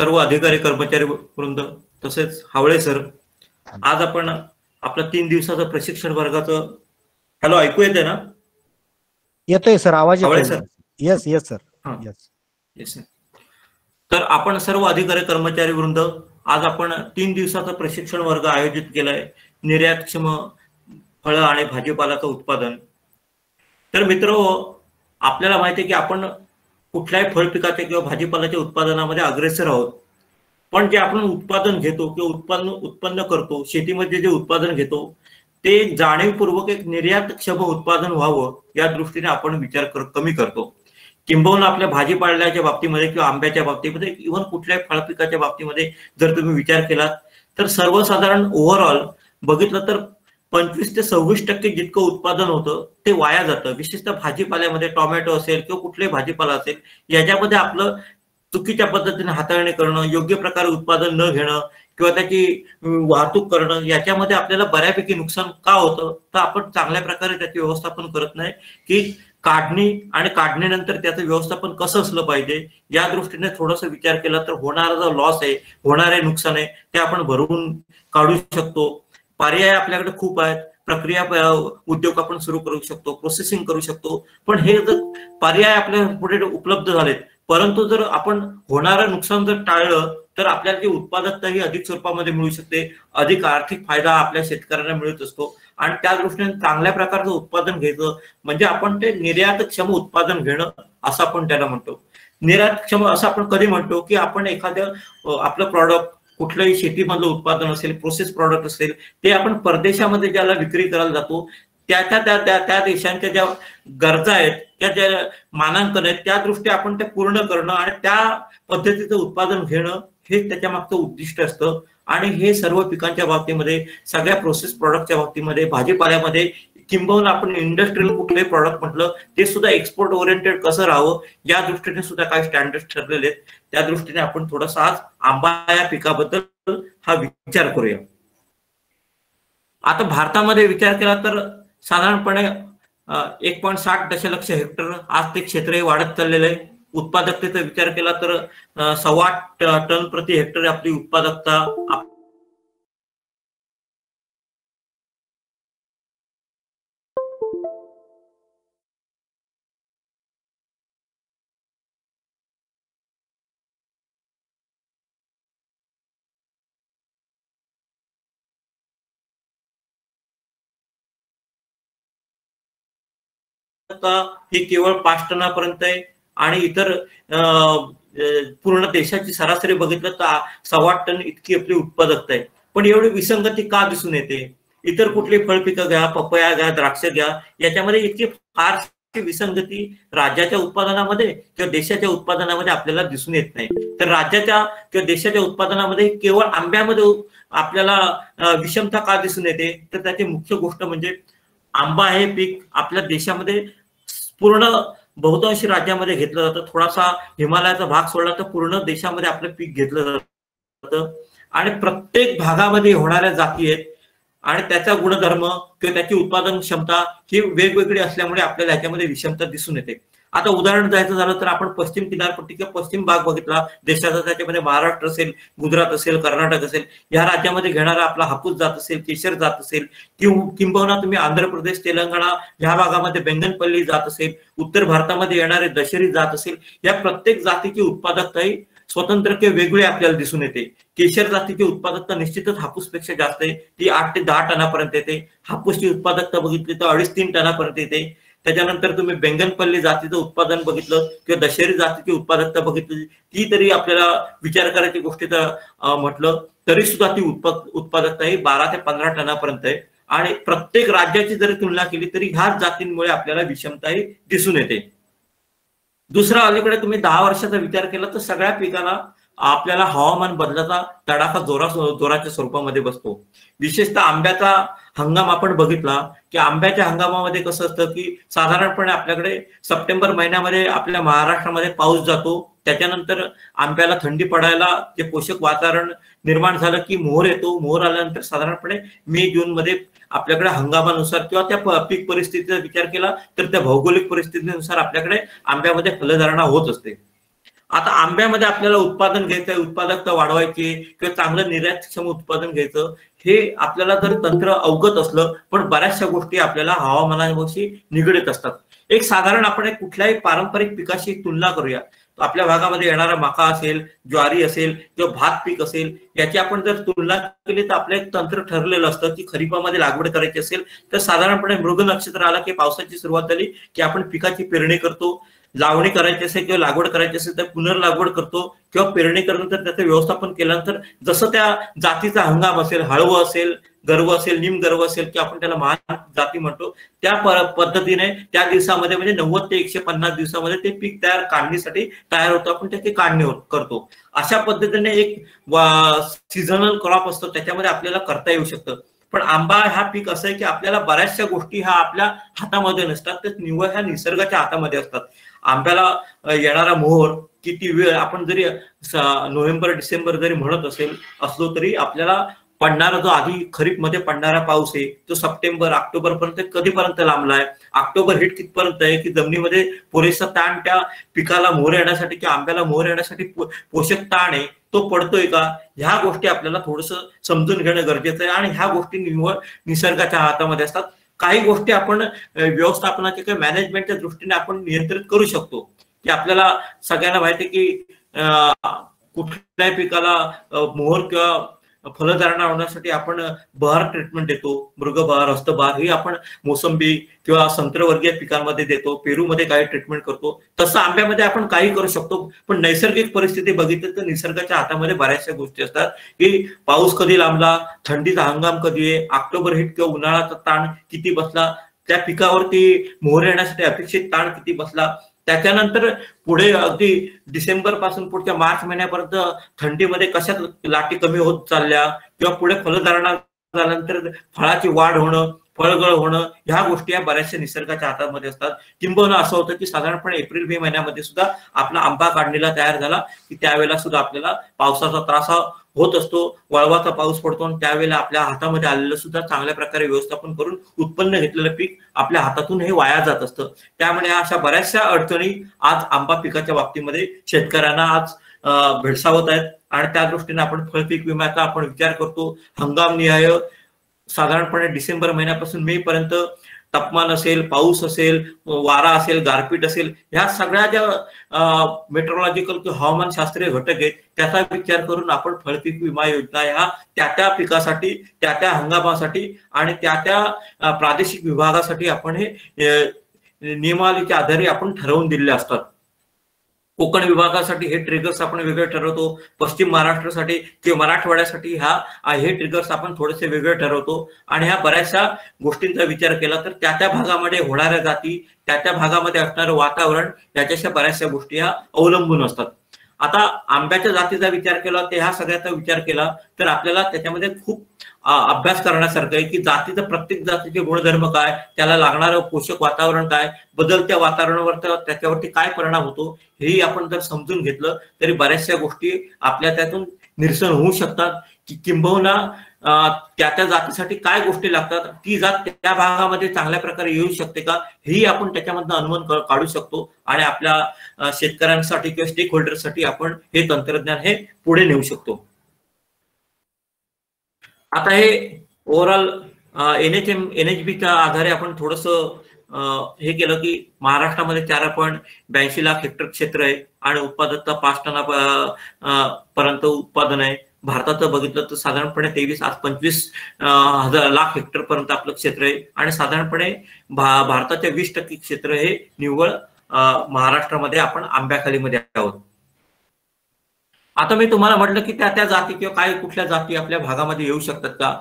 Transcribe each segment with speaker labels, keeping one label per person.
Speaker 1: सर्व अधिकारी कर्मचारी वृंद तसेच हावळे सर, आज आपण आपला 3 दिवसाचं प्रशिक्षण वर्गाचं हॅलो ऐकू येते ना?
Speaker 2: येतोय सर, आवाज
Speaker 1: हावळे
Speaker 2: येतोय.
Speaker 1: Sir.
Speaker 2: Yes yes sir.
Speaker 1: Yes yes sir. तर आपण सर्व अधिकारी कर्मचारी वृंद आज आपण 3 दिवसाचा प्रशिक्षण वर्ग आयोजित केलाय, निर्यातक्षम फळं आणि भाजीपालाचं उत्पादन. तर मित्र, आपल्याला माहिती आहे की आपण कुठल्याही फळ पिकाच्या किंवा भाजीपाल्याच्या उत्पादनामध्ये अग्रेसर आहोत. पण जे आपण उत्पादन घेतो किंवा उत्पन्न करतो, शेतीमध्ये जे उत्पादन घेतो ते जाणीवपूर्वक एक निर्यातक्षम उत्पादन व्हावं या दृष्टीने आपण विचार कमी करतो. किंबहुना आपल्या भाजीपाल्याच्या बाबतीमध्ये किंवा आंब्याच्या बाबतीमध्ये इव्हन कुठल्याही फळ पिकाच्या बाबतीमध्ये जर तुम्ही विचार केलात तर सर्वसाधारण ओव्हरऑल बघितलं तर 25 ते 26% जितकं उत्पादन होतं ते वाया जातं. विशेषतः भाजीपाल्यामध्ये टोमॅटो असेल किंवा कुठलाही भाजीपाला असेल, याच्यामध्ये आपलं चुकीच्या पद्धतीने हाताळणी करणं, योग्य प्रकारे उत्पादन न घेणं किंवा त्याची वाहतूक करणं, याच्यामध्ये आपल्याला बऱ्यापैकी नुकसान का होतं? तर आपण चांगल्या प्रकारे त्याचे व्यवस्थापन करत नाही की काढणी आणि काढणीनंतर त्याचं व्यवस्थापन कसं असलं पाहिजे या दृष्टीने थोडासा विचार केला तर होणारा जो लॉस आहे, होणारे नुकसान आहे ते आपण भरून काढू शकतो. पर्याय आपल्याकडे खूप आहेत. प्रक्रिया उद्योग आपण सुरू करू शकतो, प्रोसेसिंग करू शकतो. पण हे जर पर्याय आपल्या पुढे उपलब्ध झालेत, परंतु जर आपण होणारं नुकसान जर टाळलं तर आपल्याला ती उत्पादकता ही अधिक स्वरूपामध्ये मिळू शकते, अधिक आर्थिक फायदा आपल्या शेतकऱ्यांना मिळत असतो. आणि त्या दृष्टीने चांगल्या प्रकारचं उत्पादन घ्यायचं म्हणजे आपण ते निर्यातक्षम उत्पादन घेणं असं आपण त्याला म्हणतो. निर्यातक्षम असं आपण कधी म्हणतो की आपण एखाद्या आपलं प्रॉडक्ट कुठलंही शेतीमधलं उत्पादन असेल, प्रोसेस प्रॉडक्ट असेल, ते आपण परदेशामध्ये ज्याला विक्री करायला जातो त्या देशांच्या ज्या गरजा आहेत, त्या ज्या मानांकन आहेत, त्या दृष्टी आपण ते पूर्ण करणं आणि त्या पद्धतीचं उत्पादन घेणं हे त्याच्या मागचं उद्दिष्ट असतं. आणि हे सर्व पिकांच्या बाबतीमध्ये, सगळ्या प्रोसेस प्रॉडक्टच्या बाबतीमध्ये, भाजीपाल्यामध्ये, किंबहुना आपण इंडस्ट्रियल कुठलंही प्रॉडक्ट म्हटलं ते सुद्धा एक्सपोर्ट ओरिएंटेड कसं राहावं या दृष्टीने सुद्धा काही स्टँडर्ड ठरलेले आहेत. त्या दृष्टीने आपण थोडासा आज आंबा या पिकाबद्दल हा विचार करूया. आता भारतामध्ये विचार केला तर साधारणपणे 1.60 दशलक्ष हेक्टर आज ते क्षेत्रही वाढत चाललेलं आहे. उत्पादकतेचा विचार केला तर 8.25 टन प्रति हेक्टर आपली उत्पादकता ही केवळ 5 टनापर्यंत आहे आणि इतर पूर्ण देशाची सरासरी बघितलं तर 8.25 टन इतकी आपली उत्पादकता आहे. पण एवढी विसंगती का दिसून येते? इतर कुठली फळपिकं घ्या, पपया घ्या, द्राक्ष घ्या, याच्यामध्ये इतकी फारशी विसंगती राज्याच्या उत्पादनामध्ये किंवा देशाच्या उत्पादनामध्ये आपल्याला दिसून येत नाही. तर राज्याच्या किंवा देशाच्या उत्पादनामध्ये केवळ आंब्यामध्ये आपल्याला विषमता का दिसून येते? तर त्याची मुख्य गोष्ट म्हणजे आंबा हे पीक आपल्या देशामध्ये पूर्ण बहुतांशी राज्यामध्ये घेतलं जातं. थोडासा हिमालयाचा भाग सोडला तर पूर्ण देशामध्ये आपलं पीक घेतलं जातं आणि प्रत्येक भागामध्ये होणाऱ्या जाती आहेत आणि त्याचा गुणधर्म किंवा त्याची उत्पादन क्षमता ही वेगवेगळी असल्यामुळे आपल्याला ह्याच्यामध्ये विषमता दिसून येते. आता उदाहरण द्यायचं झालं तर आपण पश्चिम किनारपट्टी किंवा पश्चिम भाग बघितला देशाचा, त्याच्यामध्ये महाराष्ट्र असेल, गुजरात असेल, कर्नाटक असेल, या राज्यामध्ये घेणारा आपला हापूस जात असेल, केशर जात असेल, किंबहुना तुम्ही आंध्र प्रदेश, तेलंगणा ह्या भागामध्ये बेंगनपल्ली जात असेल, उत्तर भारतामध्ये येणारे दशेरी जात असेल, या प्रत्येक जातीची उत्पादकता ही स्वतंत्र किंवा वेगळी आपल्याला दिसून येते. केशर जातीची उत्पादकता निश्चितच हापूसपेक्षा जास्त आहे, ती 8 ते 10 टनापर्यंत येते. हापूसची उत्पादकता बघितली तर 2.5-3 टनापर्यंत येते. त्याच्यानंतर तुम्ही बेंगनपल्ली जातीचं उत्पादन बघितलं किंवा दशेरी जातीची उत्पादकता बघितली, ती तरी आपल्याला विचार करायची गोष्टीचं म्हटलं तरी सुद्धा ती उत्पादकता ही 12 ते 15 टनापर्यंत आहे. आणि प्रत्येक राज्याची जरी तुलना केली तरी ह्याच जातींमुळे आपल्याला विषमता ही दिसून येते. दुसरा, अलीकडे तुम्ही 10 वर्षाचा विचार केला तर सगळ्या पिकाला आपल्याला हवामान बदलाचा तडाखा जोराच्या स्वरूपामध्ये बसतो. विशेषतः आंब्याचा हंगाम आपण बघितला की आंब्याच्या हंगामामध्ये कसं असतं की साधारणपणे आपल्याकडे सप्टेंबर महिन्यामध्ये आपल्या महाराष्ट्रामध्ये पाऊस जातो. त्याच्यानंतर आंब्याला थंडी पडायला जे पोषक वातावरण निर्माण झालं की मोहर येतो. मोहर आल्यानंतर साधारणपणे मे जून मध्ये आपल्याकडे हंगामानुसार किंवा त्या पीक परिस्थितीचा विचार केला तर त्या भौगोलिक परिस्थितीनुसार आपल्याकडे आंब्यामध्ये फलधारणा होत असते. आता आंब्यामध्ये आपल्याला उत्पादन घ्यायचं आहे, उत्पादकता वाढवायची किंवा चांगलं निर्यातक्षम उत्पादन घ्यायचं, हे आपल्याला जर तंत्र अवगत असलं, पण बऱ्याचशा गोष्टी आपल्याला हवामानाशी निगडीत असतात. एक साधारण आपण कुठल्याही पारंपरिक पिकाशी तुलना करूया. आपल्या भागामध्ये येणारा मका असेल, ज्वारी असेल किंवा भात पीक असेल, याची आपण जर तुलना केली तर आपलं एक तंत्र ठरलेलं असतं की खरीपामध्ये लागवड करायची असेल तर साधारणपणे मृग नक्षत्र आला की पावसाची सुरुवात झाली की आपण पिकाची पेरणी करतो. लावणी करायची असेल किंवा लागवड करायची असेल तर पुनर्लागवड करतो किंवा पेरणी केल्यानंतर त्याचं व्यवस्थापन केल्यानंतर जसं त्या जातीचा हंगाम असेल, हळवं असेल, गर्व असेल, निमगर्व असेल की आपण त्याला महान जाती म्हणतो, त्या पद्धतीने त्या दिवसामध्ये म्हणजे 90 ते 150 दिवसामध्ये ते पीक काढणीसाठी तयार होतं. आपण त्याची काढणी करतो. अशा पद्धतीने एक सीझनल क्रॉप असतो, त्याच्यामध्ये आपल्याला करता येऊ शकतं. पण आंबा हा पीक असं आहे की आपल्याला बऱ्याचशा गोष्टी ह्या आपल्या हातामध्ये नसतात, तर निव्वळ ह्या निसर्गाच्या हातामध्ये असतात. आंब्याला येणारा मोहर किती वेळ आपण जरी नोव्हेंबर डिसेंबर जरी म्हणत असलो तरी आपल्याला पडणारा जो आधी खरीप मध्ये पडणारा पाऊस आहे तो सप्टेंबर ऑक्टोबर पर्यंत कधीपर्यंत लांबलाय, ऑक्टोबर हिट कितपर्यंत आहे की जमिनीमध्ये पुरेसा ताण त्या पिकाला मोहर येण्यासाठी किंवा आंब्याला मोहर येण्यासाठी पोषक ताण आहे तो पडतोय का, ह्या गोष्टी आपल्याला थोडस समजून घेणं गरजेचं आहे. आणि ह्या गोष्टी निव्वळ निसर्गाच्या हातामध्ये असतात. काही गोष्टी आपण व्यवस्थापनाच्या किंवा मॅनेजमेंटच्या दृष्टीने आपण नियंत्रित करू शकतो. की आपल्याला सगळ्यांना माहिती आहे की कुठल्याही पिकाला मोहर किंवा फलधारणा होण्यासाठी आपण बहार ट्रीटमेंट देतो, मृगबहार, हस्तबहार, ही आपण मोसंबी किंवा संत्रवर्गीय पिकांमध्ये देतो, पेरूमध्ये काही ट्रीटमेंट करतो. तसं आंब्यामध्ये आपण काही करू शकतो. पण नैसर्गिक परिस्थिती बघितली तर निसर्गाच्या हातामध्ये बऱ्याचशा गोष्टी असतात की पाऊस कधी लांबला, थंडीचा हंगाम कधी आहे, ऑक्टोबर हिट किंवा उन्हाळ्याचा ताण किती बसला, त्या पिकावरती मोहर येण्यासाठी अपेक्षित ताण किती बसला, त्याच्यानंतर पुढे अगदी डिसेंबर पासून पुढच्या मार्च महिन्यापर्यंत थंडीमध्ये कशा लाटी कमी होत चालल्या किंवा पुढे फलधारणा झाल्यानंतर फळाची वाढ होणं, फळगळ होणं, ह्या गोष्टी या बऱ्याचशा निसर्गाच्या हातामध्ये असतात. किंबहुना असं होतं की साधारणपणे एप्रिल मे महिन्यामध्ये सुद्धा आपला आंबा काढणीला तयार झाला की त्यावेळेला सुद्धा आपल्याला पावसाचा त्रास होत असतो, वळवाचा पाऊस पडतो आणि त्यावेळेला आपल्या हातामध्ये आलेलं सुद्धा चांगल्या प्रकारे व्यवस्थापन करून उत्पन्न घेतलेलं पीक आपल्या हातातून हे वाया जात असतं. त्यामुळे अशा बऱ्याचशा अडचणी आज आंबा पिकाच्या बाबतीमध्ये शेतकऱ्यांना आज भेडसावत आहेत. आणि त्या दृष्टीने आपण फळपीक विम्याचा आपण विचार करतो. हंगामनिहाय साधारणपणे डिसेंबर महिन्यापासून मे पर्यंत तापमान असेल, पाऊस असेल, वारा असेल, गारपीट असेल, ह्या सगळ्या ज्या मेट्रोलॉजिकल किंवा हवामानशास्त्रीय घटक आहेत त्याचा विचार करून आपण फळपीक विमा योजना ह्या त्या पिकासाठी, त्या हंगामासाठी आणि त्या प्रादेशिक विभागासाठी आपण हे नियमावलीच्या आधारे आपण ठरवून दिलेले असतात. कोकण विभागासाठी हे ट्रिगर्स आपण वेगळे ठरवतो, पश्चिम महाराष्ट्रासाठी किंवा मराठवाड्यासाठी हे ट्रिगर्स आपण थोडेसे वेगळे ठरवतो. आणि ह्या बऱ्याचशा गोष्टींचा विचार केला तर त्या भागामध्ये होणाऱ्या जाती, त्या भागामध्ये असणारं वातावरण, याच्याशा बऱ्याचशा गोष्टी ह्या अवलंबून असतात. आता आंब्याच्या जातीचा विचार केला, ते ह्या सगळ्याचा विचार केला तर आपल्याला त्याच्यामध्ये खूप अभ्यास करण्यासारखं आहे की जातीचं, प्रत्येक जातीचे गुणधर्म काय, त्याला लागणारं पोषक वातावरण काय, बदलत्या वातावरणावर त्याच्यावरती काय परिणाम होतो, हेही आपण जर समजून घेतलं तरी बऱ्याचशा गोष्टी आपल्या त्यातून निरसन होऊ शकतात. किंबहुना त्या जातीसाठी काय गोष्टी लागतात, ती जात त्या भागामध्ये चांगल्या प्रकारे येऊ शकते का, हेही आपण त्याच्यामधनं अनुमान काढू शकतो. आणि आपल्या शेतकऱ्यांसाठी किंवा स्टेक होल्डरसाठी आपण हे तंत्रज्ञान हे पुढे नेऊ शकतो. आता हे ओव्हरऑल NHBच्या आधारे आपण थोडस हे केलं की महाराष्ट्रामध्ये 4.82 लाख हेक्टर क्षेत्र आहे आणि उत्पादकता 5 टनापर्यंत उत्पादन आहे. भारताचं बघितलं तर साधारणपणे 25 लाख हेक्टर पर्यंत आपलं क्षेत्र आहे आणि साधारणपणे भारताच्या 20% क्षेत्र हे निव्वळ महाराष्ट्रामध्ये आपण आंब्याखालीमध्ये आहोत. आता मी तुम्हाला म्हटलं की त्या जाती किंवा काही कुठल्या जाती आपल्या भागामध्ये येऊ शकतात का,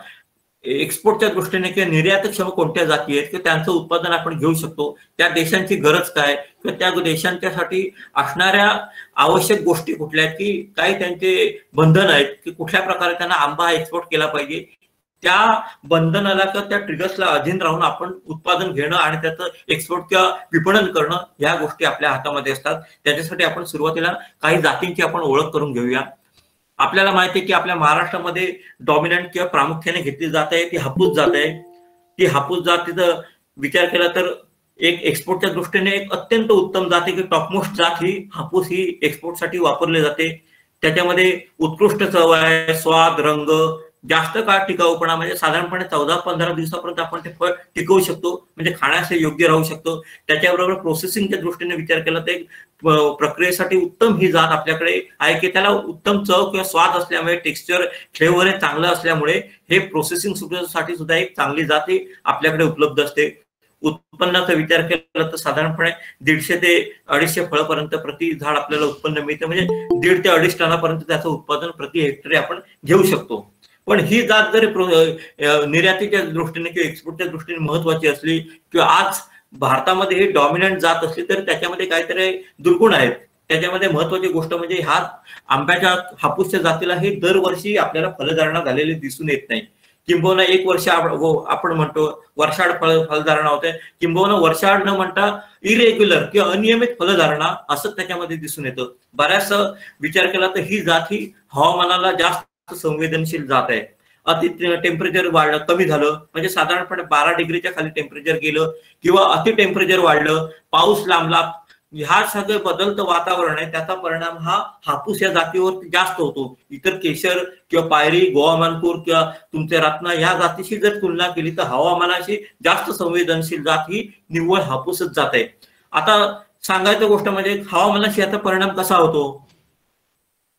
Speaker 1: एक्सपोर्टच्या दृष्टीने किंवा निर्यातक्षम कोणत्या जाती आहेत किंवा त्यांचं उत्पादन आपण घेऊ शकतो, त्या देशांची गरज काय किंवा त्या देशांच्यासाठी असणाऱ्या आवश्यक गोष्टी कुठल्या आहेत, की काही त्यांचे बंधन आहेत की कुठल्या प्रकारे त्यांना आंबा एक्सपोर्ट केला पाहिजे, त्या बंधनाला किंवा त्या ट्रिगर्सला अधीन राहून आपण उत्पादन घेणं आणि त्याचं एक्सपोर्ट किंवा विपणन करणं, ह्या गोष्टी आपल्या हातामध्ये असतात. त्याच्यासाठी आपण सुरुवातीला काही जातींची आपण ओळख करून घेऊया. आपल्याला माहिती आहे की आपल्या महाराष्ट्रामध्ये डॉमिनंट किंवा प्रामुख्याने घेतली जात आहे ती हापूस जात आहे. ती हापूस जातीचा विचार केला तर एक एक्सपोर्टच्या दृष्टीने एक अत्यंत उत्तम जात आहे की टॉपमोस्ट जात ही हापूस ही एक्सपोर्टसाठी वापरली जाते. त्याच्यामध्ये उत्कृष्ट चव आहे, स्वाद, रंग, जास्त काळ टिकाऊपणा, म्हणजे साधारणपणे 14-15 दिवसापर्यंत आपण ते फळ टिकवू शकतो, म्हणजे खाण्यास योग्य राहू शकतो. त्याच्याबरोबर प्रोसेसिंगच्या दृष्टीने विचार केला तर प्रक्रियेसाठी उत्तम ही जात आपल्याकडे आहे की त्याला उत्तम चव किंवा स्वाद असल्यामुळे, टेक्स्चर फ्लेवर हे चांगलं असल्यामुळे हे प्रोसेसिंग साठी सुद्धा एक चांगली जात ही आपल्याकडे उपलब्ध असते. उत्पन्नाचा विचार केला तर साधारणपणे 150 ते 250 फळापर्यंत प्रति झाड आपल्याला उत्पन्न मिळतं, म्हणजे 1.5 ते 2.5 टनापर्यंत त्याचं उत्पादन प्रति हेक्टरी आपण घेऊ शकतो. पण ही जात जरी निर्यातीच्या दृष्टीने किंवा एक्सपोर्टच्या दृष्टीने महत्वाची असली किंवा आज भारतामध्ये ही डॉमिनंट जात असली तर त्याच्यामध्ये काहीतरी दुर्गुण आहेत. त्याच्यामध्ये महत्वाची गोष्ट म्हणजे हा आंब्याच्या हापूसच्या जातीला ही दरवर्षी आपल्याला फलधारणा झालेली दिसून येत नाही. किंबहुना एक वर्ष आपण म्हणतो वर्षाड फलधारणा होते, किंबहुना वर्षाड न म्हणता इरेग्युलर किंवा अनियमित फलधारणा असं त्याच्यामध्ये दिसून येतं. बऱ्याच विचार केला तर ही जात ही हवामानाला जास्त संवेदनशील जात आहे. अति टेम्परेचर वाढलं, कमी झालं म्हणजे साधारणपणे 12 डिग्रीच्या खाली टेम्परेचर गेलं किंवा अति टेम्परेचर वाढलं, पाऊस लांबला, ह्या सगळं बदलतं वातावरण आहे, त्याचा परिणाम हा हापूस या जातीवर जास्त होतो. इतर केशर किंवा पायरी, गोवा मानपूर किंवा तुमचे रत्ना ह्या जातीशी जर तुलना केली तर हवामानाशी जास्त संवेदनशील जात ही निव्वळ हापूसच जात आहे. आता सांगायचं गोष्ट म्हणजे हवामानाशी याचा परिणाम कसा होतो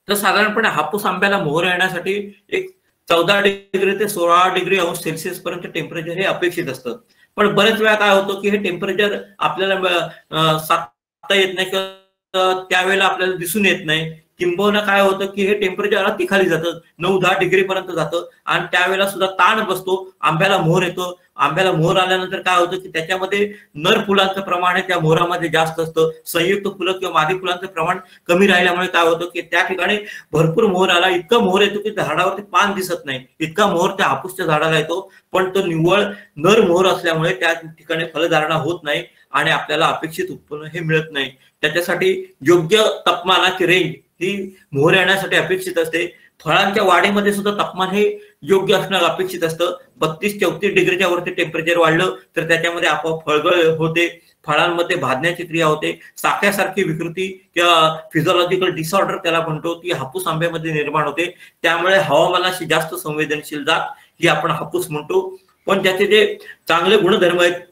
Speaker 1: तर साधारणपणे हापूस आंब्याला मोहर येण्यासाठी एक 14 डिग्री ते 16 डिग्री अंश सेल्सिअस पर्यंत टेम्परेचर हे अपेक्षित असतं. पण बरेच वेळा काय होतं की हे टेम्परेचर आपल्याला साधता येत नाही किंवा त्यावेळेला आपल्याला दिसून येत नाही. किंबहुना काय होतं की हे टेम्परेचर अति खाली जातं, 9-10 डिग्री पर्यंत जातं आणि त्यावेळेला सुद्धा ताण बसतो, आंब्याला मोहर येतो. आंब्याला मोहर आल्यानंतर काय होतं की त्याच्यामध्ये नर फुलांचं प्रमाण त्या मोहरामध्ये जास्त असतं, संयुक्त फुलं किंवा मादी फुलांचं प्रमाण कमी राहिल्यामुळे काय होतं की त्या ठिकाणी भरपूर मोहर आला, इतका मोहर येतो की झाडावरती पान दिसत नाही, इतका मोहर त्या हापूसच्या झाडाला येतो. पण तो निव्वळ नर मोहर असल्यामुळे त्या ठिकाणी फलधारणा होत नाही आणि आपल्याला अपेक्षित उत्पन्न हे मिळत नाही. त्याच्यासाठी योग्य तापमानाची रेंज ही मोहर येण्यासाठी अपेक्षित असते. फळांच्या वाढीमध्ये सुद्धा तापमान हे योग्य असणं अपेक्षित असतं. 32-34 डिग्रीच्या वरती टेम्परेचर वाढलं तर त्याच्यामध्ये आपोआप फळगळ होते, फळांमध्ये भाजण्याची क्रिया होते, साख्यासारखी विकृती किंवा फिजिओलॉजिकल डिसऑर्डर त्याला म्हणतो ती हापूस आंब्यामध्ये निर्माण होते. त्यामुळे हवामानाशी जास्त संवेदनशील जात ही आपण हापूस म्हणतो. पण त्याचे जे चांगले गुणधर्म आहेत,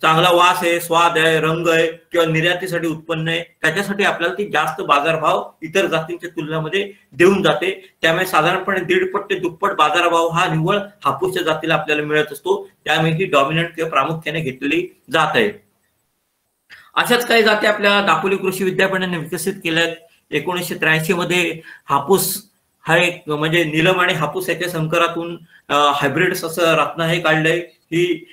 Speaker 1: चांगला वास आहे, स्वाद आहे, रंग आहे किंवा निर्यातीसाठी उत्पन्न आहे, त्याच्यासाठी आपल्याला ती जास्त बाजारभाव इतर जातींच्या तुलनेमध्ये देऊन जाते. त्यामुळे साधारणपणे 1.5 ते दुप्पट बाजारभाव हा निव्वळ हापूसच्या जातीला आपल्याला मिळत असतो. त्यामुळे ही डॉमिनंट किंवा प्रामुख्याने घेतलेली जात आहे. अशाच काही जाती आपल्या दापोली कृषी विद्यापीठाने विकसित केल्या. 1983 मध्ये हापूस हा एक म्हणजे नीलम आणि हापूस याच्या संकरातून हायब्रिड्स असं रत्ना हे काढलंय. ही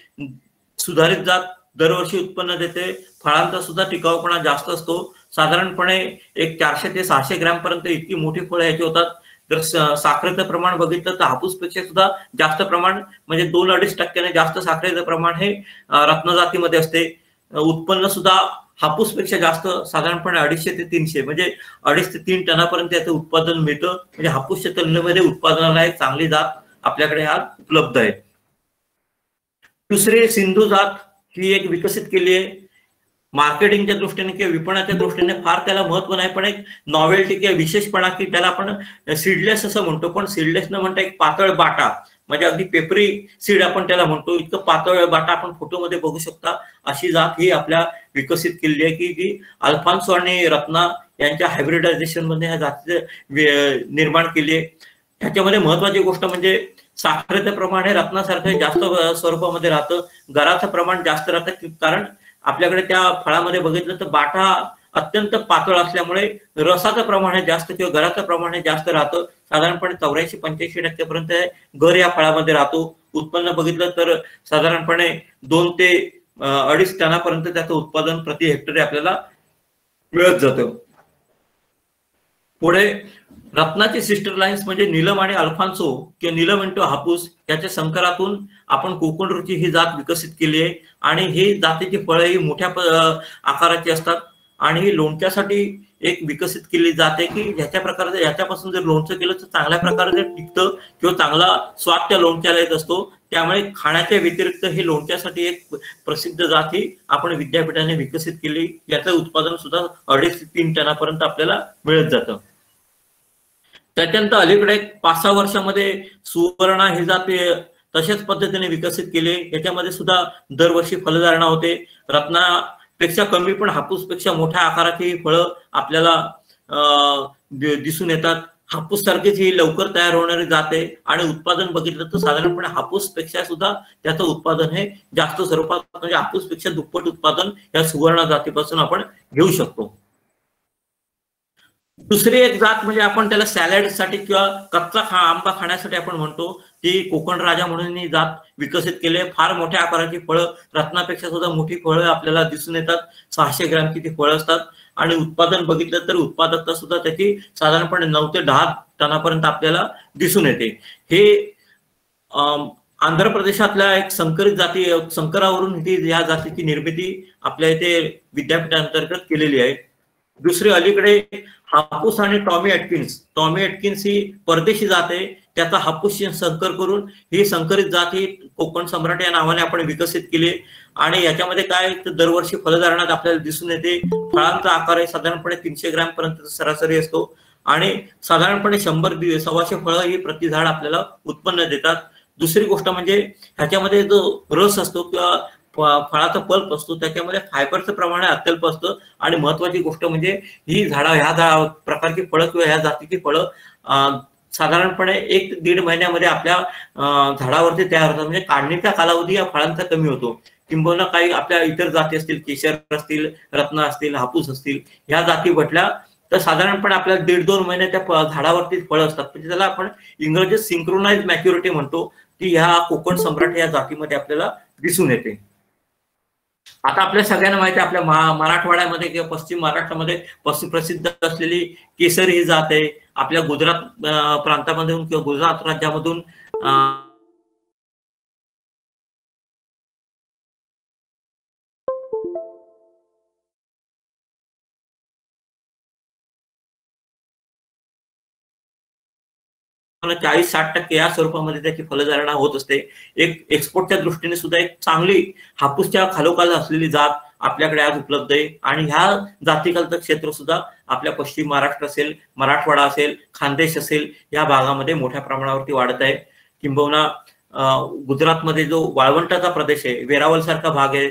Speaker 1: सुधारित जात दरवर्षी उत्पन्न देते, फळांचा सुद्धा टिकाऊपणा जास्त असतो. साधारणपणे एक 400 ते 600 ग्रॅम पर्यंत इतकी मोठी फळं याची होतात. जर साखरेचं प्रमाण बघितलं तर हापूसपेक्षा सुद्धा जास्त प्रमाण म्हणजे 2-2.5% जास्त साखरेचं प्रमाण हे रत्न जातीमध्ये असते. उत्पन्न सुद्धा हापूसपेक्षा जास्त, साधारणपणे 250 ते 300 म्हणजे 2.5 ते 3 टनापर्यंत याचं उत्पादन मिळतं. म्हणजे हापूसच्या तुलनेमध्ये उत्पादनाला एक चांगली जात आपल्याकडे आज उपलब्ध आहे. दुसरी सिंधू जात ही एक विकसित केली आहे. मार्केटिंगच्या दृष्टीने किंवा विपणनाच्या दृष्टीने फार त्याला महत्व नाही, पण एक नॉवेल्टी किंवा विशेषपणा की त्याला आपण सीडलेस असं म्हणतो. पण सीडलेस न म्हणता एक पातळ बाटा म्हणजे अगदी पेपरी सीड आपण त्याला म्हणतो, इतकं पातळ बाटा आपण फोटोमध्ये बघू शकता. अशी जात ही आपल्या विकसित केली आहे की जी अल्फान्सो आणि रत्ना यांच्या हायब्रिडायझेशन मध्ये ह्या जातीचे निर्माण केली आहे. ह्याच्यामध्ये महत्वाची गोष्ट म्हणजे साखरेचं प्रमाण हे रत्नासारखं जास्त स्वरूपामध्ये राहतं, गराचं प्रमाण जास्त राहतं. कारण आपल्याकडे त्या फळामध्ये बघितलं तर बाटा अत्यंत पातळ असल्यामुळे रसाचं प्रमाण हे जास्त किंवा गराचं प्रमाण हे जास्त राहतं. साधारणपणे 84-85% पर्यंत गर या फळामध्ये राहतो. उत्पन्न बघितलं तर साधारणपणे 2 ते 2.5 टनापर्यंत त्याचं उत्पादन प्रति हेक्टरी आपल्याला मिळत जातं. पुढे रत्नाची सिस्टर लाईन्स म्हणजे नीलम आणि अल्फान्सो किंवा नीलम इंटो हापूस याच्या संकरातून आपण कोकण रुची ही जात विकसित केली आहे. आणि ही जातीची फळं ही मोठ्या आकाराची असतात आणि ही लोणच्यासाठी एक विकसित केली जाते की ह्याच्यापासून जर लोणचं केलं तर चांगल्या प्रकारे टिकतं किंवा चांगला स्वाद त्या लोणच्याला येत असतो. त्यामुळे खाण्याच्या व्यतिरिक्त हे लोणच्यासाठी एक प्रसिद्ध जात ही आपण विद्यापीठाने विकसित केली. याचं उत्पादन सुद्धा 2.5 ते 3 टनापर्यंत आपल्याला मिळत जातं. त्याच्यानंतर अलीकडे 5-6 वर्षामध्ये सुवर्ण ही जात तशाच पद्धतीने विकसित केले. याच्यामध्ये सुद्धा दरवर्षी फलधारणा होते. रत्नापेक्षा कमी पण हापूसपेक्षा मोठ्या आकाराची फळं आपल्याला दिसून येतात. हापूस सारखीच ही लवकर तयार होणारी जाते आणि उत्पादन बघितलं तर साधारणपणे हापूसपेक्षा सुद्धा त्याचं उत्पादन हे जास्त स्वरूपात, म्हणजे हापूसपेक्षा दुप्पट उत्पादन या सुवर्ण जातीपासून आपण घेऊ शकतो. दुसरी एक जात म्हणजे आपण त्याला सॅलड साठी किंवा कच्चा आंबा खाण्यासाठी आपण म्हणतो, ती कोकण राजा म्हणून ही जात विकसित केली. फार मोठ्या आकाराची फळं, रत्नापेक्षा सुद्धा मोठी फळं आपल्याला दिसून येतात. 600 ग्रॅमची ती फळं असतात आणि उत्पादन बघितलं तर उत्पादकता सुद्धा त्याची साधारणपणे 9 ते 10 टनापर्यंत आपल्याला दिसून येते. हे आंध्र प्रदेशातल्या एक संकरित जाती, संकरावरून ही या जातीची निर्मिती आपल्या इथे विद्यापीठांतर्गत केलेली आहे. दुसरी अलीकडे हापूस आणि टॉमी एटकिन्स ही परदेशी जात आहे. त्याचा हापूसशी संकर करून ही संकरित जात ही कोकण सम्राट या नावाने आपण विकसित केली आणि याच्यामध्ये काय तर दरवर्षी फलधारणात आपल्याला दिसून येते. फळांचा आकार साधारणपणे 300 ग्रॅम पर्यंत सरासरी असतो आणि साधारणपणे 100-125 फळं ही प्रति झाड आपल्याला उत्पन्न देतात. दुसरी गोष्ट म्हणजे ह्याच्यामध्ये जो रस असतो किंवा फळाचा पल्प असतो त्याच्यामध्ये फायबरचं प्रमाण अत्यल्प असतं आणि महत्वाची गोष्ट म्हणजे ही झाडं, ह्या प्रकारची फळं किंवा ह्या जातीची फळं साधारणपणे 1 ते 1.5 महिन्यामध्ये आपल्या झाडावरती तयार होतात. म्हणजे काढणीचा कालावधी या फळांचा कमी होतो. किंबहुना काही आपल्या इतर जाती असतील, केशर असतील, रत्न असतील, हापूस असतील, ह्या जाती म्हटल्या तर साधारणपणे आपल्याला 1.5-2 महिने त्या झाडावरती फळं असतात. म्हणजे त्याला आपण इंग्रजीत सिंक्रोनाइज मॅच्युरिटी म्हणतो, ती ह्या कोकण सम्राट या जातीमध्ये आपल्याला दिसून येते. आता आपल्या सगळ्यांना माहिती आहे, आपल्या मराठवाड्यामध्ये किंवा पश्चिम महाराष्ट्रामध्ये प्रसिद्ध असलेली केसर ही जात आहे. आपल्या गुजरात प्रांतामधून किंवा गुजरात राज्यामधून मला 40-60% या स्वरूपामध्ये त्याची फलधारणा होत असते. एक एक्सपोर्टच्या दृष्टीने सुद्धा एक चांगली हापूसच्या खालोखाल असलेली जात आपल्याकडे आज उपलब्ध आहे आणि ह्या जातीखालचं क्षेत्र सुद्धा आपल्या पश्चिम महाराष्ट्र असेल, मराठवाडा असेल, खानदेश असेल या भागामध्ये मोठ्या प्रमाणावरती वाढत आहे. किंबहुना गुजरातमध्ये जो वाळवंटाचा प्रदेश आहे, वेरावल सारखा भाग आहे,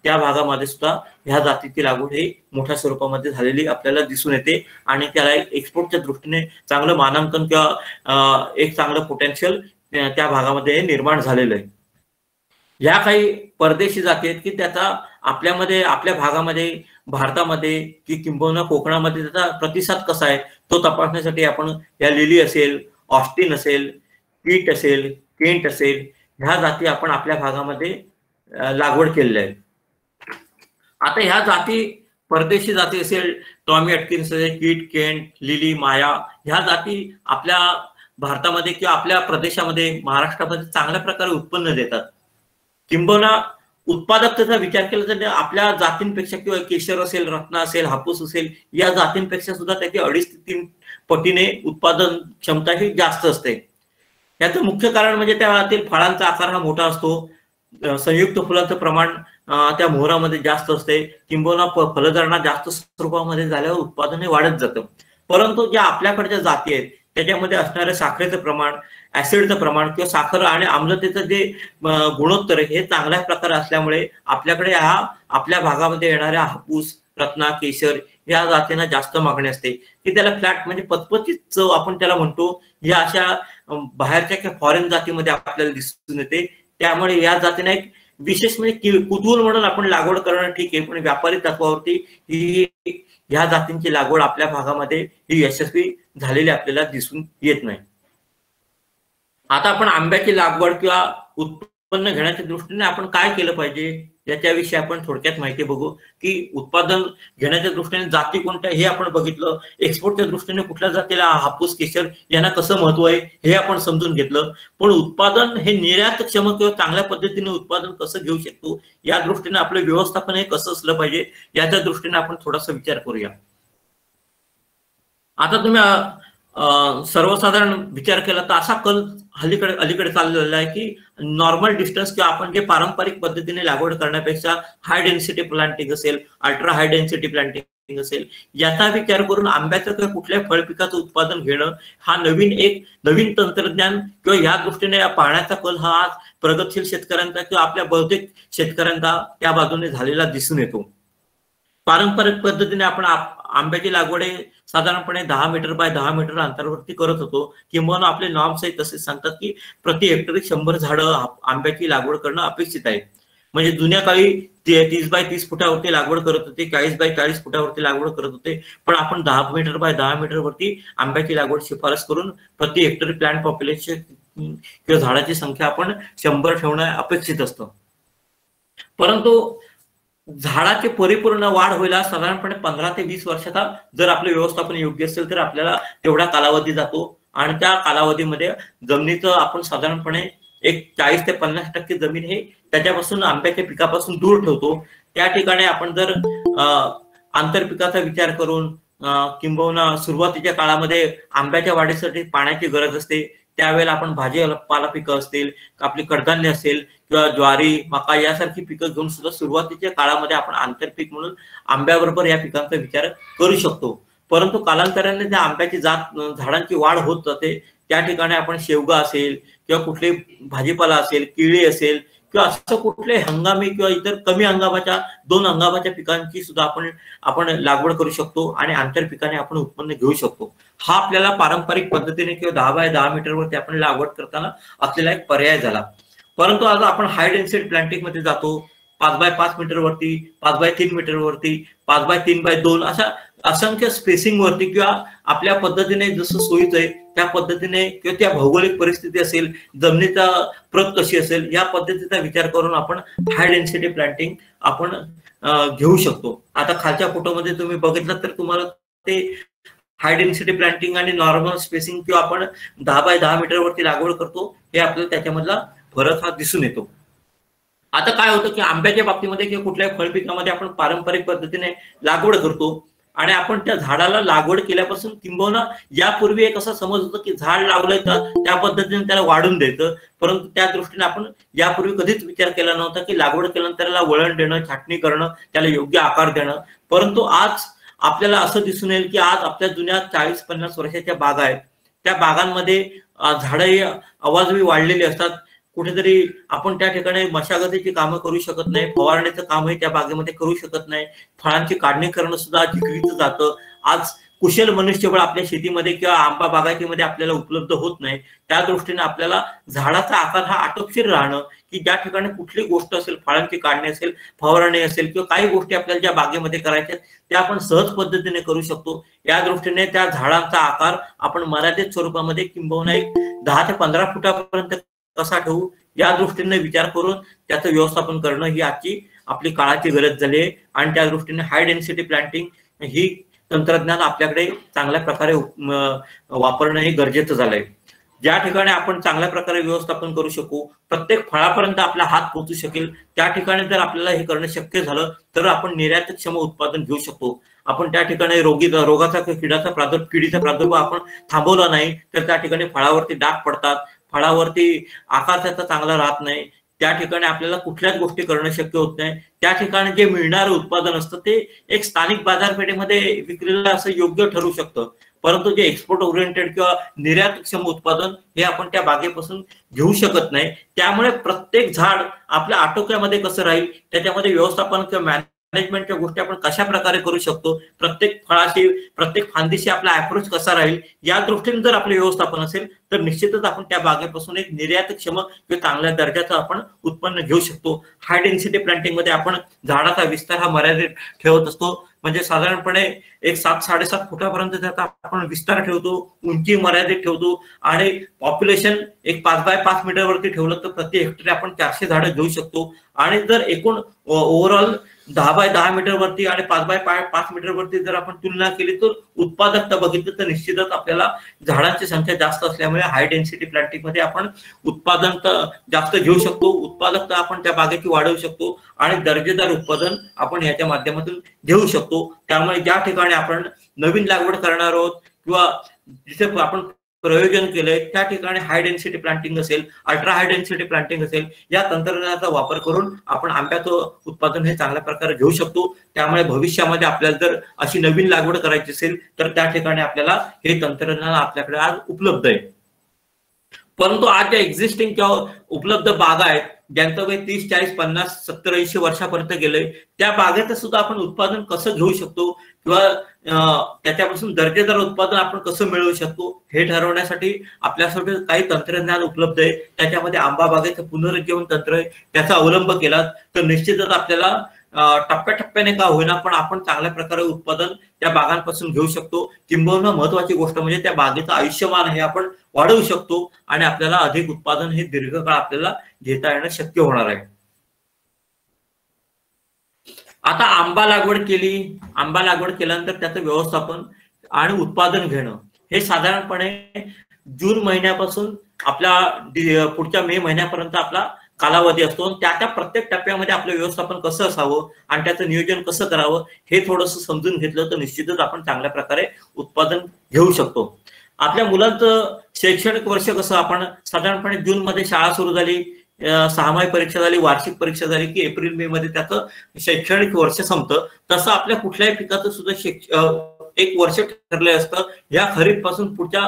Speaker 1: त्या भागामध्ये सुद्धा ह्या जातीची लागवड ही मोठ्या स्वरूपामध्ये झालेली आपल्याला दिसून येते आणि त्याला एक्सपोर्टच्या दृष्टीने चांगलं मानांकन किंवा एक चांगलं पोटेन्शियल त्या भागामध्ये निर्माण झालेलं आहे. ह्या काही परदेशी जाती आहेत की त्याचा आपल्यामध्ये, आपल्या भागामध्ये, भारतामध्ये की किंबहुना कोकणामध्ये त्याचा प्रतिसाद कसा आहे तो तपासण्यासाठी आपण या लिली असेल, ऑस्टिन असेल, पीट असेल, केंट असेल, ह्या जाती आपण आपल्या भागामध्ये लागवड केलेल्या आहे. आता ह्या जाती परदेशी जाती असेल, टॉमी एटकिन्स असेल, कीट, केंट, लिली, माया, ह्या जाती आपल्या भारतामध्ये किंवा आपल्या प्रदेशामध्ये, महाराष्ट्रामध्ये चांगल्या प्रकारे उत्पन्न देतात. किंबहुना उत्पादकतेचा विचार केला तर आपल्या जातींपेक्षा किंवा केशर असेल, रत्न असेल, हापूस असेल, या जातींपेक्षा सुद्धा त्याची 2.5 ते 3 पटीने उत्पादन क्षमता ही जास्त असते. याचं मुख्य कारण म्हणजे त्यातील फळांचा आकार हा मोठा असतो. संयुक्त फुलांचं प्रमाण त्या मोहरामध्ये जास्त असते. किंबहुना फलधारणा जास्त स्वरूपामध्ये झाल्यावर उत्पादन हे वाढत जातं. परंतु ज्या आपल्याकडच्या जाती आहेत त्याच्यामध्ये असणारे साखरेचं प्रमाण, ऍसिडचं प्रमाण किंवा साखर आणि आम्लतेचं जे गुणोत्तर हे चांगल्या प्रकारे असल्यामुळे आपल्याकडे आपल्या भागामध्ये येणाऱ्या हापूस, रत्ना, केशर या जातींना जास्त मागणी असते की त्याला फ्लॅट म्हणजे पचपचीत चव आपण त्याला म्हणतो. या अशा बाहेरच्या किंवा फॉरेन जातीमध्ये आपल्याला दिसून येते. त्यामुळे या जातींना एक विशेष म्हणजे कुतूहल म्हणून आपण लागवड करणं ठीक आहे, पण व्यापारी तत्वावरती ही ह्या जातींची लागवड आपल्या भागामध्ये ही यशस्वी झालेली आपल्याला दिसून येत नाही. आता आपण आंब्याची लागवड किंवा उत्पन्न घेण्याच्या दृष्टीने आपण काय केलं पाहिजे याच्याविषयी आपण थोडक्यात माहिती बघू. की उत्पादन घेण्याच्या दृष्टीने जाती कोणत्या हे आपण बघितलं, एक्सपोर्टच्या दृष्टीने कुठल्या जातीला हापूस, केशर यांना कसं महत्व आहे हे आपण समजून घेतलं. पण उत्पादन हे निर्यातक्षम किंवा चांगल्या पद्धतीने उत्पादन कसं घेऊ शकतो या दृष्टीने आपलं व्यवस्थापन हे कसं असलं पाहिजे याच्या दृष्टीने आपण थोडासा विचार करूया. आता तुम्ही सर्वसाधारण विचार केला तर असा कल अलीकडे चाललेलं आहे की नॉर्मल डिस्टन्स किंवा आपण जे पारंपरिक पद्धतीने लागवड करण्यापेक्षा हाय डेन्सिटी प्लांटिंग असेल, अल्ट्रा हाय डेन्सिटी प्लांटिंग असेल, याचा विचार करून आंब्याचं किंवा कुठल्याही फळ पिकाचं उत्पादन घेणं हा नवीन तंत्रज्ञान किंवा या दृष्टीने पाहण्याचा कल हा आज प्रगतशील शेतकऱ्यांचा किंवा आपल्या बहुतेक शेतकऱ्यांचा त्या बाजूने झालेला दिसून येतो. पारंपरिक पद्धतीने आपण आंब्याची लागवड साधारणपणे 10 मीटर बाय 10 मीटर अंतरावरती करत होतो, किंवा आपले नॉर्म्स आहेत तसे सांगतात की प्रति हेक्टरी 100 झाडं आंब्याची लागवड करणं अपेक्षित आहे. म्हणजे जुन्या काळी 30 बाय 30 फुटावरती लागवड करत होते, 40 बाय 40 फुटावरती लागवड करत होते, पण आपण 10 मीटर बाय 10 मीटर वरती आंब्याची लागवड शिफारस करून प्रति हेक्टरी प्लांट पॉप्युलेशन किंवा झाडाची संख्या आपण 100 ठेवणं अपेक्षित असतं. परंतु झाडाची परिपूर्ण वाढ व्हायला साधारणपणे 15 ते 20 वर्षाचा जर आपलं व्यवस्थापन योग्य असेल तर आपल्याला तेवढा कालावधी जातो, आणि त्या कालावधीमध्ये जमिनीचं आपण साधारणपणे एक 40 ते 50% जमीन हे त्याच्यापासून आंब्याच्या पिकापासून दूर ठेवतो. त्या ठिकाणी आपण जर आंतरपिकाचा विचार करून किंबहुना सुरुवातीच्या काळामध्ये आंब्याच्या वाढीसाठी पाण्याची गरज असते, त्यावेळेला आपण भाजीपाला पिकं असतील, आपली कडधान्य असेल किंवा ज्वारी, मका यासारखी पिकं घेऊन सुद्धा सुरुवातीच्या काळामध्ये आपण आंतरपीक म्हणून आंब्याबरोबर या पिकांचा विचार करू शकतो. परंतु कालांतराने त्या आंब्याची झाडांची वाढ होत जाते, त्या ठिकाणी आपण शेवगा असेल किंवा कुठले भाजीपाला असेल, केळी असेल किंवा असं कुठले हंगामी किंवा इतर कमी हंगामाच्या 2 हंगामाच्या पिकांची सुद्धा आपण लागवड करू शकतो आणि आंतरपिकाने आपण उत्पन्न घेऊ शकतो. हा आपल्याला पारंपरिक पद्धतीने किंवा 10 बाय 10 मीटरवरती आपण लागवड करताना असलेला एक पर्याय झाला. परंतु आज आपण हाय डेन्सिटी प्लांटिंग मध्ये जातो, 5 बाय 5 मीटर वरती, 5 बाय 3 मीटर वरती, 5 बाय 3 बाय 2 अशा असंख्य स्पेसिंग वरती किंवा आपल्या पद्धतीने जसं सोयीचं आहे त्या पद्धतीने किंवा त्या भौगोलिक परिस्थिती असेल, जमिनीचा प्रत कशी असेल, या पद्धतीचा विचार करून आपण हाय डेन्सिटी प्लांटिंग आपण घेऊ शकतो. आता खालच्या फोटोमध्ये तुम्ही बघितलं तर तुम्हाला ते हाय डेन्सिटी प्लांटिंग आणि नॉर्मल स्पेसिंग किंवा आपण 10 बाय 10 मीटर वरती लागवड करतो हे आपल्याला त्याच्यामधला फरक हा दिसून येतो. आता काय होतं की आंब्याच्या बाबतीमध्ये किंवा कुठल्याही फळ पिकामध्ये आपण पारंपरिक पद्धतीने लागवड करतो आणि आपण त्या झाडाला लागवड केल्यापासून किंबहुना यापूर्वी एक असा समज होता की झाड लावलंय तर त्या पद्धतीने त्याला वाढून द्यायचं, परंतु त्या दृष्टीने आपण यापूर्वी कधीच विचार केला नव्हता की लागवड केल्यानंतर त्याला वळण देणं, छाटणी करणं, त्याला योग्य आकार देणं. परंतु आज आपल्याला असं दिसून येईल की आज आपल्या जुन्या 40-50 वर्षाच्या बागा आहेत, त्या बागांमध्ये झाडं आवाजवी वाढलेली असतात. कुठेतरी आपण त्या ठिकाणी मशागतीची कामं करू शकत नाही, फवारण्याचं कामही त्या बागेमध्ये करू शकत नाही, फळांची काढणी करणं सुद्धा जिकरीचं जातं. आज कुशल मनुष्यबळ आपल्या शेतीमध्ये किंवा आंबा बागायतीमध्ये आपल्याला उपलब्ध होत नाही. त्या दृष्टीने आपल्याला झाडाचा आकार हा आटोपशीर राहणं, की ज्या ठिकाणी कुठली गोष्ट असेल, फळांची काढणी असेल, फवारणी असेल किंवा काही गोष्टी आपल्याला ज्या बागेमध्ये करायच्या त्या आपण सहज पद्धतीने करू शकतो. या दृष्टीने त्या झाडांचा आकार आपण मर्यादित स्वरूपामध्ये किंबहुना एक 10 ते 15 फुटापर्यंत कसा ठेवू या दृष्टीने विचार करून त्याचं व्यवस्थापन करणं ही आजची आपली काळाची गरज झाली आहे. आणि त्या दृष्टीने हाय डेन्सिटी प्लांटिंग ही तंत्रज्ञान आपल्याकडे चांगल्या प्रकारे वापरणं हे गरजेचं झालंय. ज्या ठिकाणी आपण चांगल्या प्रकारे व्यवस्थापन करू शकू, प्रत्येक फळापर्यंत आपला हात पोहोचू शकेल, त्या ठिकाणी जर आपल्याला हे करणं शक्य झालं तर आपण निर्यातक्षम उत्पादन घेऊ शकतो. आपण त्या ठिकाणी रोगाचा किडीचा प्रादुर्भाव आपण थांबवला नाही तर त्या ठिकाणी फळावरती डाग पडतात, फळावरती आकार त्याचा चांगला राहत नाही, त्या ठिकाणी आपल्याला कुठल्याच गोष्टी करणं शक्य होत नाही. त्या ठिकाणी जे मिळणारं उत्पादन असतं ते एक स्थानिक बाजारपेठेमध्ये विक्रीला असं योग्य ठरू शकतं, परंतु जे एक्सपोर्ट ओरिएंटेड किंवा निर्यातक्षम उत्पादन हे आपण त्या बागेपासून घेऊ शकत नाही. त्यामुळे प्रत्येक झाड आपल्या आटोक्यामध्ये कसं राहील, त्याच्यामध्ये व्यवस्थापन किंवा मॅनेजमेंटच्या गोष्टी आपण कशा प्रकारे करू शकतो, प्रत्येक फळाशी प्रत्येक फांदीशी आपला अप्रोच कसा राहील, या दृष्टीने जर आपलं व्यवस्थापन असेल तर निश्चितच आपण त्या बागेपासून एक निर्यातक्षम किंवा चांगल्या दर्जाचं आपण उत्पन्न घेऊ शकतो. हाय डेन्सिटी प्लांटिंग मध्ये आपण झाडाचा विस्तार हा मर्यादित ठेवत असतो, म्हणजे साधारणपणे एक 7-7.5 फुटापर्यंत त्याचा आपण विस्तार ठेवतो, उंची मर्यादित ठेवतो आणि पॉप्युलेशन एक 5 बाय 5 मीटर वरती ठेवलं तर प्रति हेक्टरी आपण 400 झाडं घेऊ शकतो. आणि जर एकूण ओव्हरऑल 10 बाय 10 मीटर वरती आणि 5 बाय 5 मीटर वरती जर आपण तुलना केली तर उत्पादकता बघितलं तर निश्चितच आपल्याला झाडांची संख्या जास्त असल्यामुळे हाय डेन्सिटी प्लांटिंग मध्ये आपण उत्पादन जास्त घेऊ शकतो, उत्पादकता आपण त्या बागेची वाढवू शकतो आणि दर्जेदार उत्पादन आपण याच्या माध्यमातून घेऊ शकतो. त्यामुळे ज्या ठिकाणी आपण नवीन लागवड करणार आहोत किंवा जिथे आपण प्रयोजन केलंय त्या ठिकाणी हाय डेन्सिटी प्लांटिंग असेल, अल्ट्रा हाय डेन्सिटी प्लांटिंग असेल, या तंत्रज्ञानाचा वापर करून आपण आंब्याचं उत्पादन हे चांगल्या प्रकारे घेऊ शकतो. त्यामुळे भविष्यामध्ये आपल्याला जर अशी नवीन लागवड करायची असेल तर त्या ठिकाणी आपल्याला हे तंत्रज्ञान आपल्याकडे आज उपलब्ध आहे. परंतु आज ज्या एक्झिस्टिंग किंवा उपलब्ध बागा आहेत ज्यांचं वय 30, 40, 50, 70, 80 वर्षापर्यंत गेलंय, त्या बागेचं सुद्धा आपण उत्पादन कसं घेऊ शकतो किंवा त्याच्यापासून दर्जेदार उत्पादन आपण कसं मिळवू शकतो हे ठरवण्यासाठी आपल्यासाठी काही तंत्रज्ञान उपलब्ध आहे. त्याच्यामध्ये आंबा बागेचं पुनरुज्जीवन तंत्र आहे. त्याचा अवलंब केला तर निश्चितच आपल्याला टप्प्याटप्प्याने का होईना पण आपण चांगल्या प्रकारे उत्पादन त्या बागांपासून घेऊ शकतो. किंबहुना महत्वाची गोष्ट म्हणजे त्या बागेचं आयुष्यमान हे आपण वाढवू शकतो आणि आपल्याला अधिक उत्पादन हे दीर्घकाळ आपल्याला घेता येणं शक्य होणार आहे. आता आंबा लागवड केली, आंबा लागवड केल्यानंतर त्याचं व्यवस्थापन आणि उत्पादन घेणं हे साधारणपणे जून महिन्यापासून आपल्या पुढच्या मे महिन्यापर्यंत आपला कालावधी असतो. त्या प्रत्येक टप्प्यामध्ये आपलं व्यवस्थापन कसं असावं आणि त्याचं नियोजन कसं करावं हे थोडंसं समजून घेतलं तर निश्चितच आपण चांगल्या प्रकारे उत्पादन घेऊ शकतो. आपल्या मुलांचं शैक्षणिक वर्ष कसं, आपण साधारणपणे जून मध्ये शाळा सुरू झाली, 6माही परीक्षा झाली, वार्षिक परीक्षा झाली की एप्रिल मे मध्ये त्याचं शैक्षणिक वर्ष संपतं. तसं आपल्या कुठल्याही पिकाचं सुद्धा एक वर्ष ठरले असतं. या खरीप पासून पुढच्या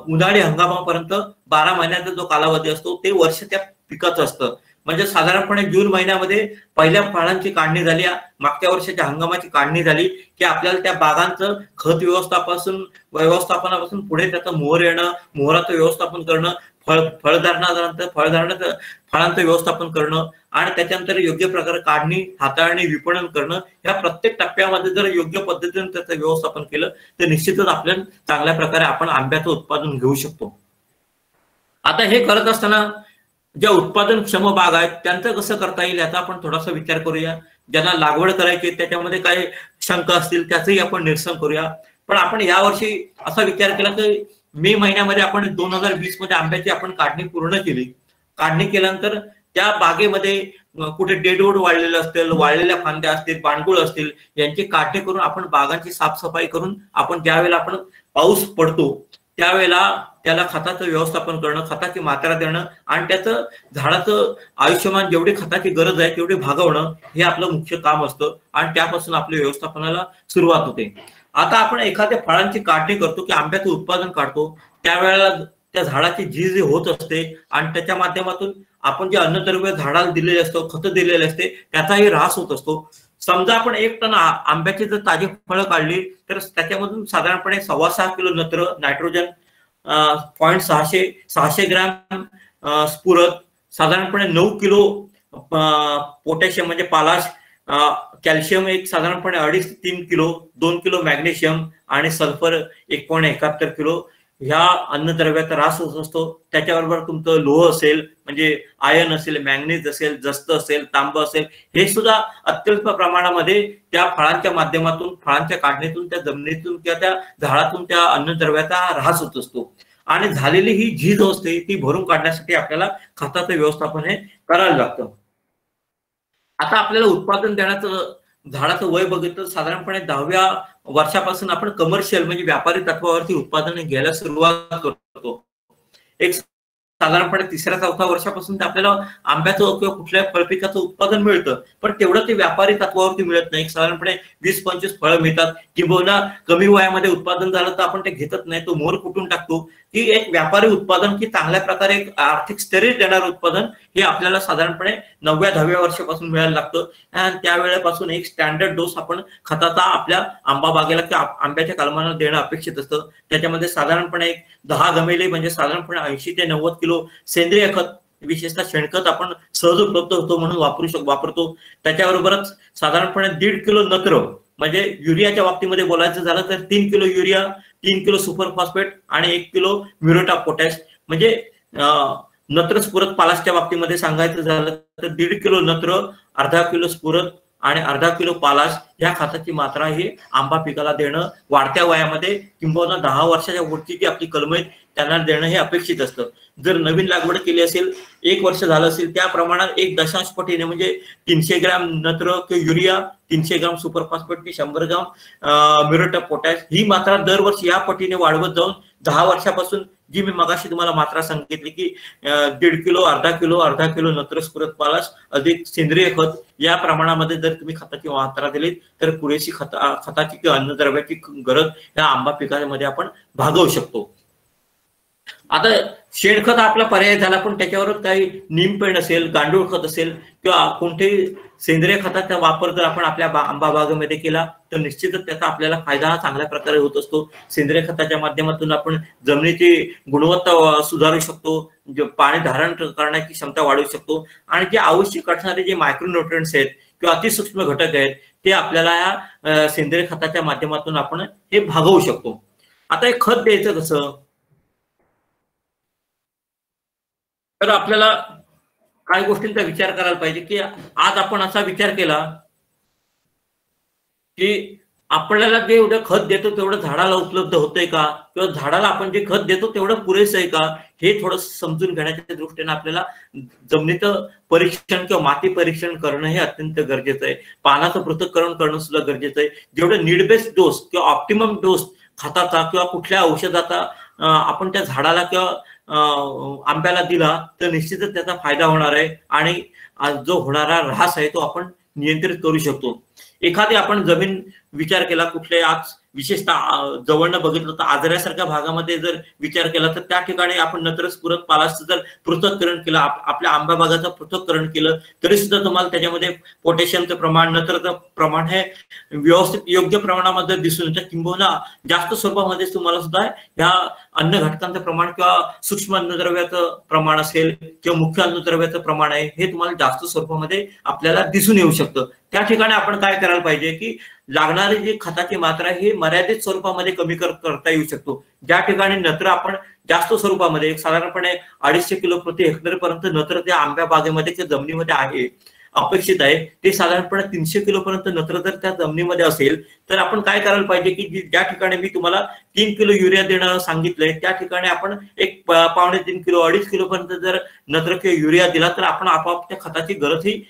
Speaker 1: उन्हाळी हंगामापर्यंत 12 महिन्याचा जो कालावधी असतो ते वर्ष त्या पिकाचं असतं. म्हणजे साधारणपणे जून महिन्यामध्ये पहिल्या फळांची काढणी झाली, मागच्या वर्षाच्या हंगामाची काढणी झाली की आपल्याला त्या बागांचं खत व्यवस्थापनापासून पुढे त्याचं मोहर येणं, मोहराचं व्यवस्थापन करणं, फळधारणानंतर फळांचं व्यवस्थापन करणं आणि त्याच्यानंतर योग्य प्रकारे काढणी, हाताळणी, विपणन करणं, या प्रत्येक टप्प्यामध्ये जर योग्य पद्धतीने त्याचं व्यवस्थापन केलं तर निश्चितच आपल्याला चांगल्या प्रकारे आपण आंब्याचं उत्पादन घेऊ शकतो. आता हे करत असताना ज्या उत्पादनक्षम बाग आहेत त्यांचं कसं करता येईल याचा आपण थोडासा विचार करूया. ज्यांना लागवड करायची त्याच्यामध्ये काही शंका असतील त्याचंही आपण निरसन करूया. पण आपण यावर्षी असा विचार केला की मे महिन्यामध्ये आपण 2020 मध्ये आंब्याची आपण काढणी पूर्ण केली. काढणी केल्यानंतर त्या बागेमध्ये कुठे डेडवूड वाढलेलं असतील, वाळलेल्या फांद्या असतील, पानगुळ असतील, यांची काढणी करून आपण बागांची साफसफाई करून आपण ज्यावेळेला आपण पाऊस पडतो त्यावेळेला त्याला खताचं व्यवस्थापन करणं, खताची मात्रा देणं आणि त्याचं झाडाचं आयुष्यमान जेवढी खताची गरज आहे तेवढी भागवणं हे आपलं मुख्य काम असतं आणि त्यापासून आपल्या व्यवस्थापनाला सुरुवात होते. आता आपण एखाद्या फळांची काढणी करतो की आंब्याचं उत्पादन काढतो त्यावेळेला त्या झाडाची झीज होत असते आणि त्याच्या माध्यमातून आपण जे अन्नद्रव्य झाडाला दिलेले असतो, खत दिलेले असते, त्याचाही ऱ्हास होत असतो. समजा आपण 1 टन आंब्याची जर ताजी फळं काढली तर त्याच्यामधून साधारणपणे 6.25 किलो नत्र, नायट्रोजन 600 ग्रॅम स्फुरद, साधारणपणे 9 किलो पोटॅशियम म्हणजे पालाश, कॅल्शियम एक साधारणपणे 2.5 ते 3 किलो, 2 किलो मॅग्नेशियम आणि सल्फर 1.71 किलो ह्या अन्नद्रव्याचा ऱ्हास होत असतो. त्याच्याबरोबर तुमचं लोह असेल म्हणजे आयर्न असेल, मॅंगनीज असेल, जस्त असेल, तांब असेल, हे सुद्धा अत्यल्प प्रमाणामध्ये त्या फळांच्या माध्यमातून, फळांच्या काढणीतून, त्या जमिनीतून किंवा त्या झाडातून त्या अन्नद्रव्याचा ऱ्हास होत असतो. आणि झालेली ही झीज असते ती भरून काढण्यासाठी आपल्याला खताचं व्यवस्थापन हे करायला लागतं. आता आपल्याला उत्पादन देण्याचं झाडाचं वय बघितलं साधारणपणे 10व्या वर्षापासून आपण कमर्शियल म्हणजे व्यापारी तत्वावरती उत्पादन घ्यायला सुरुवात करतो. एक साधारणपणे 3-4 वर्षापासून आपल्याला आंब्याचं किंवा कुठल्याही फळपिकाचं उत्पादन मिळतं, पण तेवढं ते व्यापारी तत्वावरती मिळत नाही. साधारणपणे 20-25 फळं मिळतात किंवा कमी वयामध्ये उत्पादन झालं तर आपण ते घेतच नाही, तो मोहर कुठून टाकतो. ही एक व्यापारी उत्पादन की चांगल्या प्रकारे एक आर्थिक स्थैर्य देणारं उत्पादन हे आपल्याला साधारणपणे 9व्या-10व्या वर्षापासून मिळायला लागतं. आणि त्यावेळेपासून एक स्टँडर्ड डोस आपण खताचा आपल्या आंबा बागेला किंवा आंब्याच्या कलमांना देणं अपेक्षित असतं. त्याच्यामध्ये साधारणपणे एक 10 गमेले म्हणजे साधारणपणे 80 ते 90 किलो सेंद्रिय खत, विशेषतः शेणखत आपण सहज उपलब्ध होतो म्हणून वापरतो. त्याच्याबरोबरच साधारणपणे 1.5 किलो नत्र म्हणजे युरियाच्या बाबतीमध्ये बोलायचं झालं तर 3 kilo urea, 3 kilo super phosphate आणि 1 किलो म्युरेट ऑफ पोटॅश. म्हणजे नत्र स्फुरद पालाशच्या बाबतीमध्ये सांगायचं झालं तर 1.5 किलो नत्र, 1/2 किलो स्फुरद आणि 1/2 किलो पालाश ह्या खताची मात्रा ही आंबा पिकाला देणं वाढत्या वयामध्ये किंबहुना 10 वर्षाच्या वरची जी आपली कलम आहेत त्यांना देणं हे अपेक्षित असतं. जर नवीन लागवड केली असेल, 1 वर्ष झालं असेल, त्या प्रमाणात 1 पटीने म्हणजे 300 ग्रॅम नत्र किंवा urea, 300 gram super phosphate, 100 gram muriate of potash ही मात्रा दरवर्षी या पटीने वाढवत जाऊन 10 वर्षापासून जी मी मगाशी तुम्हाला मात्रा सांगितली की 1.5 किलो, अर्धा किलो नत्र स्फुरद पालाश अधिक सेंद्रिय खत या प्रमाणामध्ये जर तुम्ही खताची मात्रा दिली तर पुरेशी खताची किंवा अन्नद्रव्याची गरज या आंबा पिकामध्ये आपण भागवू शकतो. आता शेणखत आपला पर्याय झाला, पण त्याच्यावर काही नीमपेंड असेल, गांडूळ खत असेल किंवा कोणतेही सेंद्रिय खताचा वापर जर आपण आपल्या आंबा बागेमध्ये केला तर निश्चितच त्याचा आपल्याला फायदा चांगल्या प्रकारे होत असतो. सेंद्रिय खताच्या माध्यमातून आपण जमिनीची गुणवत्ता सुधारू शकतो, पाणी धारण करण्याची क्षमता वाढवू शकतो आणि जे आवश्यक असणारे जे मायक्रोन्यूट्रिएंट्स आहेत किंवा अतिसूक्ष्म घटक आहेत ते आपल्याला या सेंद्रिय खताच्या माध्यमातून आपण हे भागवू शकतो. आता हे खत द्यायचं कसं, तर आपल्याला काही गोष्टींचा विचार करायला पाहिजे की आज आपण असा विचार केला की आपल्याला जे एवढं खत देतो तेवढं झाडाला उपलब्ध होतंय का, किंवा झाडाला आपण जे खत देतो तेवढं पुरेसं आहे का, हे थोडं समजून घेण्याच्या दृष्टीने आपल्याला जमिनीचं परीक्षण किंवा माती परीक्षण करणं हे अत्यंत गरजेचं आहे. पानाचं पृथक्करण करणं सुद्धा गरजेचं आहे. जेवढं नीड बेस्ड डोस किंवा ऑप्टिमम डोस खताचा किंवा कुठल्या औषधाचा आपण त्या झाडाला किंवा आंब्याला दिला तर निश्चितच त्याचा फायदा होणार आहे आणि जो होणारा ऱ्हास आहे तो आपण नियंत्रित करू शकतो. एखादी आपण जमीन विचार केला कुठले आज विशेषतः जवळनं बघितलं तर आजऱ्यासारख्या भागामध्ये जर विचार केला तर त्या ठिकाणी आपण नत्र स्फुरद पालाशचं जर पृथक्करण केलं, आपल्या आंबा बागाचं पृथक्करण केलं तरी सुद्धा तुम्हाला त्याच्यामध्ये पोटॅशियमचं प्रमाण, नत्रचं प्रमाण हे व्यवस्थित योग्य प्रमाणामध्ये दिसून येतं. किंबहुना जास्त स्वरूपामध्ये तुम्हाला सुद्धा ह्या अन्न घटकांचं प्रमाण किंवा सूक्ष्म अन्नद्रव्याचं प्रमाण असेल किंवा मुख्य अन्नद्रव्याचं प्रमाण आहे हे तुम्हाला जास्त स्वरूपामध्ये आपल्याला दिसून येऊ शकतं. त्या ठिकाणी आपण काय करायला पाहिजे की लागणारी जी खताची मात्रा ही मर्यादित स्वरूपामध्ये कमी करता येऊ शकतो. ज्या ठिकाणी नत्र आपण जास्त स्वरूपामध्ये साधारणपणे 250 किलो प्रति हेक्टर पर्यंत नत्र त्या आंब्या बागेमध्ये त्या जमिनीमध्ये आहे अपेक्षित आहे, ते साधारणपणे 300 किलो पर्यंत नत्र जर त्या जमिनीमध्ये असेल तर आपण काय करायला पाहिजे की ज्या ठिकाणी मी तुम्हाला 3 किलो युरिया देणं सांगितलंय त्या ठिकाणी आपण 1.5-3 किलो 2.5 किलो पर्यंत जर नत्र किंवा युरिया दिला तर आपण आपोआप त्या खताची गरज ही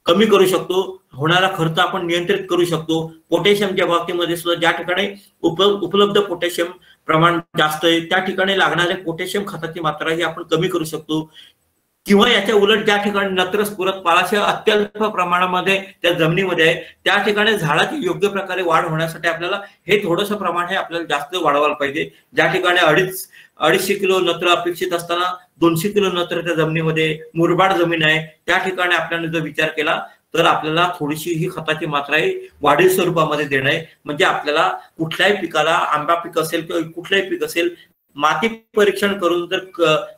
Speaker 1: कमी करू शकतो. होणारा खर्च आपण नियंत्रित करू शकतो. पोटॅशियमच्या बाबतीमध्ये सुद्धा ज्या ठिकाणी उपलब्ध पोटॅशियम प्रमाण जास्त आहे त्या ठिकाणी लागणाऱ्या पोटॅशियम खताची मात्रा ही आपण कमी करू शकतो. किंवा याच्या उलट ज्या ठिकाणी नत्र स्फुरद पालाश अत्यल्प प्रमाणामध्ये त्या जमिनीमध्ये आहे त्या ठिकाणी झाडाची योग्य प्रकारे वाढ होण्यासाठी आपल्याला हे थोडंसं प्रमाण हे आपल्याला जास्त वाढवायला पाहिजे. ज्या ठिकाणी 250 किलो नत्र अपेक्षित असताना 200 किलो नत्र त्या जमिनीमध्ये मुरबाड जमीन आहे त्या ठिकाणी आपल्याला जर विचार केला तर आपल्याला थोडीशी ही खताची मात्रा ही वाढीव स्वरूपामध्ये देणं आहे. म्हणजे आपल्याला कुठल्याही पिकाला, आंबा पीक असेल किंवा कुठल्याही पीक असेल, माती परीक्षण करून जर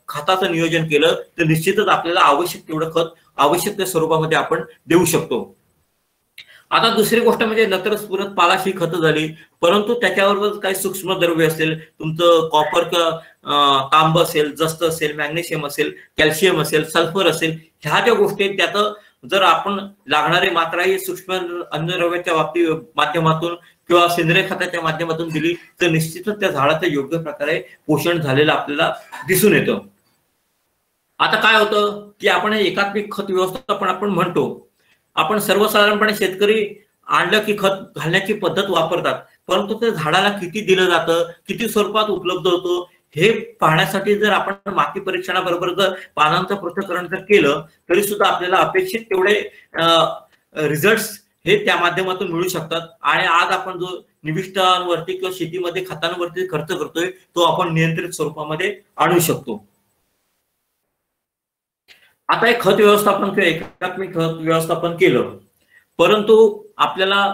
Speaker 1: खताचं नियोजन केलं तर निश्चितच आपल्याला आवश्यक तेवढं खत आवश्यक त्या स्वरूपामध्ये आपण देऊ शकतो. आता दुसरी गोष्ट म्हणजे नत्र स्फुरद पालाश ही खतं झाली, परंतु त्याच्याबरोबर काही सूक्ष्म द्रव्य असेल, तुमचं कॉपर किंवा तांब असेल, जस्त असेल, मॅग्नेशियम असेल, कॅल्शियम असेल, सल्फर असेल, ह्या ज्या गोष्टी आहेत त्यात जर आपण लागणारी मात्रा ही सूक्ष्म अन्नद्रव्याच्या माध्यमातून किंवा सेंद्रिय खताच्या माध्यमातून दिली तर निश्चितच त्या झाडाचं योग्य प्रकारे पोषण झालेलं आपल्याला दिसून येतं. आता काय होतं की आपण हे एकात्मिक खत व्यवस्थापन आपण म्हणतो, आपण सर्वसाधारणपणे शेतकरी आणलं की खत घालण्याची पद्धत वापरतात, परंतु ते झाडाला किती दिलं जातं, किती स्वरूपात उपलब्ध होतं हे पाहण्यासाठी जर आपण माती परीक्षणाबरोबर जर पानांचं पृथक्करण जर केलं तरी सुद्धा आपल्याला अपेक्षित तेवढे रिझल्ट्स हे त्या माध्यमातून मिळू शकतात. आणि आज आपण जो निविष्ठांवरती किंवा शेतीमध्ये खतांवरती खर्च करतोय तो आपण नियंत्रित स्वरूपामध्ये आणू शकतो. आता हे खत व्यवस्थापन किंवा एकात्मिक खत व्यवस्थापन केलं, परंतु आपल्याला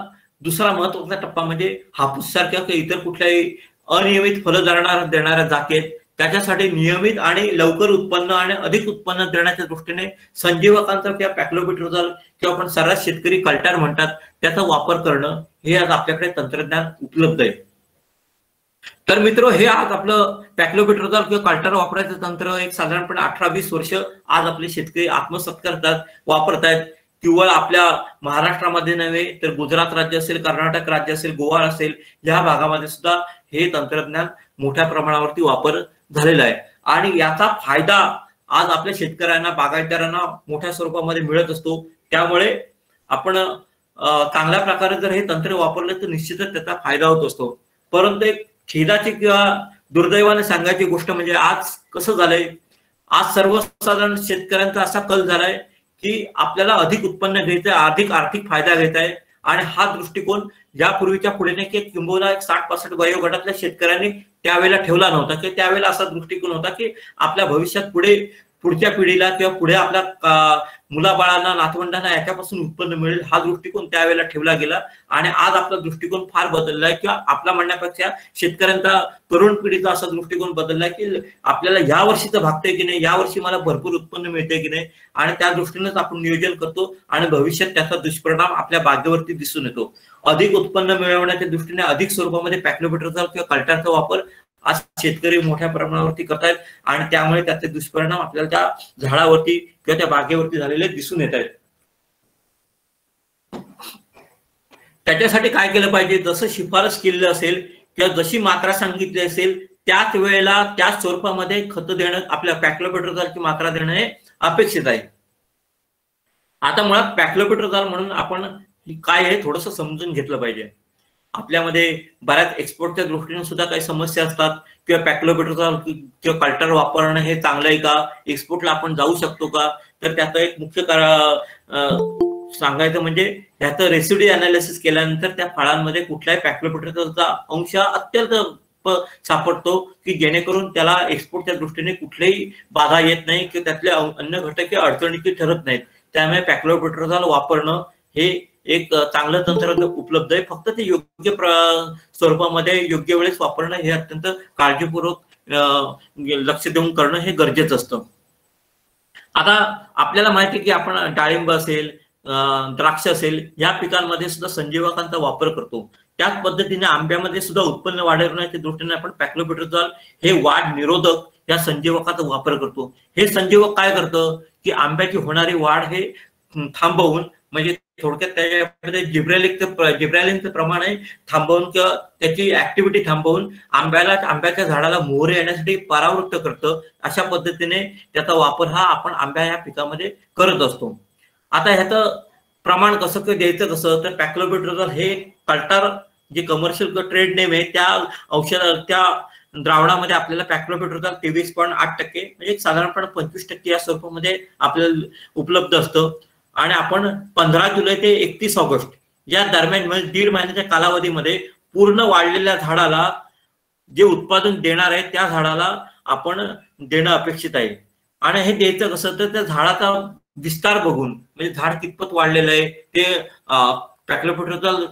Speaker 1: दुसरा महत्वाचा टप्पा म्हणजे हापूस सारख्या किंवा इतर कुठल्याही अनियमित फलं देणाऱ्या जाती आहेत त्याच्यासाठी नियमित आणि लवकर उत्पन्न आणि अधिक उत्पन्न देण्याच्या दृष्टीने संजीवकांचा किंवा पॅक्लोबिट्रोझॉल किंवा आपण सर्रास शेतकरी कल्टार म्हणतात त्याचा वापर करणं हे आज आपल्याकडे तंत्रज्ञान उपलब्ध आहे. तर मित्र, हे आज आपलं पॅक्लोबिट्रोझॉल किंवा कल्टार वापरायचं तंत्र एक साधारणपणे 18-20 वर्ष आज आपले शेतकरी आत्मसात करतात, वापरतायत. केवळ आपल्या महाराष्ट्रामध्ये नव्हे तर गुजरात राज्य असेल, कर्नाटक राज्य असेल, गोवा असेल, या भागामध्ये सुद्धा हे तंत्रज्ञान मोठ्या प्रमाणावरती वापर झालेला आहे आणि याचा फायदा आज आपल्या शेतकऱ्यांना बागायतदारांना मोठ्या स्वरूपामध्ये मिळत असतो. त्यामुळे आपण चांगल्या प्रकारे जर हे तंत्र वापरलं तर निश्चितच त्याचा फायदा होत असतो. परंतु एक खेदाची किंवा दुर्दैवाने सांगायची गोष्ट म्हणजे आज कसं झालंय, आज सर्वसाधारण शेतकऱ्यांचा असा कल झालाय की आपल्याला अधिक उत्पन्न घ्यायचंय, अधिक आर्थिक फायदा घ्यायचा आहे आणि हा दृष्टिकोन यापूर्वीच्या पुढे की किंबहुना 60-65 वयोगटातल्या शेतकऱ्यांनी त्यावेळेला ठेवला नव्हता की त्यावेळेला असा दृष्टिकोन होता की आपल्या भविष्यात पुढच्या पिढीला किंवा पुढे आपल्या मुलाबाळांना नातवंडांना याच्यापासून उत्पन्न मिळेल हा दृष्टिकोन त्यावेळेला ठेवला गेला आणि आज आपला दृष्टिकोन फार बदललाय किंवा आपला म्हणण्यापेक्षा शेतकऱ्यांचा तरुण पिढीचा असा दृष्टिकोन बदललाय की आपल्याला या वर्षी तर भागतंय की नाही, या वर्षी मला भरपूर उत्पन्न मिळतंय की नाही आणि त्या दृष्टीनेच आपण नियोजन करतो आणि भविष्यात त्याचा दुष्परिणाम आपल्या बागेवरती दिसून येतो. अधिक उत्पन्न मिळवण्याच्या दृष्टीने अधिक स्वरूपामध्ये पॅक्लोबिट्राझोल किंवा कल्टरचा वापर आज शेतकरी मोठ्या प्रमाणावरती करतायत आणि त्यामुळे त्याचे दुष्परिणाम आपल्याला त्या झाडावरती किंवा त्या बागेवरती झालेले दिसून येत आहेत. त्याच्यासाठी काय केलं पाहिजे, जसं शिफारस केलेलं असेल किंवा जशी मात्रा सांगितली असेल त्याच वेळेला त्याच स्वरूपामध्ये खत देणं, आपल्या पॅक्लोबिट्राझोलची मात्रा देणं हे अपेक्षित आहे. आता मुळात पॅक्लोबिट्राझोल म्हणून आपण काय हे थोडंसं समजून घेतलं पाहिजे. आपल्यामध्ये बऱ्याच एक्सपोर्टच्या दृष्टीने सुद्धा काही समस्या असतात किंवा पॅक्लोबिट्राझोल किंवा कल्टर वापरणं हे चांगलं आहे का, एक्सपोर्टला आपण जाऊ शकतो का, तर त्याचं एक मुख्य सांगायचं म्हणजे ह्याचं रेसिड्यू अनालिसिस केल्यानंतर त्या फळांमध्ये कुठल्याही पॅक्लोबिट्राझोलचा अंश अत्यंत सापडतो की जेणेकरून त्याला एक्सपोर्टच्या दृष्टीने कुठलेही बाधा येत नाही किंवा त्यातले अन्य घटक अडचणीचे ठरत नाहीत. त्यामुळे पॅक्लोबिट्राझोल वापरणं हे एक चांगलं तंत्र उपलब्ध आहे. फक्त ते योग्य स्वरूपामध्ये योग्य वेळेस वापरणं हे अत्यंत काळजीपूर्वक लक्ष देऊन करणं हे गरजेचं असतं. आता आपल्याला माहिती आहे की आपण डाळिंब असेल, द्राक्ष असेल या पिकांमध्ये सुद्धा संजीवकांचा वापर करतो. त्याच पद्धतीने आंब्यामध्ये सुद्धा उत्पन्न वाढवण्याच्या दृष्टीने आपण पॅक्लोबिट्राझोल हे वाढ निरोधक या संजीवकाचा वापर करतो. हे संजीवक काय करतं की आंब्याची होणारी वाढ हे थांबवून, म्हणजे थोडक्यात त्याच्यामध्ये जिब्रॅलिनचं प्रमाण आहे थांबवून किंवा त्याची ऍक्टिव्हिटी थांबवून आंब्याच्या झाडाला मोहरे येण्यासाठी परावृत्त करतं. अशा पद्धतीने त्याचा वापर हा आपण आंब्या या पिकामध्ये करत असतो. आता ह्याचं प्रमाण कसं द्यायचं कसं, तर पॅक्लोबिट्राझोल हे कल्टर जे कमर्शियल ट्रेड नेम आहे त्या द्रावणामध्ये आपल्याला पॅक्लोबिट्राझोल 23.8% म्हणजे साधारणपणे 25% या स्वरूपामध्ये आपल्याला उपलब्ध असतं आणि आपण 15 जुलै ते 31 ऑगस्ट या दरम्यान म्हणजे 1.5 महिन्याच्या कालावधीमध्ये पूर्ण वाढलेल्या झाडाला जे उत्पादन देणार आहे त्या झाडाला आपण देणं अपेक्षित आहे. आणि हे द्यायचं कसं, तर त्या झाडाचा विस्तार बघून, म्हणजे झाड कितपत वाढलेलं आहे ते पॅक्लोबिट्राझोल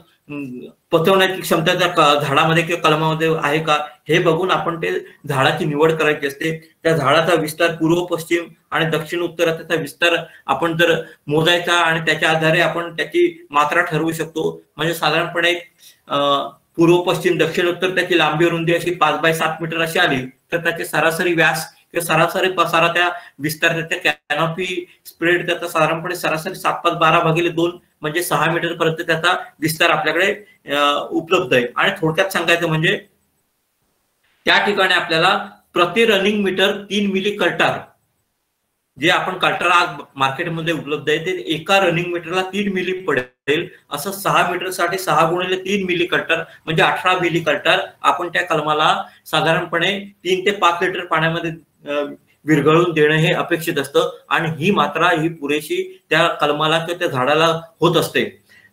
Speaker 1: पचवण्याची क्षमता त्या झाडामध्ये किंवा कलमामध्ये आहे का हे बघून आपण ते झाडाची निवड करायची असते. त्या झाडाचा विस्तार पूर्व पश्चिम आणि दक्षिण उत्तराचा विस्तार आपण जर मोजायचा आणि त्याच्या आधारे आपण त्याची मात्रा ठरवू शकतो. म्हणजे साधारणपणे पूर्व पश्चिम दक्षिण उत्तर त्याची लांबी रुंदी अशी 5 बाय 7 मीटर अशी आली तर त्याचे सरासरी व्यास किंवा सरासरी पसारा त्या विस्तार त्याच्या कॅनॉपी स्प्रेड त्याचा साधारणपणे सरासरी 7×12/2 म्हणजे 6 मीटर पर्यंत त्याचा विस्तार आपल्याकडे उपलब्ध आहे. आणि थोडक्यात सांगायचं म्हणजे त्या ठिकाणी आपल्याला प्रति रनिंग मीटर 3 मिली कल्टर, जे आपण कल्टर आज मार्केटमध्ये उपलब्ध आहे ते एका रनिंग मीटरला 3 मिली पडेल. असं 6 मीटर साठी 6×3 मिली कल्टर म्हणजे 18 मिली कल्टर आपण त्या कलमाला साधारणपणे 3 ते 5 लिटर पाण्यामध्ये विरघळून देणं हे अपेक्षित असतं आणि ही मात्रा ही पुरेशी त्या कलमाला किंवा त्या झाडाला होत असते.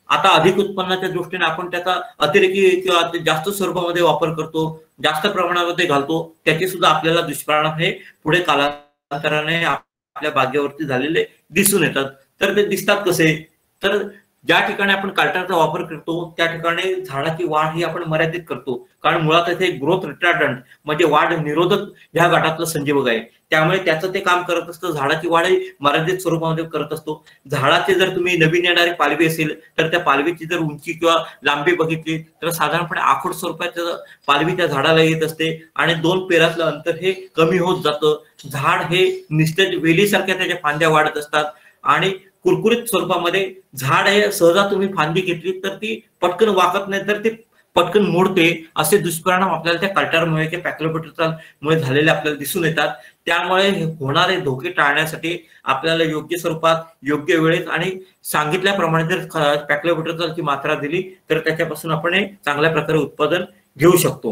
Speaker 1: आता अधिक उत्पन्नाच्या दृष्टीने आपण त्याचा अतिरेकी किंवा जास्त स्वरूपामध्ये वापर करतो, जास्त प्रमाणामध्ये घालतो, त्याचे सुद्धा आपल्याला दुष्परिणाम हे पुढे कालांतराने आपल्या बागेवरती झालेले दिसून येतात. तर ते दिसतात कसे, तर ज्या ठिकाणी आपण कल्टरचा वापर करतो त्या ठिकाणी झाडाची वाढ ही आपण मर्यादित करतो, कारण मुळात इथे ग्रोथ रिटार्डंट म्हणजे वाढ निरोधक ह्या गटातलं संजीवक आहे. त्यामुळे त्याचं ते काम करत असतं, झाडाची वाढ ही मर्यादित स्वरूपामध्ये करत असतो. झाडाचे जर तुम्ही नवीन येणारी पालवी असेल तर त्या पालवीची जर उंची किंवा लांबी बघितली तर साधारणपणे आखूड स्वरूपाच्या पालवी त्या झाडाला येत असते आणि 2 पेरातलं अंतर हे कमी होत जातं. झाड हे निस्तेज वेलीसारख्या त्याच्या फांद्या वाढत असतात आणि कुरकुरीत स्वरूपामध्ये झाड हे सहजा तुम्ही फांदी घेतली तर ती पटकन वाकत नाही, तर ती पटकन मोडते, असे दुष्परिणाम आपल्याला त्या कल्टरमुळे किंवा पॅक्लोपेट्रोमुळे झालेले आपल्याला दिसून येतात. त्यामुळे होणारे धोके टाळण्यासाठी आपल्याला योग्य स्वरूपात, योग्य वेळेत आणि सांगितल्याप्रमाणे जर पॅक्लोपेट्रोची मात्रा दिली तर त्याच्यापासून आपण हे चांगल्या प्रकारे उत्पादन घेऊ शकतो.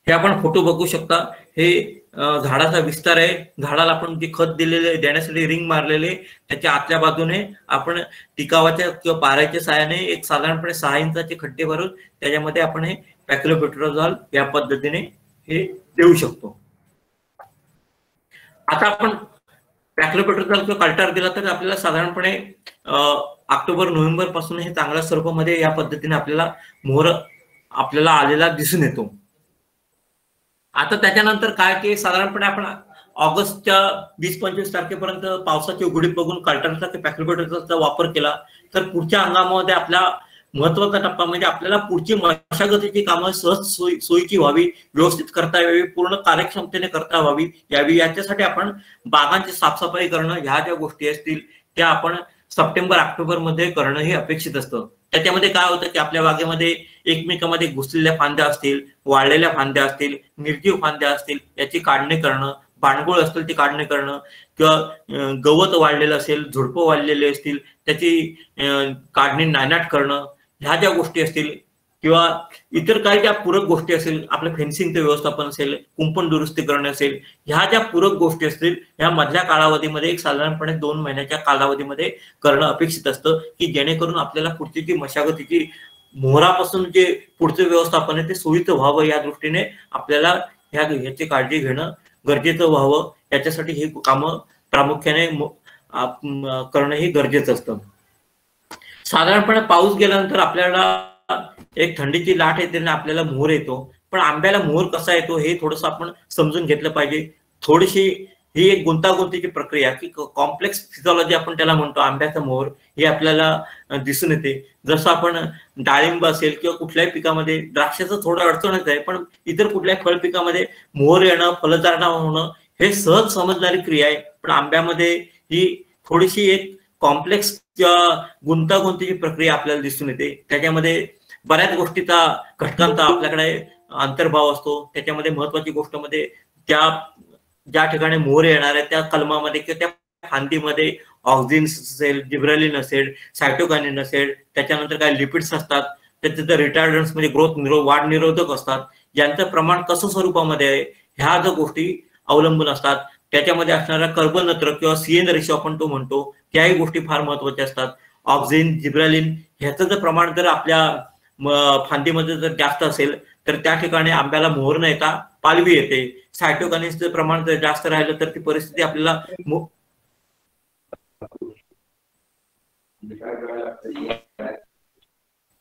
Speaker 1: हे आपण फोटो बघू शकता. हे झाडाचा विस्तार आहे. झाडाला आपण जे खत दिलेले देण्यासाठी रिंग मारलेले, त्याच्या आतल्या बाजूने आपण टिकावाच्या किंवा पाऱ्याच्या साहाय्याने एक साधारणपणे 6 इंचाचे खड्डे भरून त्याच्यामध्ये आपण हे पॅक्लोपेट्रोझॉल या पद्धतीने हे देऊ शकतो. आता आपण पॅक्लोपेट्रोझॉल किंवा कल्टर दिला तर आपल्याला साधारणपणे ऑक्टोबर नोव्हेंबर पासून हे चांगल्या स्वरूपामध्ये या पद्धतीने आपल्याला मोहर आपल्याला आलेला दिसून येतो. आता त्याच्यानंतर काय की साधारणपणे आपण ऑगस्टच्या 20-25 तारखेपर्यंत पावसाची उघडीप बघून कल्टरचा किंवा पॅक्लोपेट्रोझॉलचा वापर केला तर पुढच्या हंगामामध्ये आपला महत्वाचा टप्पा म्हणजे आपल्याला पुढची मशागतीची कामं सहज सोयीची व्हावी, व्यवस्थित करता यावी, पूर्ण कार्यक्षमतेने करता यावी याच्यासाठी आपण बागांची साफसफाई करणं, ह्या ज्या गोष्टी असतील त्या आपण सप्टेंबर ऑक्टोबर मध्ये करणं हे अपेक्षित असतं. त्याच्यामध्ये काय होतं की आपल्या बागेमध्ये एकमेकांमध्ये घुसलेल्या फांद्या असतील, वाळलेल्या फांद्या असतील, निर्जीव फांद्या असतील, याची काढणी करणं, भांडगुळ असतील ती काढणी करणं किंवा गवत वाढलेलं असेल, झुडपं वाढलेले असतील त्याची काढणी नायनाट करणं, ह्या ज्या गोष्टी असतील किंवा इतर काही ज्या पूरक गोष्टी असेल, आपलं फेन्सिंगचं व्यवस्थापन असेल, कुंपण दुरुस्ती करणे असेल, ह्या ज्या पूरक गोष्टी असतील ह्या मधल्या कालावधीमध्ये एक साधारणपणे 2 महिन्याच्या कालावधीमध्ये करणं अपेक्षित असतं की जेणेकरून आपल्याला पुढची जी मशागतीची मोहरापासून जे पुढचं व्यवस्थापन आहे ते सोयीचं व्हावं या दृष्टीने आपल्याला ह्याची काळजी घेणं गरजेचं व्हावं. याच्यासाठी हे कामं प्रामुख्याने करणं हे गरजेचं असतं. साधारणपणे पाऊस गेल्यानंतर आपल्याला एक थंडीची लाट येते आणि आपल्याला मोहर येतो. पण आंब्याला मोहर कसा येतो हे थोडंसं आपण समजून घेतलं पाहिजे. थोडीशी ही एक गुंतागुंतीची प्रक्रिया की कॉम्प्लेक्स फिजिओलॉजी आपण त्याला म्हणतो. आंब्याचा मोहर हे आपल्याला दिसून येते. जसं आपण डाळिंब असेल किंवा कुठल्याही पिकामध्ये, द्राक्षाचं थोडं अडचणच आहे, पण इतर कुठल्याही फळ पिकामध्ये मोहर येणं, फलधारणा होणं हे सहज समजणारी क्रिया आहे. पण आंब्यामध्ये ही थोडीशी एक कॉम्प्लेक्स किंवा गुंतागुंतीची प्रक्रिया आपल्याला दिसून येते. त्याच्यामध्ये बऱ्याच गोष्टीचा, घटकांचा आपल्याकडे अंतर्भाव असतो. त्याच्यामध्ये महत्वाची गोष्ट मध्ये ज्या ठिकाणी मोहर येणार आहे त्या कलमामध्ये किंवा त्या फांदीमध्ये ऑक्झिन्स असेल, जिब्रेलिन असेल, सायटोकायनिन असेल, त्याच्यानंतर काही लिपिड्स असतात, त्याचे रिटार्डंट्स म्हणजे वाढ निरोधक असतात, यांचं प्रमाण कसं स्वरूपामध्ये आहे ह्या ज्या गोष्टी अवलंबून असतात. त्याच्यामध्ये असणारा कर्बनत्र किंवा CN रेशो आपण तो म्हणतो, त्याही गोष्टी फार महत्वाच्या असतात. ऑक्झिन, जिब्रेलिन ह्याचं जर प्रमाण जर आपल्या फांदीमध्ये जर जास्त असेल तर त्या ठिकाणी आंब्याला मोहर न येता पालवी येते. सायटोकायनिनचं प्रमाण जर जास्त राहिलं तर ती परिस्थिती आपल्याला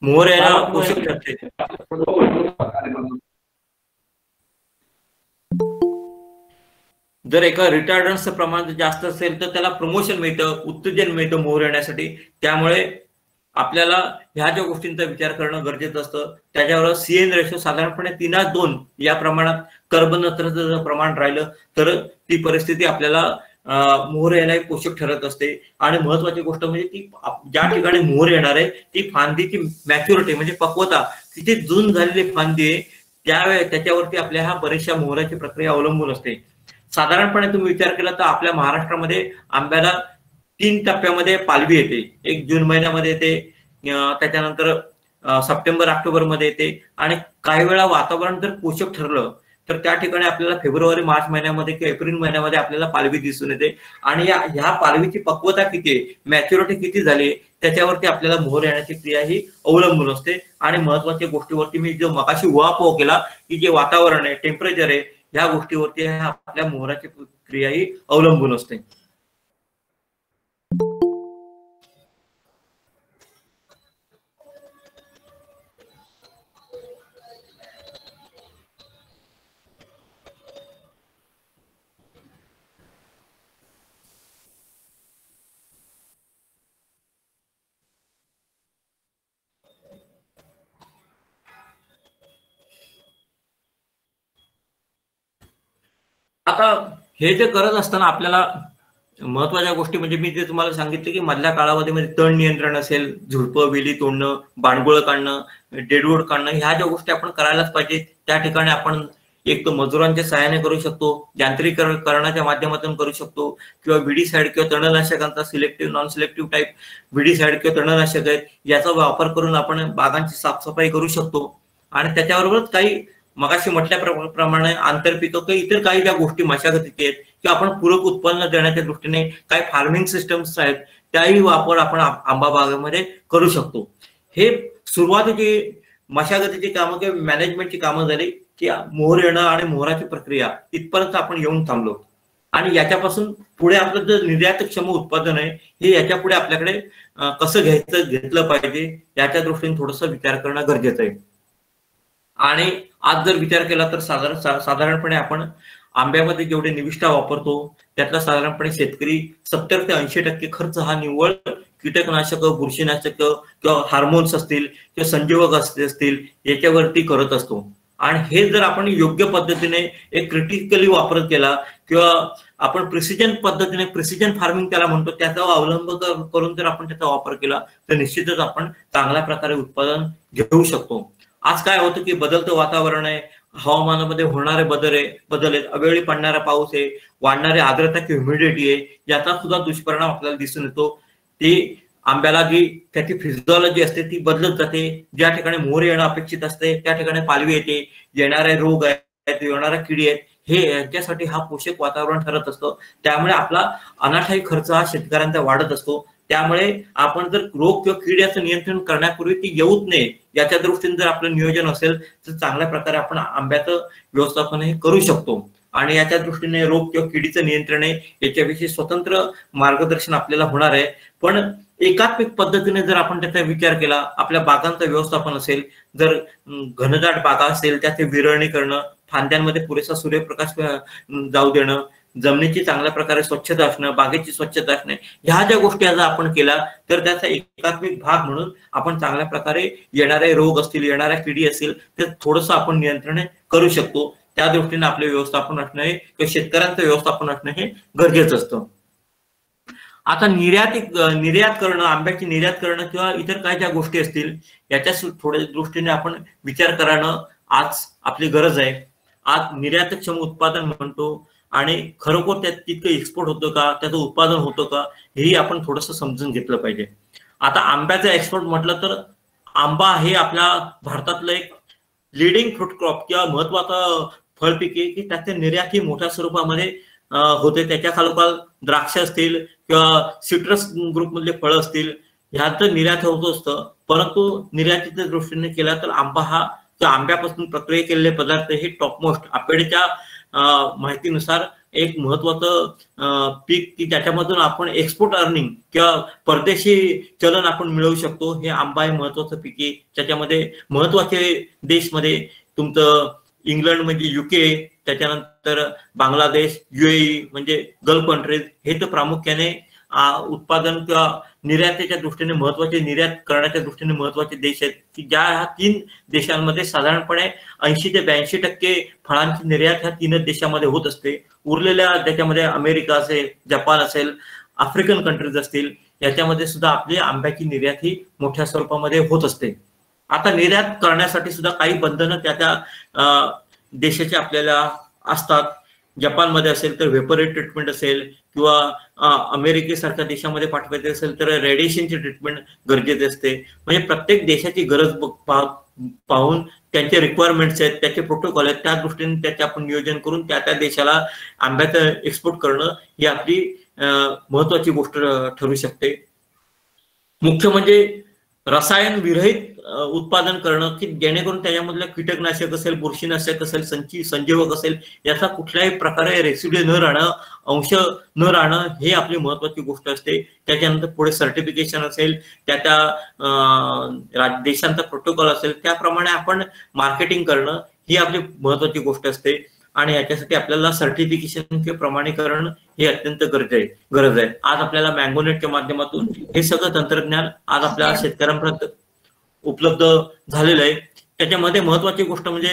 Speaker 1: मोहर यायला पोषक ठरते. जर एका रिटार्डंट्सचं प्रमाण जास्त असेल तर त्याला प्रमोशन मिळतं, उत्तेजन मिळतं मोहर येण्यासाठी. त्यामुळे आपल्याला ह्या ज्या गोष्टींचा विचार करणं गरजेचं असतं. त्याच्यावर CN रेशो साधारणपणे 3:2 या प्रमाणात कर्बनत्रचं जर प्रमाण राहिलं तर ती परिस्थिती आपल्याला मोहर यायला पोषक ठरत असते. आणि महत्वाची गोष्ट म्हणजे ती ज्या ठिकाणी मोहर येणार आहे ती फांदीची मॅच्युरिटी म्हणजे पक्वता, तिथे जून झालेली फांदी आहे त्याच्यावरती आपल्या ह्या बऱ्याचशा मोहराची प्रक्रिया अवलंबून असते. साधारणपणे तुम्ही विचार केला तर आपल्या महाराष्ट्रामध्ये आंब्याला 3 टप्प्यामध्ये पालवी येते. एक जून महिन्यामध्ये येते, त्याच्यानंतर सप्टेंबर ऑक्टोबर मध्ये येते, आणि काही वेळा वातावरण जर पोषक ठरलं तर त्या ठिकाणी आपल्याला फेब्रुवारी मार्च महिन्यामध्ये किंवा एप्रिल महिन्यामध्ये आपल्याला पालवी दिसून येते. आणि ह्या पालवीची पक्वता किती आहे, मॅच्युरिटी किती झाली त्याच्यावरती आपल्याला मोहर येण्याची क्रिया ही अवलंबून असते. आणि महत्वाच्या गोष्टीवरती मी जो मगाशी उहापोह केला की जे वातावरण आहे, टेम्परेचर आहे, ह्या गोष्टीवरती आपल्या मोहराची क्रिया ही अवलंबून असते. आता हे जे करत असताना आपल्याला महत्वाच्या गोष्टी म्हणजे मी ते तुम्हाला सांगितलं की मधल्या काळामध्ये तण नियंत्रण असेल, झुडपं वेली तोडणं, बाणगुळ काढणं, डेडवूड काढणं, ह्या ज्या गोष्टी आपण करायलाच पाहिजे. त्या ठिकाणी आपण एक तर मजुरांच्या सहाय्याने करू शकतो, यांत्रिकीकरणाच्या माध्यमातून करू शकतो, किंवा विडीसाईड किंवा तणनाशकांचा सिलेक्टिव्ह नॉन सिलेक्टिव्ह टाईप विडीसाईड किंवा तणनाशक आहेत याचा वापर करून आपण बागांची साफसफाई करू शकतो. आणि त्याच्याबरोबरच काही मगाशी म्हटल्याप्रमाणे आंतरपिकं किंवा इतर काही ज्या गोष्टी मशागतीच्या आहेत किंवा आपण पूरक उत्पन्न देण्याच्या दृष्टीने काही फार्मिंग सिस्टम्स आहेत त्याही वापर आपण आंबा बागेमध्ये करू शकतो. हे सुरुवातीची मशागतीची कामं किंवा मॅनेजमेंटची कामं झाली की मोहर येणं आणि मोहराची प्रक्रिया इथपर्यंत आपण येऊन थांबलो. आणि याच्यापासून पुढे आपलं जे निर्यातक्षम उत्पादन आहे हे याच्या पुढे आपल्याकडे कसं घेतलं पाहिजे याच्या दृष्टीने थोडंसं विचार करणं गरजेचं आहे. आणि आज जर विचार केला तर साधारणपणे आपण आंब्यामध्ये जेवढे निविष्ठा वापरतो त्यातला साधारणपणे शेतकरी 70 ते 80% खर्च हा निव्वळ कीटकनाशक, बुरशीनाशक किंवा हार्मोन्स असतील किंवा संजीवक असतील याच्यावरती करत असतो. आणि हे जर आपण योग्य पद्धतीने एक क्रिटिकली वापर केला किंवा आपण प्रिसिजन पद्धतीने, प्रिसिजन फार्मिंग त्याला म्हणतो, त्याचा अवलंब करून जर आपण त्याचा वापर केला तर निश्चितच आपण चांगल्या प्रकारे उत्पादन घेऊ शकतो. आज काय होतं की बदलतं वातावरण आहे, हवामानामध्ये होणारे बदल आहेत, अवेळी पडणारा पाऊस आहे, वाढणारी आर्द्रता किंवा ह्युमिडिटी आहे, याचा सुद्धा दुष्परिणाम आपल्याला दिसून येतो. ती आंब्याला जी त्याची फिजिओलॉजी असते ती बदलत जाते. ज्या ठिकाणी मोहर येणं अपेक्षित असते त्या ठिकाणी पालवी येते, येणारे रोग आहेत, येणाऱ्या किडी आहेत, हे यांच्यासाठी हा पोषक वातावरण ठरत असतं. त्यामुळे आपला अनाठायी खर्च हा शेतकऱ्यांचा वाढत असतो. त्यामुळे आपण जर रोग किंवा कीड याचं नियंत्रण करण्यापूर्वी ती येऊच नये याच्या दृष्टीने जर आपलं नियोजन असेल तर चांगल्या प्रकारे आपण आंब्याचं व्यवस्थापन हे करू शकतो. आणि याच्या दृष्टीने रोग किंवा किडीचं नियंत्रण आहे याच्याविषयी स्वतंत्र मार्गदर्शन आपल्याला होणार आहे. पण एकात्मिक पद्धतीने जर आपण त्याचा विचार केला, आपल्या बागांचं व्यवस्थापन असेल, जर घनदाट बागा असेल त्याचे विरळणी करणं, फांद्यांमध्ये पुरेसा सूर्यप्रकाश जाऊ देणं, जमिनीची चांगल्या प्रकारे स्वच्छता असणं, बागेची स्वच्छता असणे, ह्या ज्या गोष्टी आज आपण केल्या तर त्याचा एकात्मिक भाग म्हणून आपण चांगल्या प्रकारे येणारे रोग असतील, येणाऱ्या किडी असतील ते थोडंसं आपण नियंत्रण करू शकतो. त्या दृष्टीने आपले व्यवस्थापन असणं हे किंवा शेतकऱ्यांचं व्यवस्थापन असणं हे गरजेचं असतं. आता निर्यात करणं, आंब्याची निर्यात करणं किंवा इतर काय ज्या गोष्टी असतील याच्या थोड्या दृष्टीने आपण विचार करणं आज आपली गरज आहे. आज निर्यातक्षम उत्पादन म्हणतो आणि खरोखर त्यात तितकं एक्सपोर्ट होतं का, त्याचं उत्पादन होतं का, हेही आपण थोडंसं समजून घेतलं पाहिजे. आता आंब्याचं एक्सपोर्ट म्हटलं तर आंबा हे आपल्या भारतातलं एक लिडिंग फ्रूट क्रॉप किंवा महत्वाचं फळ पीक आहे की त्याचे निर्यात ही मोठ्या स्वरूपामध्ये होते. त्याच्या खालोखाल द्राक्ष असतील किंवा सिट्रस ग्रुप मधले फळं असतील ह्याचं निर्यात होत असतं. परंतु निर्यातीच्या दृष्टीने केला तर आंबा हा आंब्यापासून प्रक्रिया केलेले पदार्थ हे टॉपमोस्ट आपेडच्या माहितीनुसार एक महत्वाचं पीक की ज्याच्यामधून आपण एक्सपोर्ट अर्निंग किंवा परदेशी चलन आपण मिळवू शकतो. हे आंबा हे महत्वाचं पीक आहे. त्याच्यामध्ये महत्वाचे देशमध्ये तुमचं इंग्लंड म्हणजे युके, त्याच्यानंतर बांगलादेश, UAE म्हणजे गल्फ कंट्रीज हे तर प्रामुख्याने उत्पादन किंवा निर्यातीच्या दृष्टीने महत्वाचे, निर्यात करण्याच्या दृष्टीने महत्वाचे देश आहेत की ज्या ह्या 3 देशांमध्ये साधारणपणे 80 ते 82% फळांची निर्यात ह्या 3 देशांमध्ये होत असते. उरलेल्या त्याच्यामध्ये अमेरिका असेल, जपान असेल, आफ्रिकन कंट्रीज असतील याच्यामध्ये सुद्धा आपली आंब्याची निर्यात ही मोठ्या स्वरूपामध्ये होत असते. आता निर्यात करण्यासाठी सुद्धा काही बंधनं त्या देशाचे आपल्याला असतात. जपानमध्ये असेल तर व्हेपरेट ट्रीटमेंट असेल किंवा अमेरिकेसारख्या देशामध्ये पाठवायचे असेल तर रेडिएशनची ट्रीटमेंट गरजेचे असते. म्हणजे प्रत्येक देशाची गरज पाहून त्यांचे रिक्वायरमेंट्स आहेत, त्याचे प्रोटोकॉल आहेत, त्या दृष्टीने त्याचे आपण नियोजन करून त्या देशाला आंब्याचं एक्सपोर्ट करणं ही आपली महत्वाची गोष्ट ठरू शकते. मुख्य म्हणजे रसायन विरहित उत्पादन करणं की जेणेकरून त्याच्यामधलं कीटकनाशक असेल, बुरशीनाशक असेल, संजीवक असेल याचा कुठल्याही प्रकारे रेसिड्यू न राहणं, अंश न राहणं हे आपली महत्वाची गोष्ट असते. त्याच्यानंतर पुढे सर्टिफिकेशन असेल, त्या देशांचा प्रोटोकॉल असेल त्याप्रमाणे आपण मार्केटिंग करणं ही आपली महत्वाची गोष्ट असते. आणि याच्यासाठी आपल्याला सर्टिफिकेशन किंवा प्रमाणीकरण हे अत्यंत गरज आहे. आज आपल्याला मँगोनेटच्या माध्यमातून हे सगळं तंत्रज्ञान आज आपल्या शेतकऱ्यांपर्यंत उपलब्ध झालेलं आहे. त्याच्यामध्ये महत्वाची गोष्ट म्हणजे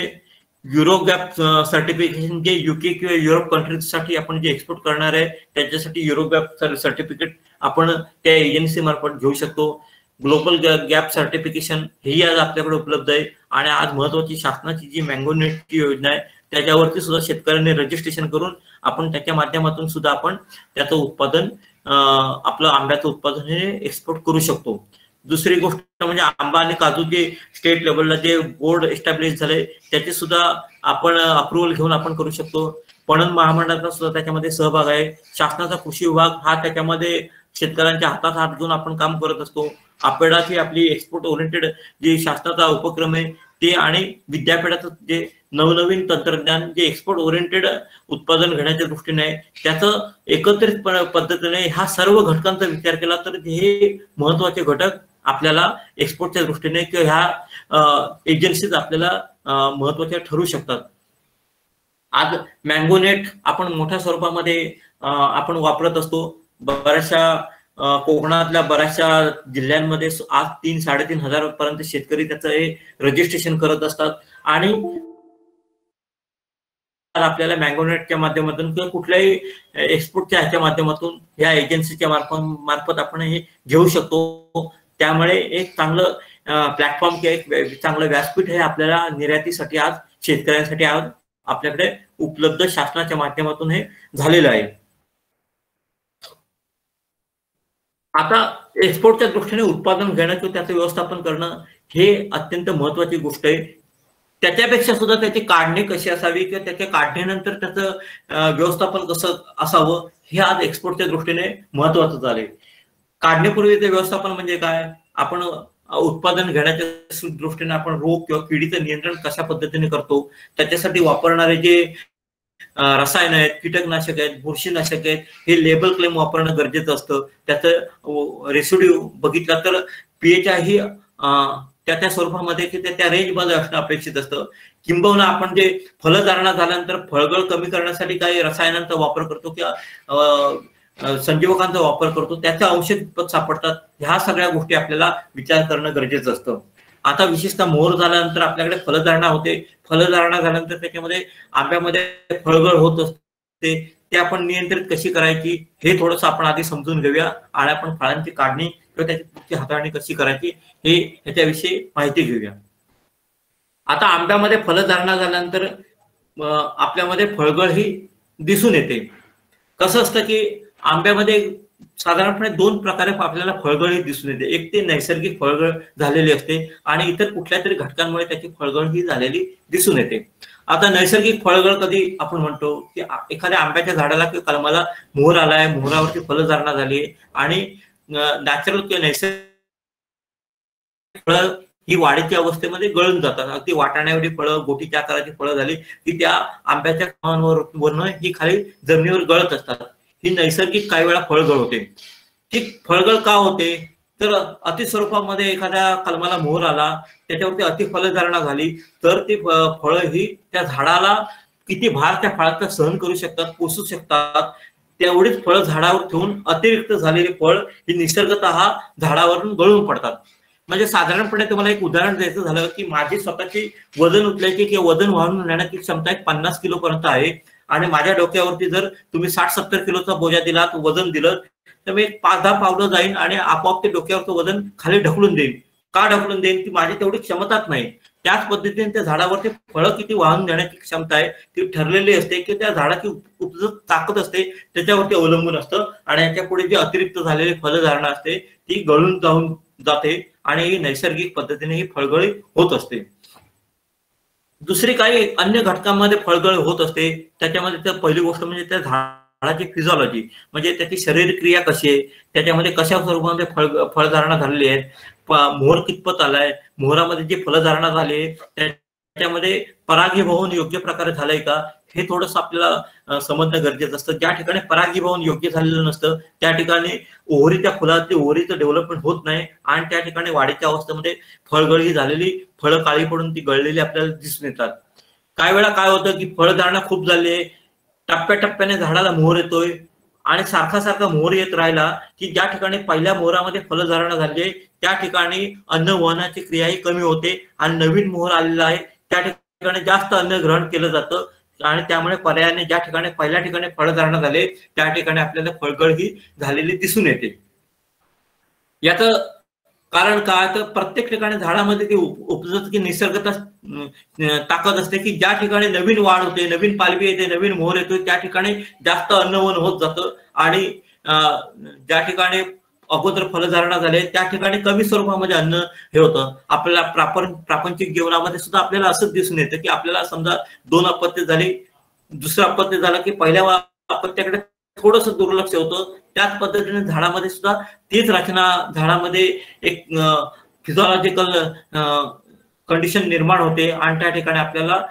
Speaker 1: युरो गॅप सर्टिफिकेशन जे युके किंवा युरोप कंट्रीजसाठी आपण जे एक्सपोर्ट करणार आहे त्याच्यासाठी युरो गॅप सर्टिफिकेट आपण त्या एजन्सी मार्फत घेऊ शकतो. ग्लोबल गॅप सर्टिफिकेशन ही आज आपल्याकडे उपलब्ध आहे. आणि आज महत्वाची शासनाची जी मँगोनेटची योजना आहे त्याच्यावरती सुद्धा शेतकऱ्यांनी रजिस्ट्रेशन करून आपण त्याच्या माध्यमातून सुद्धा आपण त्याचं उत्पादन आपलं आंब्याचं उत्पादन हे एक्सपोर्ट करू शकतो. दुसरी गोष्ट म्हणजे आंबा आणि काजू जे स्टेट लेवलला जे बोर्ड एस्टॅब्लिश झाले त्याचे सुद्धा आपण अप्रुव्हल घेऊन आपण करू शकतो. पणन महामंडळाचा सुद्धा त्याच्यामध्ये सहभाग आहे. शासनाचा कृषी विभाग हा त्याच्यामध्ये शेतकऱ्यांच्या हातात हात घेऊन आपण काम करत असतो. आपेडाची आपली एक्सपोर्ट ओरिएंटेड जे शासनाचा उपक्रम आहे ते आणि विद्यापीठाचं जे नवनवीन तंत्रज्ञान जे एक्सपोर्ट ओरिएंटेड उत्पादन घेण्याच्या दृष्टीने आहे त्याचं एकत्रित पद्धतीने ह्या सर्व घटकांचा विचार केला तर हे महत्वाचे घटक आपल्याला एक्सपोर्टच्या दृष्टीने किंवा ह्या एजन्सीज आपल्याला महत्वाच्या ठरू शकतात. आज मँगोनेट आपण मोठ्या स्वरूपामध्ये आपण वापरत असतो. बऱ्याचशा कोकणातल्या बऱ्याचशा जिल्ह्यांमध्ये आज 3-3.5 हजार पर्यंत शेतकरी त्याचं हे रजिस्ट्रेशन करत असतात. आणि आपल्याला मँगोनेटच्या माध्यमातून किंवा कुठल्याही एक्सपोर्टच्या ह्याच्या माध्यमातून या एजन्सीच्या मार्फत आपण हे घेऊ शकतो. त्यामुळे एक चांगलं प्लॅटफॉर्म किंवा एक चांगलं व्यासपीठ हे आपल्याला निर्यातीसाठी आज शेतकऱ्यांसाठी आज आपल्याकडे उपलब्ध शासनाच्या माध्यमातून हे झालेलं आहे. आता एक्सपोर्टच्या दृष्टीने उत्पादन घेणं किंवा त्याचं व्यवस्थापन करणं हे अत्यंत महत्वाची गोष्ट आहे. त्याच्यापेक्षा सुद्धा त्याची काढणी कशी असावी किंवा त्याच्या काढणीनंतर त्याचं व्यवस्थापन कसं असावं हे आज एक्सपोर्टच्या दृष्टीने महत्वाचं झालंय. काढणीपूर्वीचं व्यवस्थापन म्हणजे काय, आपण उत्पादन घेण्याच्या दृष्टीने आपण रोग किंवा किडीचं नियंत्रण कशा पद्धतीने करतो, त्याच्यासाठी वापरणारे जे रसायन आहेत, कीटकनाशक आहेत, बुरशीनाशक आहेत, हे लेबल क्लेम वापरणं गरजेचं असतं. त्याचं रेसिड्यू बघितला तर पीएच ही त्या स्वरूपामध्ये की त्या रेंजमध्ये असणं अपेक्षित असतं. किंबहुना आपण जे फलधारणा झाल्यानंतर फळगळ कमी करण्यासाठी काही रसायनांचा वापर करतो किंवा संजीवकांचा वापर करतो, त्याच्या औषध सापडतात. ह्या सगळ्या गोष्टी आपल्याला विचार करणं गरजेचं असतं. आता विशेषतः मोहर झाल्यानंतर आपल्याकडे फलधारणा होते. फलधारणा झाल्यानंतर त्याच्यामध्ये आंब्यामध्ये फळगळ होत असते, ते आपण नियंत्रित कशी करायची हे थोडंसं आपण आधी समजून घेऊया. आणि आपण फळांची काढणी किंवा त्याची हाताळणी कशी करायची हे ह्याच्याविषयी माहिती घेऊया. आता आंब्यामध्ये फलधारणा झाल्यानंतर आपल्यामध्ये फळगळ ही दिसून येते. कसं असतं की आंब्यामध्ये साधारणपणे 2 प्रकारे आपल्याला फळगळ ही दिसून येते. एक ते नैसर्गिक फळगळ झालेली असते आणि इतर कुठल्या तरी घटकांमुळे त्याची फळगळ ही झालेली दिसून येते. आता नैसर्गिक फळगळ कधी आपण म्हणतो की एखाद्या आंब्याच्या झाडाला किंवा कलमाला मोहर आलाय, मोहरावरती फलधारणा झाली आणि नॅचरल किंवा नैसर्गिक फळं ही वाढीच्या अवस्थेमध्ये गळून जातात. अगदी वाटाण्यावरी फळं, गोटीच्या आकाराची फळं झाली की त्या आंब्याच्या कमांवरून ही खाली जमिनीवर गळत असतात. ही नैसर्गिक काही वेळा फळगळ होते. ती फळगळ का होते तर अतिस्वरूपामध्ये एखाद्या कलमाला मोहर आला, त्याच्यावरती अतिफलधारणा झाली तर ती फळं ही त्या झाडाला किती भार त्या फळाचा सहन करू शकतात, पोसू शकतात. तेवढीच फळं झाडावर ठेवून अतिरिक्त झालेली फळ ही निसर्गतः झाडावरून गळून पडतात. म्हणजे साधारणपणे तुम्हाला एक उदाहरण द्यायचं झालं की माझी स्वतःची वजन उचलायची किंवा वजन वाहून नेण्याची क्षमता 50 किलो पर्यंत आहे. आणि माझ्या डोक्यावरती जर तुम्ही 60-70 किलोचा बोजा दिला, वजन दिलं तर मी 5-10 पावलं जाईन आणि आपोआप ते डोक्यावरचं वजन खाली ढकलून देईन. का ढकलून देईन की माझी तेवढी क्षमताच नाही. त्याच पद्धतीने त्या झाडावरती फळं किती वाहून देण्याची क्षमता आहे ती ठरलेली असते की त्या झाडाची उपजत ताकद असते त्याच्यावरती अवलंबून असतं. आणि याच्या पुढे जी अतिरिक्त झालेली फलधारणा असते ती गळून जाऊन जाते आणि नैसर्गिक पद्धतीने ही फळगळी होत असते. दुसरी काही अन्य घटकांमध्ये फळगळ होत असते. त्याच्यामध्ये तर पहिली गोष्ट म्हणजे त्या झाडाची फिजिओलॉजी, म्हणजे त्याची शरीर क्रिया कशी आहे, त्याच्यामध्ये कशा स्वरूपामध्ये फळधारणा झालेली आहे, मोहर कितपत आलाय, मोहरामध्ये जी फलधारणा झाली त्याच्यामध्ये परागीभवन योग्य प्रकारे झालंय का हे थोडंसं आपल्याला समजणं गरजेचं असतं. ज्या ठिकाणी परागीभवन योग्य झालेलं नसतं त्या ठिकाणी ओहरीच्या फुलाचे ओहरीचं डेव्हलपमेंट होत नाही आणि त्या ठिकाणी वाढीच्या अवस्थेमध्ये फळगळी झालेली फळं काळी पडून ती गळलेली आपल्याला दिसून येतात. काही वेळा काय होतं की फळधारणा खूप झाली आहे, टप्प्याटप्प्याने झाडाला मोहर येतोय आणि सारखा मोहर येत राहिला की ज्या ठिकाणी पहिल्या मोहरामध्ये फलधारणा झाली त्या ठिकाणी अन्नवहनाची क्रिया ही कमी होते आणि नवीन मोहर आलेला आहे त्या ठिकाणी ठिकाणी जास्त अन्न ग्रहण केलं जातं आणि त्यामुळे पर्यायाने ज्या ठिकाणी पहिल्या ठिकाणी फळधारणा झाले त्या ठिकाणी आपल्याला फळगळ ही झालेली दिसून येते. याचं कारण काय तर प्रत्येक ठिकाणी झाडामध्ये ती उपजत की निसर्गता ताकद असते की ज्या ठिकाणी नवीन वाढ होते, नवीन पालवी येते, नवीन मोहर येतो त्या ठिकाणी जास्त अन्नवन होत जातं आणि ज्या ठिकाणी अगोदर फलधारणा झाले त्या ठिकाणी कमी स्वरूपामध्ये अन्न हे होतं. आपल्याला प्रापंचिक जीवनामध्ये सुद्धा आपल्याला असंच दिसून येतं की आपल्याला समजा 2 अपत्य झाली, दुसरं अपत्य झालं की पहिल्या अपत्याकडे थोडस दुर्लक्ष होतं. त्याच पद्धतीने झाडामध्ये सुद्धा तीच रचना झाडामध्ये एक फिजिओलॉजिकल कंडिशन निर्माण होते आणि त्या ठिकाणी आपल्याला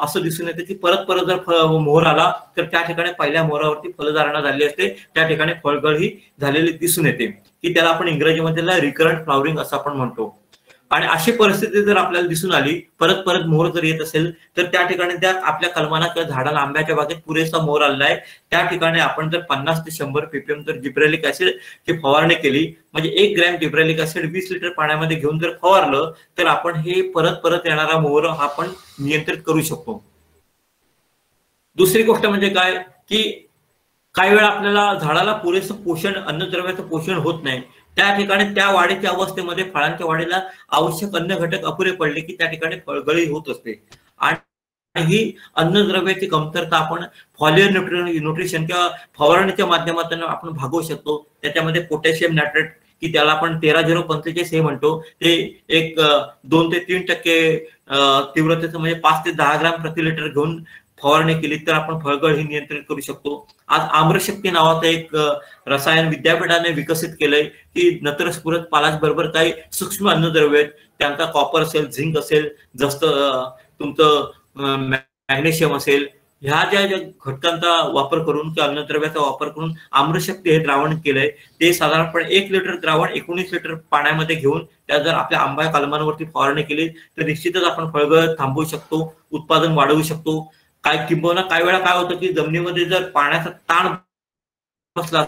Speaker 1: असं दिसून येतं की परत जर मोहर आला तर त्या ठिकाणी पहिल्या मोहरावरती फलधारणा झाली असते, त्या ठिकाणी फळगळ ही झालेली दिसून येते की त्याला आपण इंग्रजीमध्ये रिकरंट फ्लॉवरिंग असं आपण म्हणतो. आणि अशी परिस्थिती जर आपल्याला दिसून आली, परत मोहर जर येत असेल तर त्या ठिकाणी त्या आपल्या कलमाला किंवा झाडाला आंब्याच्या बागेत पुरेसा मोहर आलेला आहे, त्या ठिकाणी आपण जर 50 ते 100 ppm जर जिब्रेलिक ऍसिड ची फवारणी केली, म्हणजे 1 ग्रॅम जिब्रेलिक ऍसिड 20 लिटर पाण्यामध्ये घेऊन जर फवारलं तर आपण हे परत येणारा मोहर हा आपण नियंत्रित करू शकतो. दुसरी गोष्ट म्हणजे काय की काही वेळा आपल्याला झाडाला पुरेसं पोषण, अन्नद्रव्याचं पोषण होत नाही, त्या ठिकाणी त्या वाढीच्या अवस्थेमध्ये फळांच्या वाढीला आवश्यक अन्न घटक अपुरे पडले की त्या ठिकाणी फळगळी होत असते. आणि ही अन्नद्रव्याची कमतरता आपण फॉलियर न्यूट्रिशन किंवा फवारणीच्या माध्यमातून आपण भागवू शकतो. त्याच्यामध्ये पोटॅशियम नायट्रेट की त्याला आपण 13-0-45 हे म्हणतो, ते एक 2 ते 3% तीव्रतेचं म्हणजे 5 ते 10 ग्रॅम प्रति लिटर घेऊन फवारणी केली तर आपण फळगळ ही नियंत्रित करू शकतो. आज आम्रशक्ती नावाचं एक रसायन विद्यापीठाने विकसित केलंय की नत्रस्फुरत पालाश बरोबर काही सूक्ष्म अन्नद्रव्य आहेत, त्यांचा कॉपर असेल, झिंक असेल, जास्त तुमचं मॅग्नेशियम असेल, ह्या ज्या घटकांचा वापर करून किंवा अन्नद्रव्याचा वापर करून आम्रशक्ती हे द्रावण केलंय. ते साधारणपणे 1 लिटर द्रावण 19 लिटर पाण्यामध्ये घेऊन त्या जर आपल्या आंबा कलमांवरती फवारणी केली तर निश्चितच आपण फळगळ थांबवू शकतो, उत्पादन वाढवू शकतो. किंबहुना काही वेळा काय होतं की जमिनीमध्ये जर पाण्याचा ताण बसला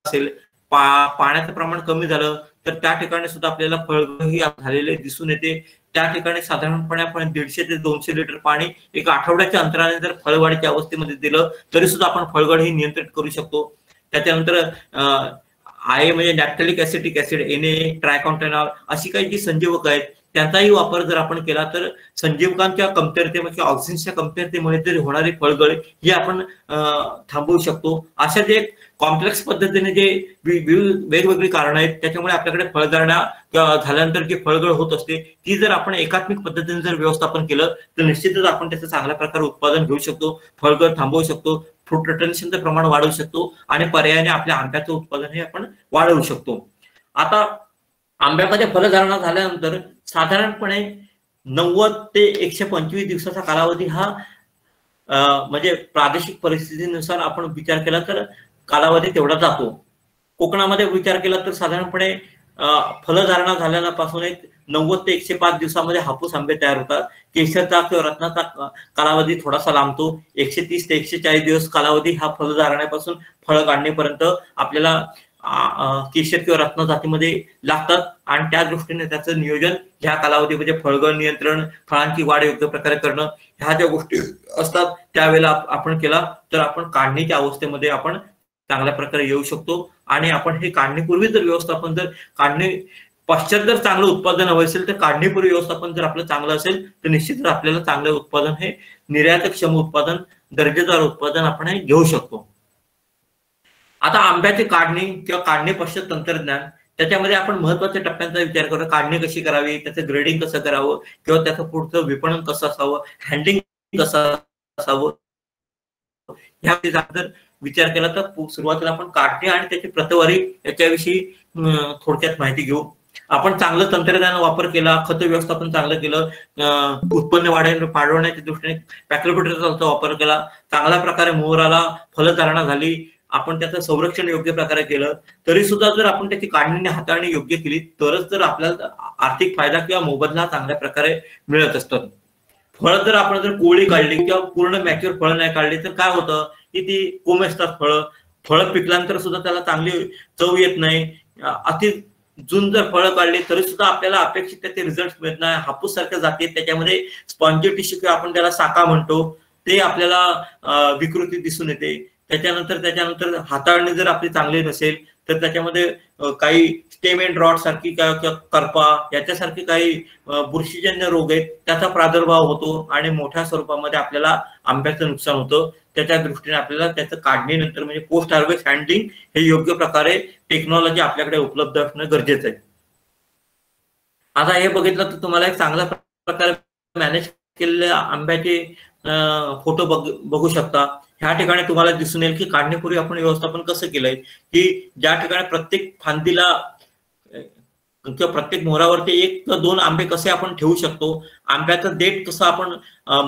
Speaker 1: असेल, पाण्याचं प्रमाण कमी झालं तर त्या ठिकाणी सुद्धा आपल्याला फळगळ ही झालेले दिसून येते. त्या ठिकाणी साधारणपणे आपण 150 ते 200 लिटर पाणी एका आठवड्याच्या अंतराने जर फळवाढीच्या अवस्थेमध्ये दिलं तरी सुद्धा आपण फळगळ ही नियंत्रित करू शकतो. त्याच्यानंतर आहे म्हणजे नॅफ्थॅलिक ऍसिटिक ऍसिड, Na, ट्रायकॉन्टेनॉल अशी काही जी संजीवक आहेत त्यांचाही वापर जर आपण केला तर संजीवकांच्या कमतरतेमुळे किंवा ऑक्सिजनच्या कमतरतेमुळे जरी होणारी फळगळ ही आपण थांबवू शकतो. अशा जे कॉम्प्लेक्स पद्धतीने जे वेगवेगळी कारणं आहेत त्याच्यामुळे आपल्याकडे फळधारणा किंवा झाल्यानंतर जी फळगळ होत असते ती जर आपण एकात्मिक पद्धतीने जर व्यवस्थापन केलं तर निश्चितच आपण त्याचं चांगल्या प्रकारे उत्पादन घेऊ शकतो, फळगळ थांबवू शकतो, फ्रूट रिटेन्शनचं प्रमाण वाढवू शकतो आणि पर्यायाने आपल्या आंब्याचं उत्पादन हे आपण वाढवू शकतो. आता आंब्यामध्ये फलधारणा झाल्यानंतर साधारणपणे 90 ते 125 दिवसाचा कालावधी हा म्हणजे प्रादेशिक परिस्थितीनुसार आपण विचार केला तर कालावधी तेवढा जातो. कोकणामध्ये विचार केला तर साधारणपणे फलधारणा झाल्यापासून एक 90 ते 105 दिवसामध्ये हापूस आंबे तयार होतात. केशरचा किंवा रत्नाचा कालावधी थोडासा लांबतो. 130 ते 140 दिवस कालावधी हा फलधारण्यापासून फळ काढणेपर्यंत आपल्याला केशर किंवा रत्न जातीमध्ये लागतात आणि त्या दृष्टीने त्याचं नियोजन ह्या कालावधीमध्ये फळगळ नियंत्रण, फळांची वाढ योग्य प्रकारे करणं ह्या ज्या गोष्टी असतात त्यावेळेला आपण केला तर आपण काढणीच्या अवस्थेमध्ये आपण चांगल्या प्रकारे येऊ शकतो. आणि आपण हे काढणीपूर्वी जर व्यवस्थापन, जर काढणी पश्चात जर चांगलं उत्पादन हवं असेल तर काढणीपूर्वी व्यवस्थापन जर आपलं चांगलं असेल तर निश्चितच आपल्याला चांगलं उत्पादन हे निर्यातक्षम उत्पादन, दर्जेदार उत्पादन आपण हे घेऊ शकतो. आता आंब्याची काढणी किंवा काढणी पश्चात तंत्रज्ञान, त्याच्यामध्ये आपण महत्वाच्या टप्प्यांचा विचार करू. काढणी कशी करावी, त्याचं ग्रेडिंग कसं करावं किंवा त्याचं पुढचं विपणन कसं असावं, हँडलिंग कसं असावं, ह्या जर विचार केला तर सुरुवातीला आपण काढणी आणि त्याची प्रतवारी याच्याविषयी थोडक्यात माहिती घेऊ. आपण चांगलं तंत्रज्ञान वापर केला, खत व्यवस्थापन चांगलं केलं, उत्पन्न वाढवण्याच्या दृष्टीने पॅक्लोबिटरचा वापर केला, चांगल्या प्रकारे मोहराला फलधारणा झाली, आपण त्याचं संरक्षण योग्य प्रकारे केलं, तरी सुद्धा जर आपण त्याची काढणी हाताळणी योग्य केली तरच जर आपल्याला आर्थिक फायदा किंवा मोबदला चांगल्या प्रकारे मिळत असतात. फळं जर आपण जर कोवळी काढली किंवा पूर्ण मॅच्युअर फळं नाही काढली तर काय होतं की ती कोमेजतात फळं पिकल्यानंतर सुद्धा त्याला चांगली चव येत नाही, अति जून जर फळं काढली तरी सुद्धा आपल्याला अपेक्षित त्याचे रिझल्ट मिळत नाही. हापूस सारख्या जाती त्याच्यामध्ये स्पॉन्जी टिश्यू किंवा आपण त्याला साका म्हणतो ते आपल्याला विकृती दिसून येते. त्याच्यानंतर हाताळणी जर आपली चांगली नसेल तर त्याच्यामध्ये काही स्टेम एंड रॉट सारखी करपा याच्यासारखी काही बुरशीजन्य रोग आहेत त्याचा प्रादुर्भाव होतो आणि मोठ्या स्वरूपामध्ये आपल्याला आंब्याचं नुकसान होतं. त्याच्या दृष्टीने आपल्याला त्याचं काढणीनंतर म्हणजे पोस्ट हार्वेस्ट हँडलिंग हे योग्य प्रकारे टेक्नॉलॉजी आपल्याकडे उपलब्ध असणं गरजेचं आहे. आता हे बघितलं तर तुम्हाला एक चांगल्या प्रकारे मॅनेज केलेल्या आंब्याचे फोटो बघू शकता. ह्या ठिकाणी तुम्हाला दिसून येईल की काढणीपूर्वी आपण व्यवस्थापन कसं केलंय की ज्या ठिकाणी प्रत्येक फांदीला किंवा प्रत्येक मोहरावरती 1 किंवा 2 आंबे कसे आपण ठेवू शकतो, आंब्याचं देठ कसं आपण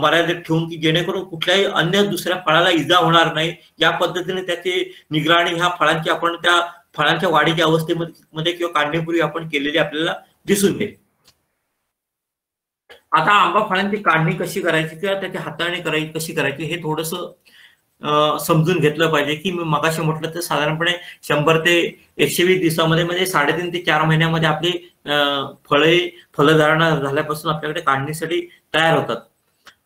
Speaker 1: मर्यादित ठेवून की जेणेकरून कुठल्याही अन्य दुसऱ्या फळाला इजा होणार नाही या पद्धतीने त्याची निगराणी ह्या फळांची आपण त्या फळांच्या वाढीच्या अवस्थेमध्ये किंवा काढणीपूर्वी आपण केलेली आपल्याला दिसून येईल. आता आंबा फळांची काढणी कशी करायची किंवा त्याची हाताळणी कशी करायची हे थोडस समजून घेतलं पाहिजे. की मी मगाशी म्हटलं तर साधारणपणे 100 ते 120 दिवसामध्ये म्हणजे 3.5 ते 4 महिन्यामध्ये आपली फलधारणा झाल्यापासून आपल्याकडे काढणीसाठी तयार होतात.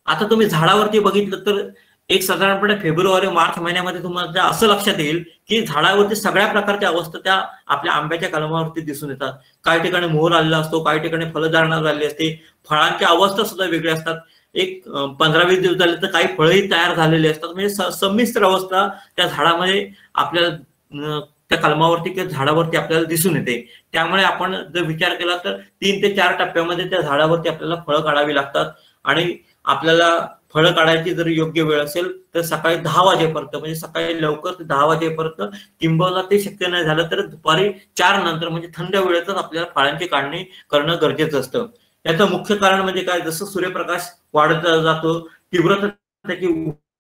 Speaker 1: आता तुम्ही झाडावरती बघितलं तर एक साधारणपणे फेब्रुवारी मार्च महिन्यामध्ये तुम्हाला असं लक्षात येईल की झाडावरती सगळ्या प्रकारच्या अवस्था त्या आपल्या आंब्याच्या कलमावरती दिसून येतात. काही ठिकाणी मोहर आलेला असतो, काही ठिकाणी फलधारणा झालेली असते, फळांच्या अवस्था सुद्धा वेगळ्या असतात. एक 15-20 दिवस झाले तर काही फळही तयार झालेली असतात. म्हणजे संमिश्र अवस्था त्या झाडामध्ये आपल्याला त्या कलमावरती किंवा झाडावरती आपल्याला दिसून येते. त्यामुळे आपण जर विचार केला तर 3 ते 4 टप्प्यामध्ये त्या झाडावरती आपल्याला फळं काढावी लागतात. आणि आपल्याला फळं काढायची जर योग्य वेळ असेल तर सकाळी 10 वाजेपर्यंत म्हणजे सकाळी लवकर ते 10 वाजेपर्यंत, किंबहुना ते शक्य नाही झालं तर दुपारी 4 नंतर म्हणजे थंड वेळेतच आपल्याला फळांची काढणी करणं गरजेचं असतं. याचं मुख्य कारण म्हणजे काय, जसं सूर्यप्रकाश वाढत जातो तीव्रता त्याची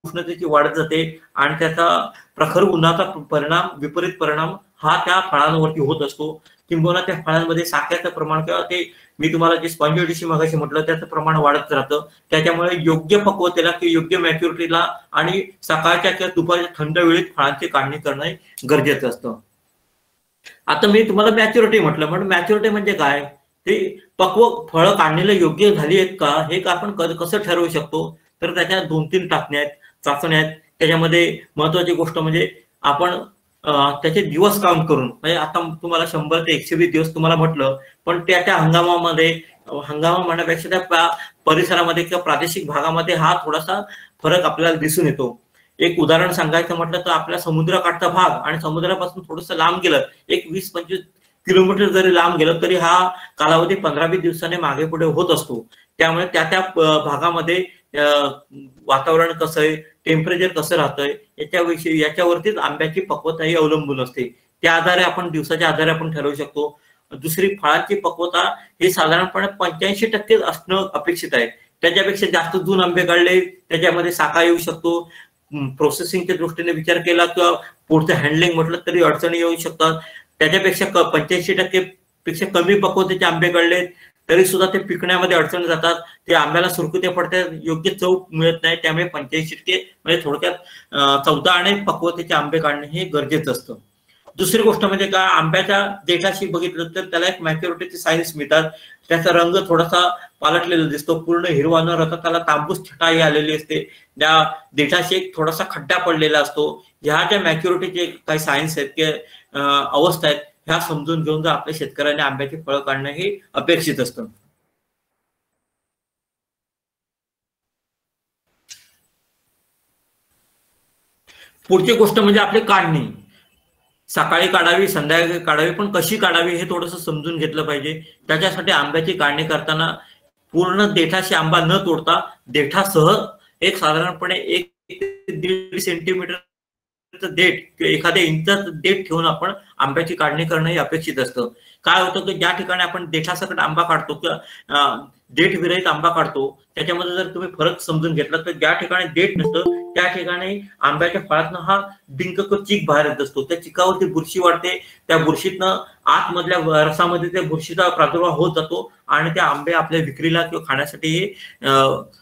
Speaker 1: उष्णतेची वाढत जाते आणि त्याचा प्रखर उन्हाचा विपरीत परिणाम हा त्या फळांवरती होत असतो. किंबहुना त्या फळांमध्ये साखरेचं प्रमाण किंवा ते मी तुम्हाला जे स्पॉन्जी टिश्यू मगाशी म्हटलं त्याचं प्रमाण वाढत राहतं. त्याच्यामुळे योग्य पक्वतेला किंवा योग्य मॅच्युरिटीला आणि सकाळच्या किंवा दुपारच्या थंड वेळेत फळांची काढणी करणं गरजेचं असतं. आता मी तुम्हाला मॅच्युरिटी म्हटलं, पण मॅच्युरिटी म्हणजे काय, ते पक्व फळं काढणीला योग्य झाली आहेत का हे आपण कसं ठरवू शकतो. तर त्याच्या 2-3 चाचण्या आहेत. त्याच्यामध्ये महत्वाची गोष्ट म्हणजे आपण त्याचे दिवस काउंट करून, म्हणजे आता तुम्हाला 100 ते 120 दिवस तुम्हाला म्हटलं, पण त्या हंगामा म्हणण्यापेक्षा त्या परिसरामध्ये किंवा प्रादेशिक भागामध्ये हा थोडासा फरक आपल्याला दिसून येतो. एक उदाहरण सांगायचं म्हटलं तर आपल्या समुद्रकाठचा भाग आणि समुद्रापासून थोडस लांब गेलं, एक 20-25 किलोमीटर जरी लांब गेलं तरी हा कालावधी 15-20 दिवसाने मागे पुढे होत असतो. त्यामुळे त्या भागामध्ये वातावरण कसं आहे, टेम्परेचर कसं राहतंय याच्यावरतीच आंब्याची पक्वता ही अवलंबून असते. त्या आधारे आपण दिवसाच्या आधारे आपण ठरवू शकतो. दुसरी, फळाची पक्वता हे साधारणपणे 85% असणं अपेक्षित आहे. त्याच्यापेक्षा जास्त जून आंबे काढले त्याच्यामध्ये साका येऊ शकतो. प्रोसेसिंगच्या दृष्टीने विचार केला किंवा पुढचं हँडलिंग म्हटलं तरी अडचणी येऊ शकतात. त्याच्यापेक्षा 85% पेक्षा कमी पक्वतेचे आंबे काढले तरी सुद्धा ते पिकण्यामध्ये अडचणी जातात. ते आंब्याला सुरकुत्या पडतात, योग्य चव मिळत नाही. त्यामुळे 85% म्हणजे थोडक्यात 14 पक्वतेचे आंबे काढणे हे गरजेचं असतं. दुसरी गोष्ट म्हणजे काय, आंब्याच्या देठाशी बघितलं तर त्याला एक मॅच्युरिटीचे सायन्स मिळतात. त्याचा रंग थोडासा पालटलेला दिसतो, पूर्ण हिरवा न राहता त्याला तांबूस छटाई आलेली असते. त्या देठाशी एक थोडासा खड्डा पडलेला असतो. ह्या ज्या मॅच्युरिटीचे काही सायन्स आहेत किंवा अवस्था आहेत ह्या समजून घेऊन जर आपल्या शेतकऱ्यांनी आंब्याची फळं काढणं हे अपेक्षित असतं. पुढची गोष्ट म्हणजे आपली काढणी. सकाळी काढावी, संध्याकाळी काढावी, पण कशी काढावी हे थोडंसं समजून घेतलं पाहिजे. त्याच्यासाठी आंब्याची काढणी करताना पूर्ण देठाशी आंबा न तोडता देठासह एक साधारणपणे 1 ते 1.5 सेंटीमीटर देठ किंवा एखाद्या इंचाचं देठ ठेवून आपण आंब्याची काढणी करणं हे अपेक्षित असतं. काय होतं की ज्या ठिकाणी आपण देठासकट आंबा काढतो किंवा देठ विरहित आंबा काढतो त्याच्यामध्ये जर तुम्ही फरक समजून घेतला तर ज्या ठिकाणी देठ नसतं त्या ठिकाणी आंब्याच्या फळातनं हा डिंक चीक बाहेर येत असतो. त्या चिकावरती बुरशी वाढते. त्या बुरशीतनं आतमधल्या रसामध्ये त्या बुरशीचा प्रादुर्भाव होत जातो आणि ते आंबे आपल्या विक्रीला किंवा खाण्यासाठी हे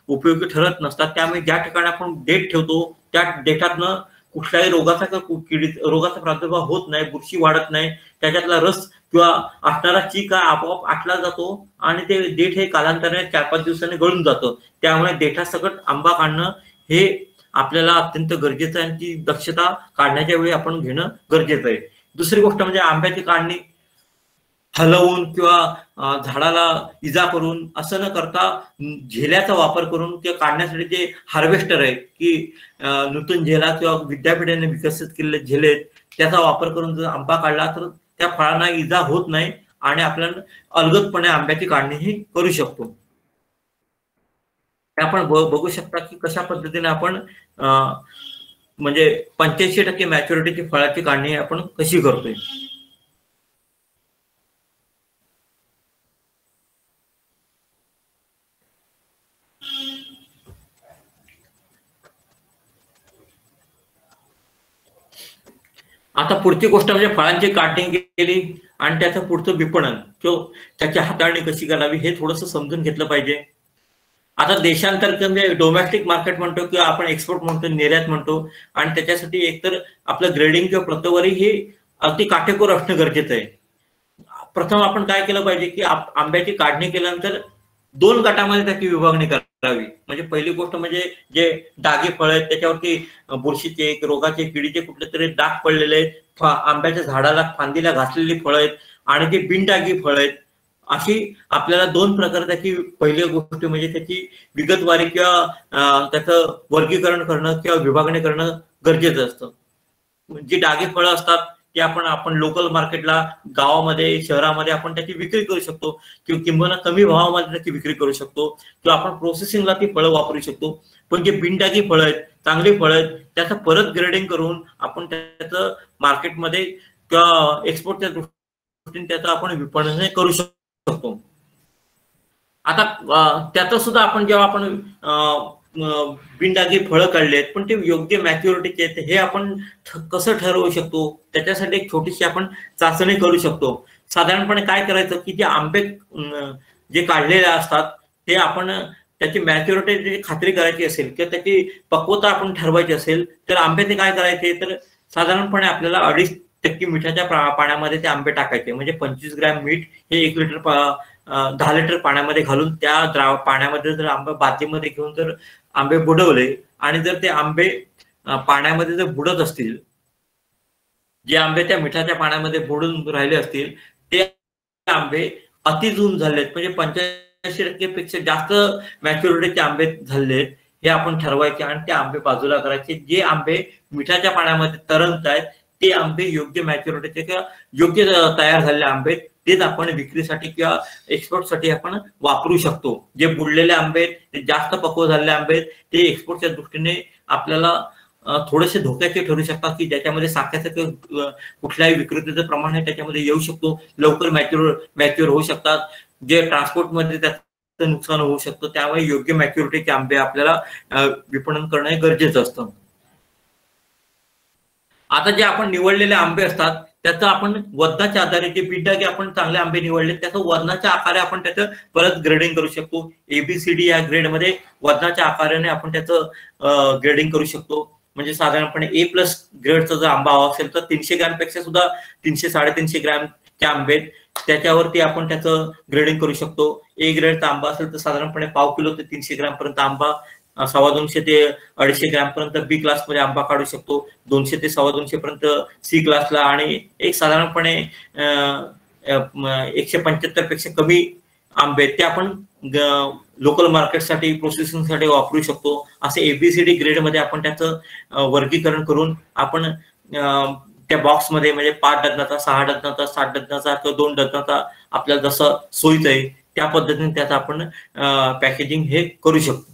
Speaker 1: उपयोगी ठरत नसतात. त्यामुळे ज्या ठिकाणी आपण देठ ठेवतो त्या देठातनं कुठल्याही रोगाचा रोगाचा प्रादुर्भाव होत नाही, बुरशी वाढत नाही, त्याच्यातला रस किंवा असणारा चीक आपोआप आटला जातो आणि ते देठ हे कालांतराने 4-5 दिवसांनी गळून जातं. त्यामुळे देठासकट आंबा काढणं हे आपल्याला अत्यंत गरजेचं आहे आणि ती दक्षता काढण्याच्या वेळी आपण घेणं गरजेचं आहे. दुसरी गोष्ट म्हणजे आंब्याची काढणी हलवून किंवा झाडाला इजा करून असं न करता झेल्याचा वापर करून किंवा काढण्यासाठी जे हार्वेस्टर आहे की नूतन झेला किंवा विद्यापीठाने विकसित केलेले झेले त्याचा वापर करून जर आंबा काढला तर त्या फळांना इजा होत नाही आणि आपल्याला अलगदपणे आंब्याची काढणी ही करू शकतो. आपण बघू शकता की कशा पद्धतीने आपण म्हणजे 85% मॅच्युरिटीची फळाची काढणी आपण कशी करतोय. आता पुढची गोष्ट म्हणजे फळांची काढणी केली आणि त्याचं पुढचं विपणन किंवा त्याची हाताळणी कशी करावी हे थोडंसं समजून घेतलं पाहिजे. आता देशांतर्गत म्हणजे डोमेस्टिक मार्केट म्हणतो किंवा आपण एक्सपोर्ट म्हणतो, निर्यात म्हणतो आणि त्याच्यासाठी एकतर आपलं ग्रेडिंग किंवा प्रतवारी हे अगदी काटेकोर असणं गरजेचं आहे. प्रथम आपण काय केलं पाहिजे की आंब्याची काढणी केल्यानंतर 2 गटामध्ये त्याची विभागणी करावी. म्हणजे पहिली गोष्ट म्हणजे जे डागे फळ आहेत त्याच्यावरती बुरशीचे रोगाचे किडीचे कुठले तरी डाग पडलेले आहेत, आंब्याच्या झाडाला फांदीला घासलेली फळं आहेत आणि जे बिनडागी फळ आहेत, अशी आपल्याला 2 प्रकार त्याची पहिली गोष्ट म्हणजे त्याची विगतवारी किंवा त्याचं वर्गीकरण करणं किंवा विभागणी करणं गरजेचं असतं. जी डागी फळं असतात ते आपण लोकल मार्केटला गावामध्ये शहरामध्ये आपण त्याची विक्री करू शकतो किंवा किंबहुना कमी भावामध्ये त्याची विक्री करू शकतो किंवा आपण प्रोसेसिंगला ती फळं वापरू शकतो. पण जे बिनडागी फळं आहेत, चांगली फळं आहेत, त्याचं परत ग्रेडिंग करून आपण त्याचं मार्केटमध्ये किंवा एक्सपोर्टच्या दृष्टीने त्याचं आपण विपणन करू शकतो. आता त्याचं सुद्धा आपण जेव्हा आपण बिनडागी फळं काढली आहेत पण ते योग्य मॅच्युरिटीचे आहेत हे आपण कसं ठरवू शकतो, त्याच्यासाठी एक छोटीशी आपण चाचणी करू शकतो. साधारणपणे काय करायचं की जे आंबे जे काढलेले असतात ते आपण त्याची मॅच्युरिटीची खात्री करायची असेल किंवा त्याची पक्वता आपण ठरवायची असेल तर आंब्याचे काय करायचे तर साधारणपणे आपल्याला 2.5% मिठाच्या पाण्यामध्ये ते आंबे टाकायचे. म्हणजे 25 ग्रॅम मीठ हे 1 लिटर 10 लिटर पाण्यामध्ये घालून त्या पाण्यामध्ये जर आंबे बादलीमध्ये घेऊन जर आंबे बुडवले आणि जर ते आंबे पाण्यामध्ये जर बुडत असतील, जे आंबे त्या मिठाच्या पाण्यामध्ये बुडून राहिले असतील ते आंबे अतिजून झालेत म्हणजे 85% पेक्षा जास्त मॅच्युरिटीचे आंबे झालेत हे आपण ठरवायचे आणि ते आंबे बाजूला करायचे. जे आंबे मिठाच्या पाण्यामध्ये तरंगत आहेत ते आंबे योग्य मॅच्युरिटीचे किंवा योग्य तयार झालेले आंबे तेच आपण विक्रीसाठी किंवा एक्सपोर्टसाठी आपण वापरू शकतो. जे बुडलेले आंबे ते जास्त पक्व झालेले आंबे ते एक्सपोर्टच्या दृष्टीने आपल्याला थोडेसे धोक्याचे ठरू शकतात की ज्याच्यामध्ये साखरेचं कुठल्याही विक्रेतेचं प्रमाण आहे त्याच्यामध्ये येऊ शकतो, लवकर मॅच्युअर होऊ शकतात, जे ट्रान्सपोर्टमध्ये त्याचं नुकसान होऊ शकतं. त्यामुळे योग्य मॅच्युरिटीचे आंबे आपल्याला विपणन करणं गरजेचं असतं. आता जे आपण निवडलेले आंबे असतात त्याचं आपण वजनाच्या आधारे जे बिनडागी आपण चांगले आंबे निवडले त्याचं वजनाच्या आकारे आपण त्याचं परत ग्रेडिंग करू शकतो. ABCD या ग्रेडमध्ये वजनाच्या आकाराने आपण त्याचं ग्रेडिंग करू शकतो. म्हणजे साधारणपणे A+ ग्रेडचा जर आंबा हवा असेल तर 300 ग्रॅम पेक्षा सुद्धा 300-350 ग्रॅमचे आंबे त्याच्यावरती आपण त्याचं ग्रेडिंग करू शकतो. A ग्रेडचा आंबा असेल तर साधारणपणे पाव किलो ते 300 ग्रॅम पर्यंत आंबा, 250 ते 250 ग्रॅम पर्यंत B क्लासमध्ये आंबा काढू शकतो, 200 ते 250 पर्यंत C क्लासला आणि एक साधारणपणे 175 पेक्षा कमी आंबे ते आपण लोकल मार्केटसाठी प्रोसेसिंगसाठी वापरू शकतो. असे ABCD ग्रेडमध्ये आपण त्याचं वर्गीकरण करून आपण त्या बॉक्समध्ये म्हणजे 5 डझनाचा, 6 डझनाचा, 7 डझनाचा किंवा 2 डझनाचा आपल्याला जसं सोयीचं आहे त्या पद्धतीने त्याचं आपण पॅकेजिंग हे करू शकतो.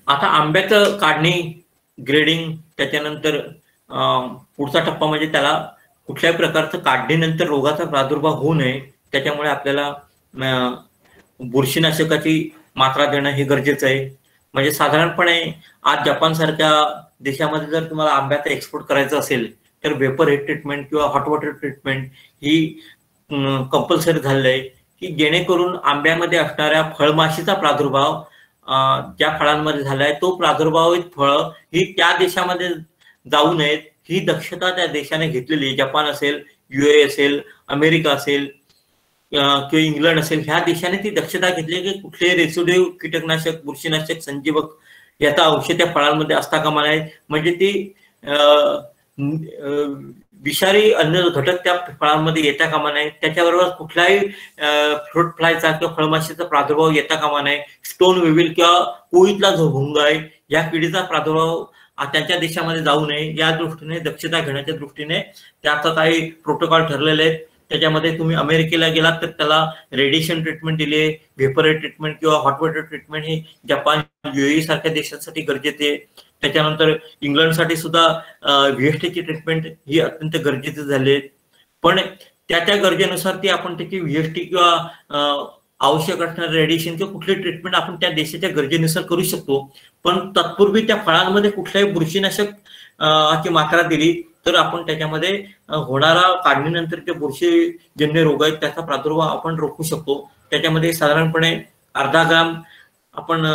Speaker 1: आता आंब्याचं काढणी, ग्रेडिंग, त्याच्यानंतर पुढचा टप्पा म्हणजे त्याला कुठल्याही प्रकारचं काढणीनंतर रोगाचा प्रादुर्भाव होऊ नये त्याच्यामुळे आपल्याला बुरशीनाशकाची मात्रा देणं हे गरजेचं आहे. म्हणजे साधारणपणे आज जपानसारख्या देशामध्ये जर तुम्हाला आंब्याचा एक्सपोर्ट करायचा असेल तर वेपर हेड ट्रीटमेंट किंवा हॉट वॉटर ट्रीटमेंट ही कंपल्सरी झालेलं आहे की जेणेकरून आंब्यामध्ये असणाऱ्या फळमाशीचा प्रादुर्भाव ज्या फळांमध्ये झालाय तो प्रादुर्भावित फळं ही त्या देशामध्ये जाऊ नयेत ही दक्षता त्या देशाने घेतलेली. जपान असेल, युए असेल, अमेरिका असेल किंवा इंग्लंड असेल, ह्या देशाने ती दक्षता घेतली की कुठले रेसिड्यू कीटकनाशक, बुरशीनाशक, संजीवक याचा अंश त्या फळांमध्ये असता कामा नये. म्हणजे ती विषारी अन्न घटक त्या फळांमध्ये येता कामा नये. त्याच्याबरोबर कुठलाही फ्रूट फ्लायचा किंवा फळमाशीचा प्रादुर्भाव येता कामा नये. स्टोन विविल किंवा कोळीतला जो भुंग आहे या किडीचा प्रादुर्भाव त्यांच्या देशामध्ये जाऊ नये या दृष्टीने दक्षता घेण्याच्या दृष्टीने त्याचा काही प्रोटोकॉल ठरलेले आहेत. त्याच्यामध्ये तुम्ही अमेरिकेला गेलात तर त्याला रेडिएशन ट्रीटमेंट दिली आहे, व्हेपर ट्रीटमेंट किंवा हॉट वॉटर ट्रीटमेंट ही जपान, युएई सारख्या देशांसाठी गरजेचे आहे. त्याच्यानंतर इंग्लंडसाठी सुद्धा व्हीएसटीची ट्रीटमेंट ही अत्यंत गरजेची झाली आहे. पण त्या गरजेनुसार ती आपण त्याची व्हीएसटी किंवा आवश्यक असणारे रेडिएशन किंवा कुठली ट्रीटमेंट आपण त्या देशाच्या गरजेनुसार करू शकतो. पण तत्पूर्वी त्या फळांमध्ये कुठल्याही बुरशीनाशक ची मात्रा दिली तर आपण त्याच्यामध्ये होणारा काढणीनंतर जे बुरशीजन्य रोग आहेत त्याचा प्रादुर्भाव आपण रोखू शकतो. त्याच्यामध्ये साधारणपणे अर्धा ग्राम आपण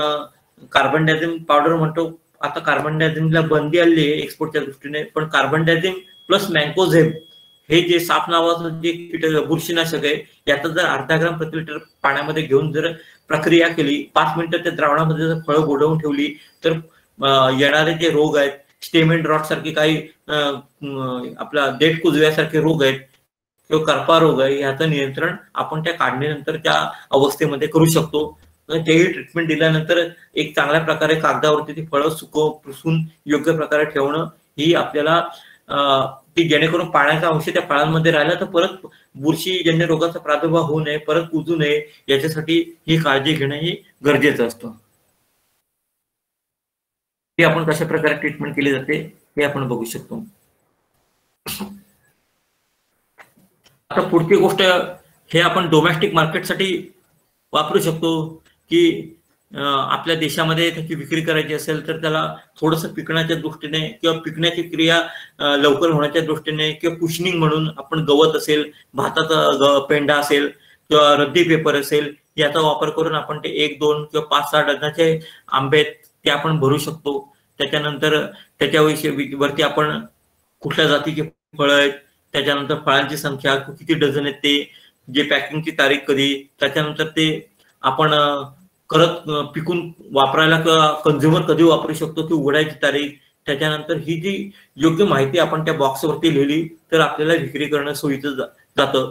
Speaker 1: कार्बनडायझिम पावडर म्हणतो. आता कार्बनडायझिमला बंदी आली आहे एक्सपोर्टच्या दृष्टीने, पण कार्बनडायझिम प्लस मँकोझेब हे जे साप नावाचं जे बुरशीनाशक आहे याचा जर अर्धा ग्राम प्रति लिटर पाण्यामध्ये घेऊन जर प्रक्रिया केली, 5 मिनिटं त्या द्रावणामध्ये जर फळं गोडवून ठेवली तर येणारे जे रोग आहेत, स्टेमेन रॉट सारखे काही आपला देठ कुजव्यासारखे रोग आहेत किंवा करपा रोग आहे याचं नियंत्रण आपण त्या काढणीनंतर त्या अवस्थेमध्ये करू शकतो. तेही ट्रीटमेंट दिल्यानंतर एक चांगल्या प्रकारे कागदावरती ती फळं पुसून योग्य प्रकारे ठेवणं ही आपल्याला की जेणेकरून पाण्याचा अंश त्या फळांमध्ये राहिला तर परत बुरशीजन्य रोगाचा प्रादुर्भाव होऊ नये, परत कुजू नये याच्यासाठी ही काळजी घेणं ही गरजेचं असतं. हे आपण कशा प्रकारे ट्रीटमेंट केली जाते हे आपण बघू शकतो. आता पुढची गोष्ट हे आपण डोमेस्टिक मार्केटसाठी वापरू शकतो की आपल्या देशामध्ये त्याची विक्री करायची असेल तर त्याला थोडंसं पिकण्याच्या दृष्टीने किंवा पिकण्याची क्रिया लवकर होण्याच्या दृष्टीने किंवा कुशनिंग म्हणून आपण गवत असेल, भाताचा पेंडा असेल किंवा रद्दी पेपर असेल याचा वापर करून आपण ते 1, 2 किंवा 5, 6 डझनाचे आंबे ते आपण भरू शकतो. त्याच्यानंतर त्याच्यावरती आपण कुठल्या जातीची फळं आहेत, त्याच्यानंतर फळांची संख्या किती डझन आहेत, ते जे पॅकिंगची तारीख कधी, त्याच्यानंतर ते आपण करत पिकून वापरायला किंवा कंझ्युमर कधी वापरू शकतो ती उघडायची तारीख, त्याच्यानंतर ही जी योग्य माहिती आपण त्या बॉक्सवरती लिहिली तर आपल्याला विक्री करणं सोयीचं जातं.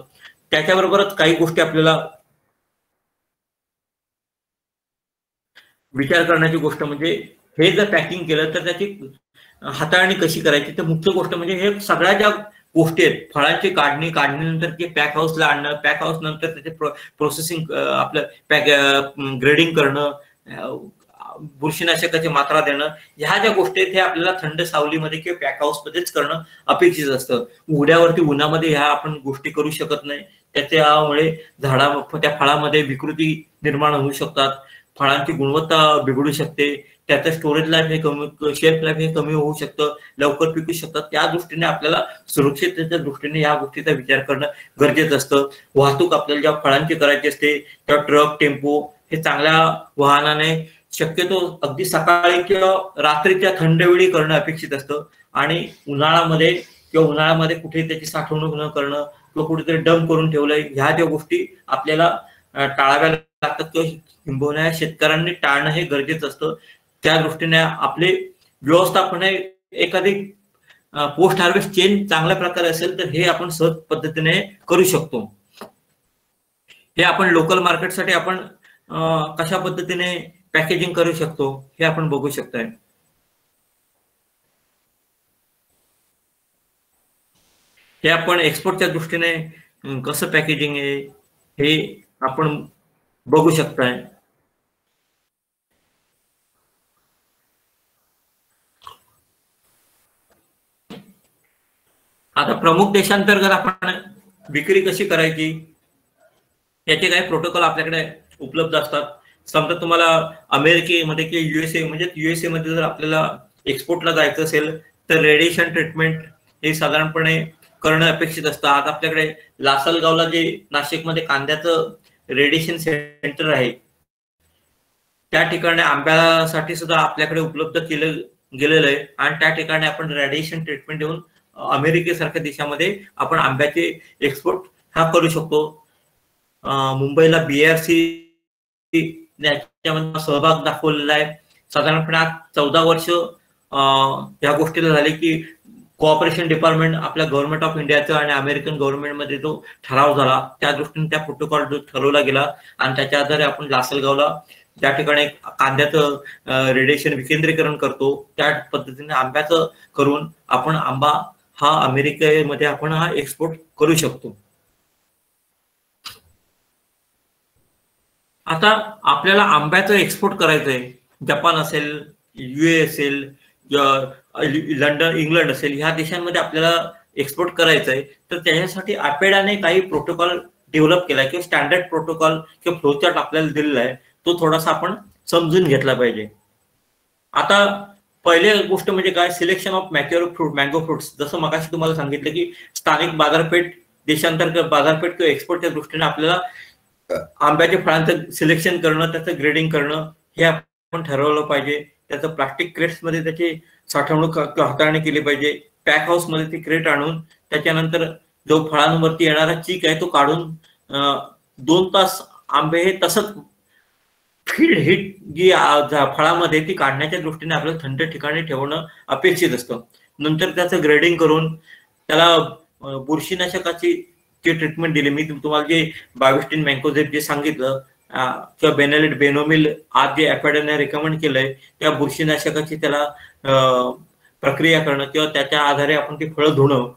Speaker 1: त्याच्याबरोबरच काही गोष्टी आपल्याला विचार करण्याची गोष्ट म्हणजे हे जर पॅकिंग केलं तर त्याची हाताळणी कशी करायची. तर मुख्य गोष्ट म्हणजे हे सगळ्या ज्या गोष्टी आहेत, फळांची काढणीनंतर ते पॅक हाऊसला आणणं, पॅक हाऊस नंतर त्याचे प्रोसेसिंग आपलं पॅक ग्रेडिंग करणं, बुरशीनाशकाची मात्रा देणं, ह्या ज्या गोष्टी आहेत हे आपल्याला थंड सावलीमध्ये किंवा पॅक हाऊसमध्येच करणं अपेक्षित असतं. उघड्यावरती उन्हामध्ये ह्या आपण गोष्टी करू शकत नाही. त्याच्यामुळे त्या फळामध्ये विकृती निर्माण होऊ शकतात, फळांची गुणवत्ता बिघडू शकते, त्याचं स्टोरेज लाईफ हे कमी, शेल्फ लाईफ हे कमी होऊ शकतं, लवकर पिकू शकतात. त्या दृष्टीने आपल्याला सुरक्षिततेच्या दृष्टीने या गोष्टीचा विचार करणं गरजेचं असतं. वाहतूक आपल्याला ज्या फळांची करायची असते त्या ट्रक, टेम्पो हे चांगल्या वाहनाने शक्यतो अगदी सकाळी किंवा रात्रीच्या थंडवेळी करणं अपेक्षित असतं. आणि उन्हाळ्यामध्ये कुठे त्याची साठवणूक न करणं किंवा कुठेतरी डंप करून ठेवलंय ह्या ज्या गोष्टी आपल्याला टाळाव्या लागतात किंवा किंबहुना शेतकऱ्यांनी टाळणं हे गरजेचं असतं. त्या दृष्टीने आपले व्यवस्थापन एखादी पोस्ट हार्वेस्ट चेन चांगल्या प्रकारे असेल तर हे आपण सहज पद्धतीने करू शकतो. हे आपण लोकल मार्केटसाठी आपण कशा पद्धतीने पॅकेजिंग करू शकतो हे आपण बघू शकताय. हे आपण एक्सपोर्टच्या दृष्टीने कसं पॅकेजिंग आहे हे आपण बघू शकताय. आता प्रमुख देशांतर्गत आपण विक्री कशी करायची याचे काही प्रोटोकॉल आपल्याकडे उपलब्ध असतात. समजा तुम्हाला अमेरिकेमध्ये किंवा युएसए म्हणजे युएसए मध्ये जर आपल्याला एक्सपोर्टला जायचं असेल तर रेडिएशन ट्रीटमेंट हे साधारणपणे करणं अपेक्षित असतं. आज आपल्याकडे लासलगावला जे नाशिकमध्ये कांद्याचं रेडिएशन सेंटर आहे, त्या ठिकाणी आंब्यासाठी सुद्धा आपल्याकडे उपलब्ध केलं गेलेलं आहे आणि त्या ठिकाणी आपण रेडिएशन ट्रीटमेंट देऊन अमेरिकेसारख्या देशामध्ये आपण आंब्याचे एक्सपोर्ट हा करू शकतो. मुंबईला BRC याच्यामध्ये सहभाग दाखवलेला आहे. साधारणपणे आज 14 वर्ष या गोष्टीला झाले की कोऑपरेशन डिपार्टमेंट आपल्या गव्हर्नमेंट ऑफ इंडियाचं आणि अमेरिकन गव्हर्नमेंटमध्ये जो ठराव झाला त्या दृष्टीने त्या प्रोटोकॉल जो ठरवला गेला आणि त्याच्या आधारे आपण लासलगावला ज्या ठिकाणी कांद्याचं रेडिएशन विकेंद्रीकरण करतो त्या पद्धतीने आंब्याचं करून आपण आंबा हा अमेरिकेमध्ये आपण हा एक्सपोर्ट करू शकतो. आता आपल्याला आंब्याचं एक्सपोर्ट करायचंय, जपान असेल, USA असेल, लंडन, इंग्लंड असेल, ह्या देशांमध्ये आपल्याला एक्सपोर्ट करायचंय, तर त्याच्यासाठी अपेडाने काही प्रोटोकॉल डेव्हलप केलाय किंवा स्टँडर्ड प्रोटोकॉल किंवा फ्लोचार्ट आपल्याला दिलेला आहे, तो थोडासा आपण समजून घेतला पाहिजे. आता पहिली गोष्ट म्हणजे काय, सिलेक्शन ऑफ मँगो फ्रुट्स. जसं मगाशी तुम्हाला सांगितलं की स्थानिक बाजारपेठ, देशांतर्गत बाजारपेठ किंवा एक्सपोर्टच्या दृष्टीने आपल्याला आंब्याच्या फळांचं सिलेक्शन करणं, त्याचं ग्रेडिंग करणं हे आपण ठरवलं पाहिजे. त्याचं प्लास्टिक क्रेट्समध्ये त्याची साठवणूक हाताळणी केली पाहिजे. पॅक हाऊस मध्ये ती क्रेट आणून त्याच्यानंतर जो फळांवरती येणारा चीक आहे तो काढून 2 तास आंबे हे तसंच फील्ड हीट जी फळामध्ये ती काढण्याच्या दृष्टीने आपल्याला थंड ठिकाणी ठेवणं अपेक्षित असतं. नंतर त्याचं ग्रेडिंग करून त्याला बुरशीनाशकाची ट्रीटमेंट दिली. मी तुम्हाला जे 22 मँकोझेब जे सांगितलं किंवा बेनेलिट बेनोमिल आज जे अपेडाने रेकमेंड केलंय त्या बुरशीनाशकाची त्याला प्रक्रिया करणं किंवा त्याच्या आधारे आपण ती फळं धुणं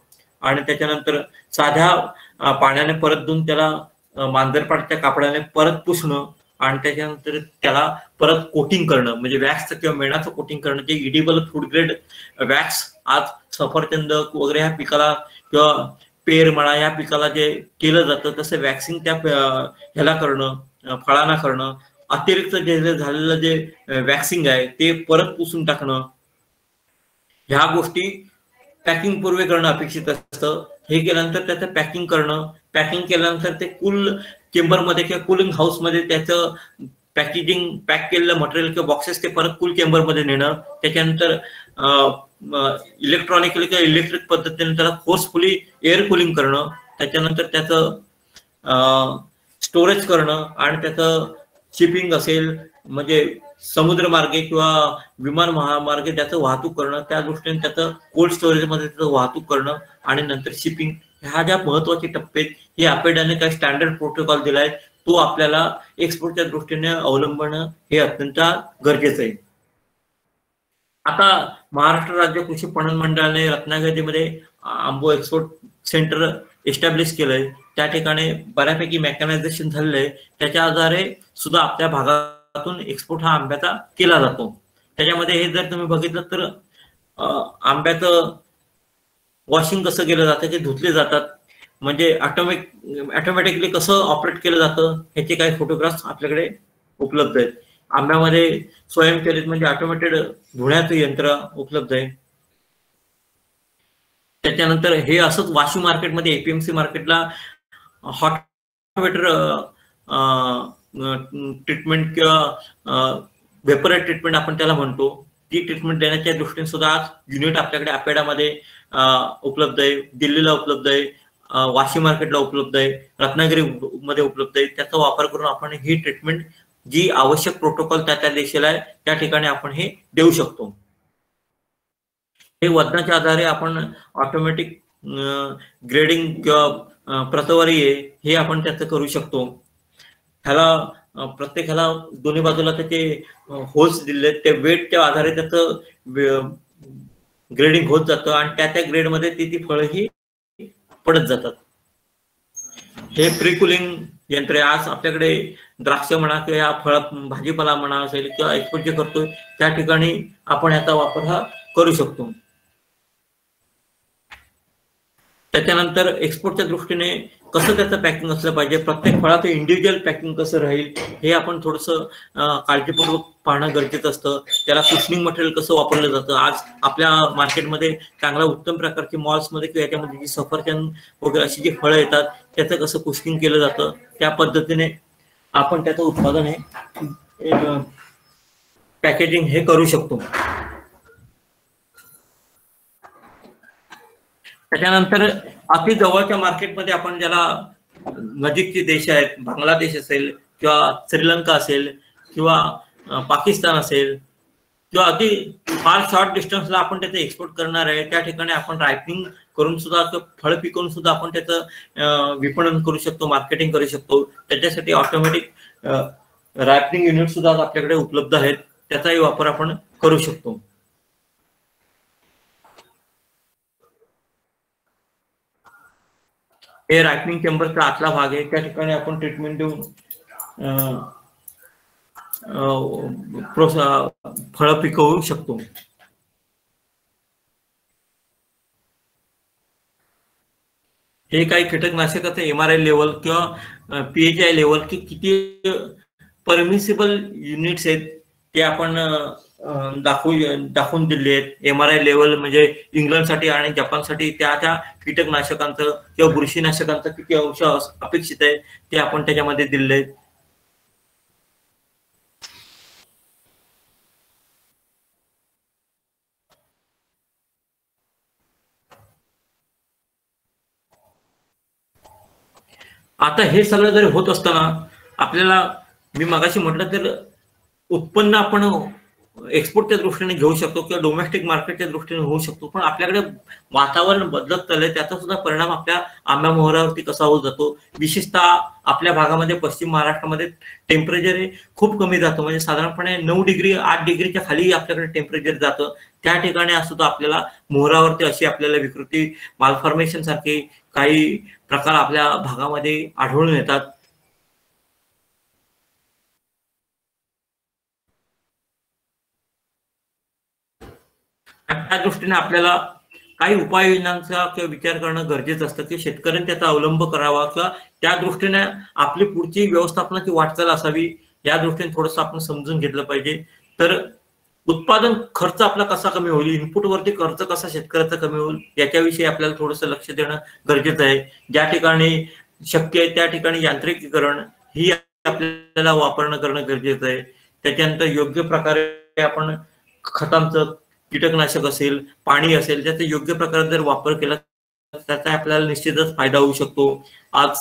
Speaker 1: आणि त्याच्यानंतर साध्या पाण्याने परत धुवून त्याला मांजरपाटच्या कापडाने परत पुसणं आणि त्याच्यानंतर त्याला परत कोटिंग करणं, म्हणजे वॅक्सचं किंवा मेणाचं कोटिंग करणं, जे इडिबल फूड ग्रेड वॅक्स आज सफरचंद वगैरे ह्या पिकाला किंवा पेर म्हणा या पिकाला जे केलं जातं तसं वॅक्सिंग त्या ह्याला करणं, फळांना करणं. अतिरिक्त जे झालेलं जे वॅक्सिंग आहे ते परत पुसून टाकणं, ह्या गोष्टी पॅकिंग पूर्वी करणं अपेक्षित असतं. हे केल्यानंतर त्याचं पॅकिंग करणं, पॅकिंग केल्यानंतर ते कूल चेंबरमध्ये किंवा कूलिंग हाऊसमध्ये त्याचं पॅकेजिंग पॅक केलेलं मटेरियल किंवा बॉक्सेस ते परत कूल चेंबरमध्ये नेणं. त्याच्यानंतर इलेक्ट्रॉनिकली किंवा इलेक्ट्रिक पद्धतीने त्याला फोर्सफुली एअर कूलिंग करणं. त्याच्यानंतर त्याचं स्टोरेज करणं आणि त्याचं शिपिंग असेल म्हणजे समुद्र मार्गे किंवा विमान महामार्गे त्याचं वाहतूक करणं, त्या दृष्टीने त्याचं कोल्ड स्टोरेजमध्ये त्याचं वाहतूक करणं आणि नंतर शिपिंग, ह्या ज्या महत्वाचे टप्पे हे अपेडाने काही स्टँडर्ड प्रोटोकॉल दिलाय तो आपल्याला एक्सपोर्टच्या दृष्टीने अवलंबणं हे अत्यंत गरजेचं आहे. आता महाराष्ट्र राज्य कृषी पणन मंडळाने रत्नागिरीमध्ये आंबो एक्सपोर्ट सेंटर एस्टॅब्लिश केलंय. त्या ठिकाणी बऱ्यापैकी मेकॅनायझेशन झालेलं आहे. त्याच्या आधारे सुद्धा आपल्या भागातून एक्सपोर्ट हा आंब्याचा केला जातो. त्याच्यामध्ये हे जर तुम्ही बघितलं तर आंब्याचं वॉशिंग कसं केलं जातं, ते धुतले जातात, म्हणजे ऑटोमॅटिकली कसं ऑपरेट केलं जातं ह्याचे काही फोटोग्राफ्स आपल्याकडे उपलब्ध आहेत. आंब्यामध्ये स्वयंचलित म्हणजे ऑटोमॅटेड धुण्याचं यंत्र उपलब्ध आहे. त्याच्यानंतर हे असंच वाशी मार्केटमध्ये APMC मार्केटला हॉट वॉटर ट्रीटमेंट किंवा वेपर ट्रीटमेंट आपण त्याला म्हणतो, ती ट्रीटमेंट देण्याच्या दृष्टीने सुद्धा आज युनिट आपल्याकडे अपेडामध्ये उपलब्ध आहे, दिल्लीला उपलब्ध आहे, वाशी मार्केटला उपलब्ध आहे, रत्नागिरी मध्ये उपलब्ध आहे. त्याचा वापर करून आपण ही ट्रीटमेंट जी आवश्यक प्रोटोकॉल त्या देशाला आहे त्या ठिकाणी आपण हे देऊ शकतो. हे वजनाच्या आधारे आपण ऑटोमॅटिक ग्रेडिंग किंवा प्रतवारी आहे हे आपण त्याचं करू शकतो. ह्याला प्रत्येक ह्याला दोन्ही बाजूला त्याचे होल्स दिले, त्या वेटच्या आधारे त्याचं ग्रेडिंग होत जातं आणि त्या ग्रेडमध्ये ती फळं ही पडत जातात. हे प्री-कुलिंग यंत्र आहे. आज आपल्याकडे द्राक्ष म्हणा किंवा या फळ भाजीपाला म्हणा असेल किंवा एक्सपोर्ट जे करतोय त्या ठिकाणी आपण याचा वापर हा करू शकतो. त्याच्यानंतर एक्सपोर्टच्या दृष्टीने कसं त्याचं पॅकिंग असलं पाहिजे, प्रत्येक फळाचं इंडिव्हिज्युअल पॅकिंग कसं राहील हे आपण थोडंसं काळजीपूर्वक पाहणं गरजेचं असतं. त्याला कुशनिंग मटेरियल कसं वापरलं जातं. आज आपल्या मार्केटमध्ये चांगल्या उत्तम प्रकारची मॉल्समध्ये किंवा याच्यामध्ये जी सफरचंद वगैरे अशी जी फळं येतात त्याचं कसं कुशनिंग केलं जातं, त्या पद्धतीने आपण त्याचं उत्पादन हे पॅकेजिंग हे करू शकतो. त्याच्यानंतर अति जवळच्या मार्केटमध्ये आपण ज्याला नजीकचे देश आहेत, बांगलादेश असेल किंवा श्रीलंका असेल किंवा पाकिस्तान असेल किंवा अति फार शॉर्ट डिस्टन्सला आपण त्याचं एक्सपोर्ट करणार आहे, त्या ठिकाणी आपण रायपिंग करून सुद्धा फळ पिकवून सुद्धा आपण त्याचं विपणन करू शकतो, मार्केटिंग करू शकतो. त्याच्यासाठी ऑटोमॅटिक रायपिंग युनिट सुद्धा आपल्याकडे उपलब्ध आहेत, त्याचाही वापर आपण करू शकतो. हे रायपिंग चेंबरचा आतला भाग आहे, त्या ठिकाणी आपण ट्रीटमेंट देऊन फळं पिकवू शकतो. हे काही कीटकनाशकाचं MRI लेवल किंवा PHI लेवल किती परमिसिबल युनिट्स आहेत ते आपण दाखवून दिले आहेत. MRI लेवल म्हणजे इंग्लंडसाठी आणि जपानसाठी त्या कीटकनाशकांचं किंवा बुरशीनाशकांचं किती अंश अपेक्षित आहे ते आपण त्याच्यामध्ये दिले आहेत. आता हे सगळं जरी होत असताना आपल्याला मी मगाशी म्हटलं तर उत्पन्न आपण एक्सपोर्टच्या दृष्टीने घेऊ शकतो किंवा डोमेस्टिक मार्केटच्या दृष्टीने होऊ शकतो, पण आपल्याकडे वातावरण बदलत चाललंय, त्याचा सुद्धा परिणाम आपल्या आंबा मोहरावरती कसा होत जातो. विशेषतः आपल्या भागामध्ये पश्चिम महाराष्ट्रामध्ये टेम्परेचर हे खूप कमी जातं, म्हणजे साधारणपणे 9 डिग्री 8 डिग्रीच्या खाली आपल्याकडे टेम्परेचर जातं. त्या ठिकाणी सुद्धा आपल्याला मोहरावरती अशी आपल्याला विकृती, मालफॉर्मेशन सारखे काही प्रकार आपल्या भागामध्ये आढळून येतात. त्या दृष्टीने आपल्याला काही उपाययोजनांचा किंवा विचार करणं गरजेचं असतं की शेतकऱ्यांनी त्याचा अवलंब करावा किंवा त्या दृष्टीने आपली पुढची व्यवस्थापनाची वाटचाल असावी, या दृष्टीने थोडंसं आपण समजून घेतलं पाहिजे. तर उत्पादन खर्च आपला कसा कमी होईल, इनपुटवरती खर्च कसा शेतकऱ्याचा कमी होईल याच्याविषयी आपल्याला थोडंसं लक्ष देणं गरजेचं आहे. ज्या ठिकाणी शक्य आहे त्या ठिकाणी यांत्रिकीकरण ही आपल्याला वापरणं करणं गरजेचं आहे. त्याच्यानंतर योग्य प्रकारे आपण खतांचं, कीटकनाशक असेल, पाणी असेल, त्याचा योग्य प्रकारे जर वापर केला त्याचा आपल्याला निश्चितच फायदा होऊ शकतो. आज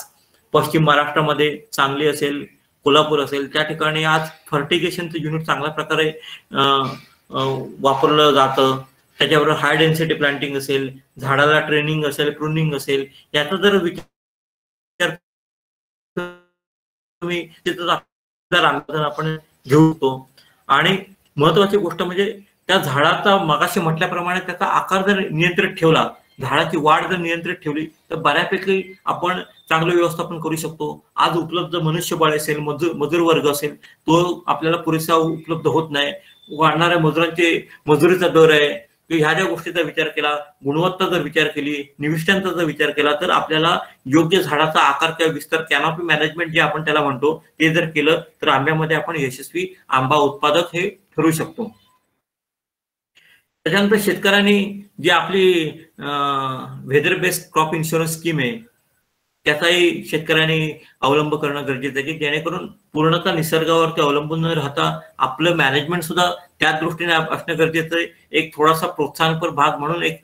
Speaker 1: पश्चिम महाराष्ट्रामध्ये सांगली असेल, कोल्हापूर असेल, त्या ठिकाणी आज फर्टिगेशनचं युनिट चांगल्या प्रकारे वापरलं जातं. त्याच्याबरोबर हाय डेन्सिटी प्लांटिंग असेल, झाडाला ट्रेनिंग असेल, प्रुनिंग असेल, याचा जर विचार आपण घेऊ शकतो. आणि महत्वाची गोष्ट म्हणजे त्या झाडाचा मगाशी म्हटल्याप्रमाणे त्याचा आकार जर नियंत्रित ठेवला, झाडाची वाढ जर नियंत्रित ठेवली तर बऱ्यापैकी आपण चांगलं व्यवस्थापन करू शकतो. आज उपलब्ध मनुष्यबळ असेल, मजूर वर्ग असेल, तो आपल्याला पुरेसा उपलब्ध होत नाही. वाढणाऱ्या मजुरांचे मजुरीचा दर आहे, ह्या ज्या गोष्टीचा विचार केला, गुणवत्ता जर विचार केली, निविष्ठांचा जर विचार केला तर आपल्याला योग्य झाडाचा आकार किंवा विस्तार, कॅनॉपी मॅनेजमेंट जे आपण त्याला म्हणतो ते जर केलं तर आंब्यामध्ये आपण यशस्वी आंबा उत्पादक हे ठरू शकतो. त्याच्यानंतर शेतकऱ्यांनी जी आपली weather based crop insurance scheme आहे त्याचाही शेतकऱ्यांनी अवलंब करणं गरजेचं आहे की जेणेकरून पूर्णतः निसर्गावरती अवलंबून न राहता आपलं मॅनेजमेंट सुद्धा त्या दृष्टीने असणं गरजेचं आहे. एक थोडासा प्रोत्साहनपर भाग म्हणून एक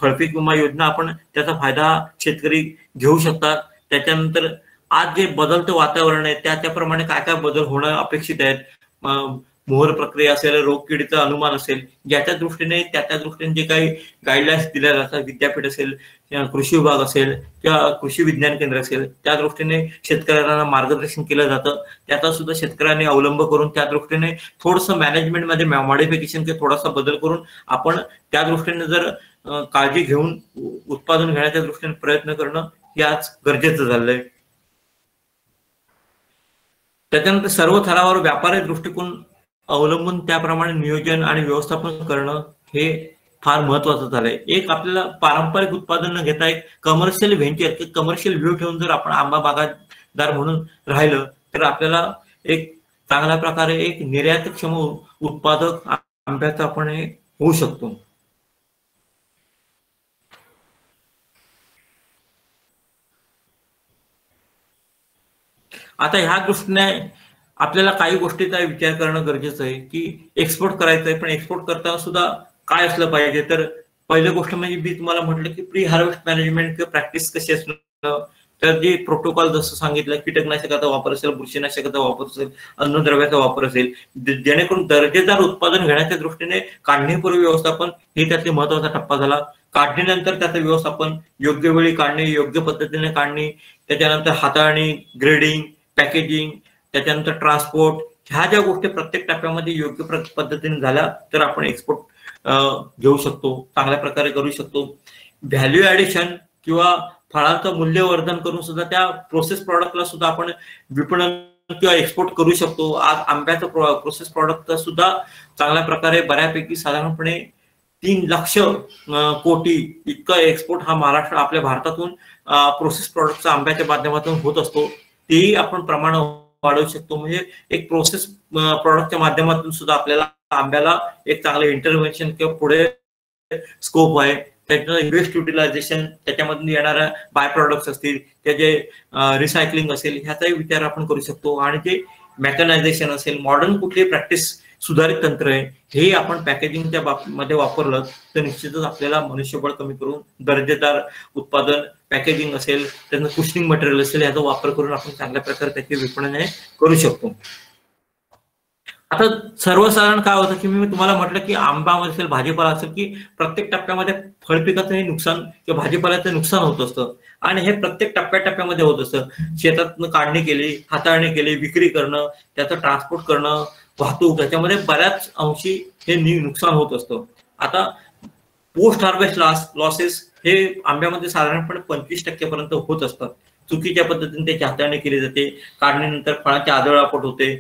Speaker 1: फळपीक विमा योजना आपण त्याचा फायदा शेतकरी घेऊ शकतात. त्याच्यानंतर आज जे बदलतं वातावरण आहे त्याप्रमाणे काय काय बदल होणं अपेक्षित आहेत, मोहर प्रक्रिया असेल, रोगकिडीचा अनुमान असेल, ज्याच्या दृष्टीने त्या दृष्टीने जे काही गाईडलाईन्स दिल्या जातात, विद्यापीठ असेल, कृषी विभाग असेल किंवा कृषी विज्ञान केंद्र असेल, त्या दृष्टीने शेतकऱ्यांना मार्गदर्शन केलं जातं. त्याचा सुद्धा शेतकऱ्यांनी अवलंब करून त्या दृष्टीने थोडंसं मॅनेजमेंटमध्ये मॉडिफिकेशन किंवा थोडासा बदल करून आपण त्या दृष्टीने जर काळजी घेऊन उत्पादन घेण्याच्या दृष्टीने प्रयत्न करणं हे आज गरजेचं झालंय. त्याच्यानंतर सर्व थरावर व्यापारी दृष्टिकोन अवलंबून त्याप्रमाणे नियोजन आणि व्यवस्थापन करणं हे फार महत्वाचं झालंय. एक आपल्याला पारंपरिक उत्पादन न घेता एक कमर्शियल व्हेंचर, कमर्शियल व्ह्यू ठेवून जर आपण आंबा बागायतदार म्हणून राहिलं तर आपल्याला एक चांगल्या प्रकारे एक निर्यातक्षम उत्पादक आंब्याचा आपण हे होऊ शकतो. आता ह्या दृष्टीने आपल्याला काही गोष्टीचा विचार करणं गरजेचं आहे की एक्सपोर्ट करायचं आहे, पण एक्सपोर्ट करताना सुद्धा काय असलं पाहिजे. तर पहिली गोष्ट म्हणजे मी तुम्हाला म्हटलं की प्री हार्वेस्ट मॅनेजमेंट किंवा प्रॅक्टिस कशी असणं. तर जे प्रोटोकॉल जसं सांगितलं, कीटकनाशकाचा वापर असेल, बुरशीनाशकाचा वापर असेल, अन्नद्रव्याचा वापर असेल, जेणेकरून दर्जेदार उत्पादन घेण्याच्या दृष्टीने काढणीपूर्वी व्यवस्थापन हे त्यातले महत्वाचा टप्पा झाला. काढणीनंतर त्याचं व्यवस्थापन, योग्य वेळी काढणे, योग्य पद्धतीने काढणे, त्याच्यानंतर हाताळणी, ग्रेडिंग, पॅकेजिंग, त्याच्यानंतर ट्रान्सपोर्ट, ह्या ज्या गोष्टी प्रत्येक टप्प्यामध्ये योग्य पद्धतीने झाल्या तर आपण एक्सपोर्ट घेऊ शकतो, चांगल्या प्रकारे करू शकतो. व्हॅल्यू ऍडिशन किंवा फळांचं मूल्यवर्धन करून सुद्धा त्या प्रोसेस प्रॉडक्टला सुद्धा आपण विपणन किंवा एक्सपोर्ट करू शकतो. आज आंब्याचं प्रोसेस प्रॉडक्ट सुद्धा चांगल्या प्रकारे बऱ्यापैकी साधारणपणे 3 लाख कोटी इतका एक्सपोर्ट हा महाराष्ट्र आपल्या भारतातून प्रोसेस प्रॉडक्टचा आंब्याच्या माध्यमातून होत असतो. तेही आपण प्रमाण वाढवू शकतो. म्हणजे एक प्रोसेस प्रॉडक्टच्या माध्यमातून सुद्धा आपल्याला आंब्याला एक चांगलं इंटरव्हेन्शन किंवा पुढे स्कोप आहे. त्याचं वेस्ट युटिलायझेशन, त्याच्यामधून येणाऱ्या बाय प्रॉडक्ट्स असतील, त्याचे रिसायकलिंग असेल, ह्याचाही विचार आपण करू शकतो. आणि जे मेकॅनायझेशन असेल, मॉडर्न कुठली प्रॅक्टिस सुधारित तंत्र आहे हे आपण पॅकेजिंगच्या मध्ये वापरलं तर निश्चितच आपल्याला मनुष्यबळ कमी करून दर्जेदार उत्पादन, पॅकेजिंग असेल, त्यांना कुशनिंग मटेरियल असेल, याचा वापर करून आपण चांगल्या प्रकारे त्याचे विपणन करू शकतो. आता सर्वसाधारण काय होतं की मी तुम्हाला म्हटलं की आंबा असेल, भाजीपाला असेल, की प्रत्येक टप्प्यामध्ये फळपिकाचं नुकसान किंवा भाजीपाल्याचं नुकसान होत असतं. आणि हे प्रत्येक टप्प्याटप्प्यामध्ये होत असतं. शेतातनं काढणी केली, हाताळणी केली, विक्री करणं, त्याचं ट्रान्सपोर्ट करणं, वाहतूक, त्याच्यामध्ये बऱ्याच अंशी हे नुकसान होत असतं. आता पोस्ट हार्वेस्ट लॉसेस हे आंब्यामध्ये साधारणपणे 25% पर्यंत होत असतात. चुकीच्या पद्धतीने त्याची हाताळणी केली जाते, काढणीनंतर फळांची आदळआपट होते,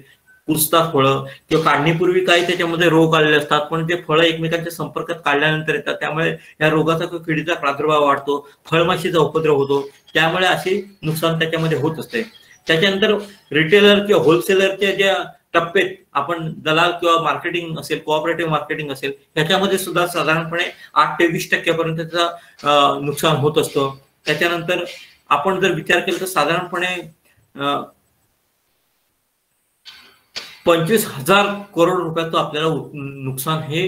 Speaker 1: कुजतात फळं, किंवा काढणीपूर्वी काही त्याच्यामध्ये रोग आलेले असतात, पण ते फळं एकमेकांच्या संपर्कात काढल्यानंतर येतात, त्यामुळे या रोगाचा किडीचा प्रादुर्भाव वाढतो, फळमाशीचा उपद्रव होतो, त्यामुळे असे नुकसान त्याच्यामध्ये होत असते. त्याच्यानंतर रिटेलर किंवा होलसेलरच्या ज्या टप्प्यात आपण दलाल किंवा मार्केटिंग असेल, कोऑपरेटिव्ह मार्केटिंग असेल, त्याच्यामध्ये सुद्धा साधारणपणे 8 ते 20% पर्यंतचा नुकसान होत असतं. त्याच्यानंतर आपण जर विचार केला तर साधारणपणे 25,000 करोड रुपयाचं आपल्याला नुकसान हे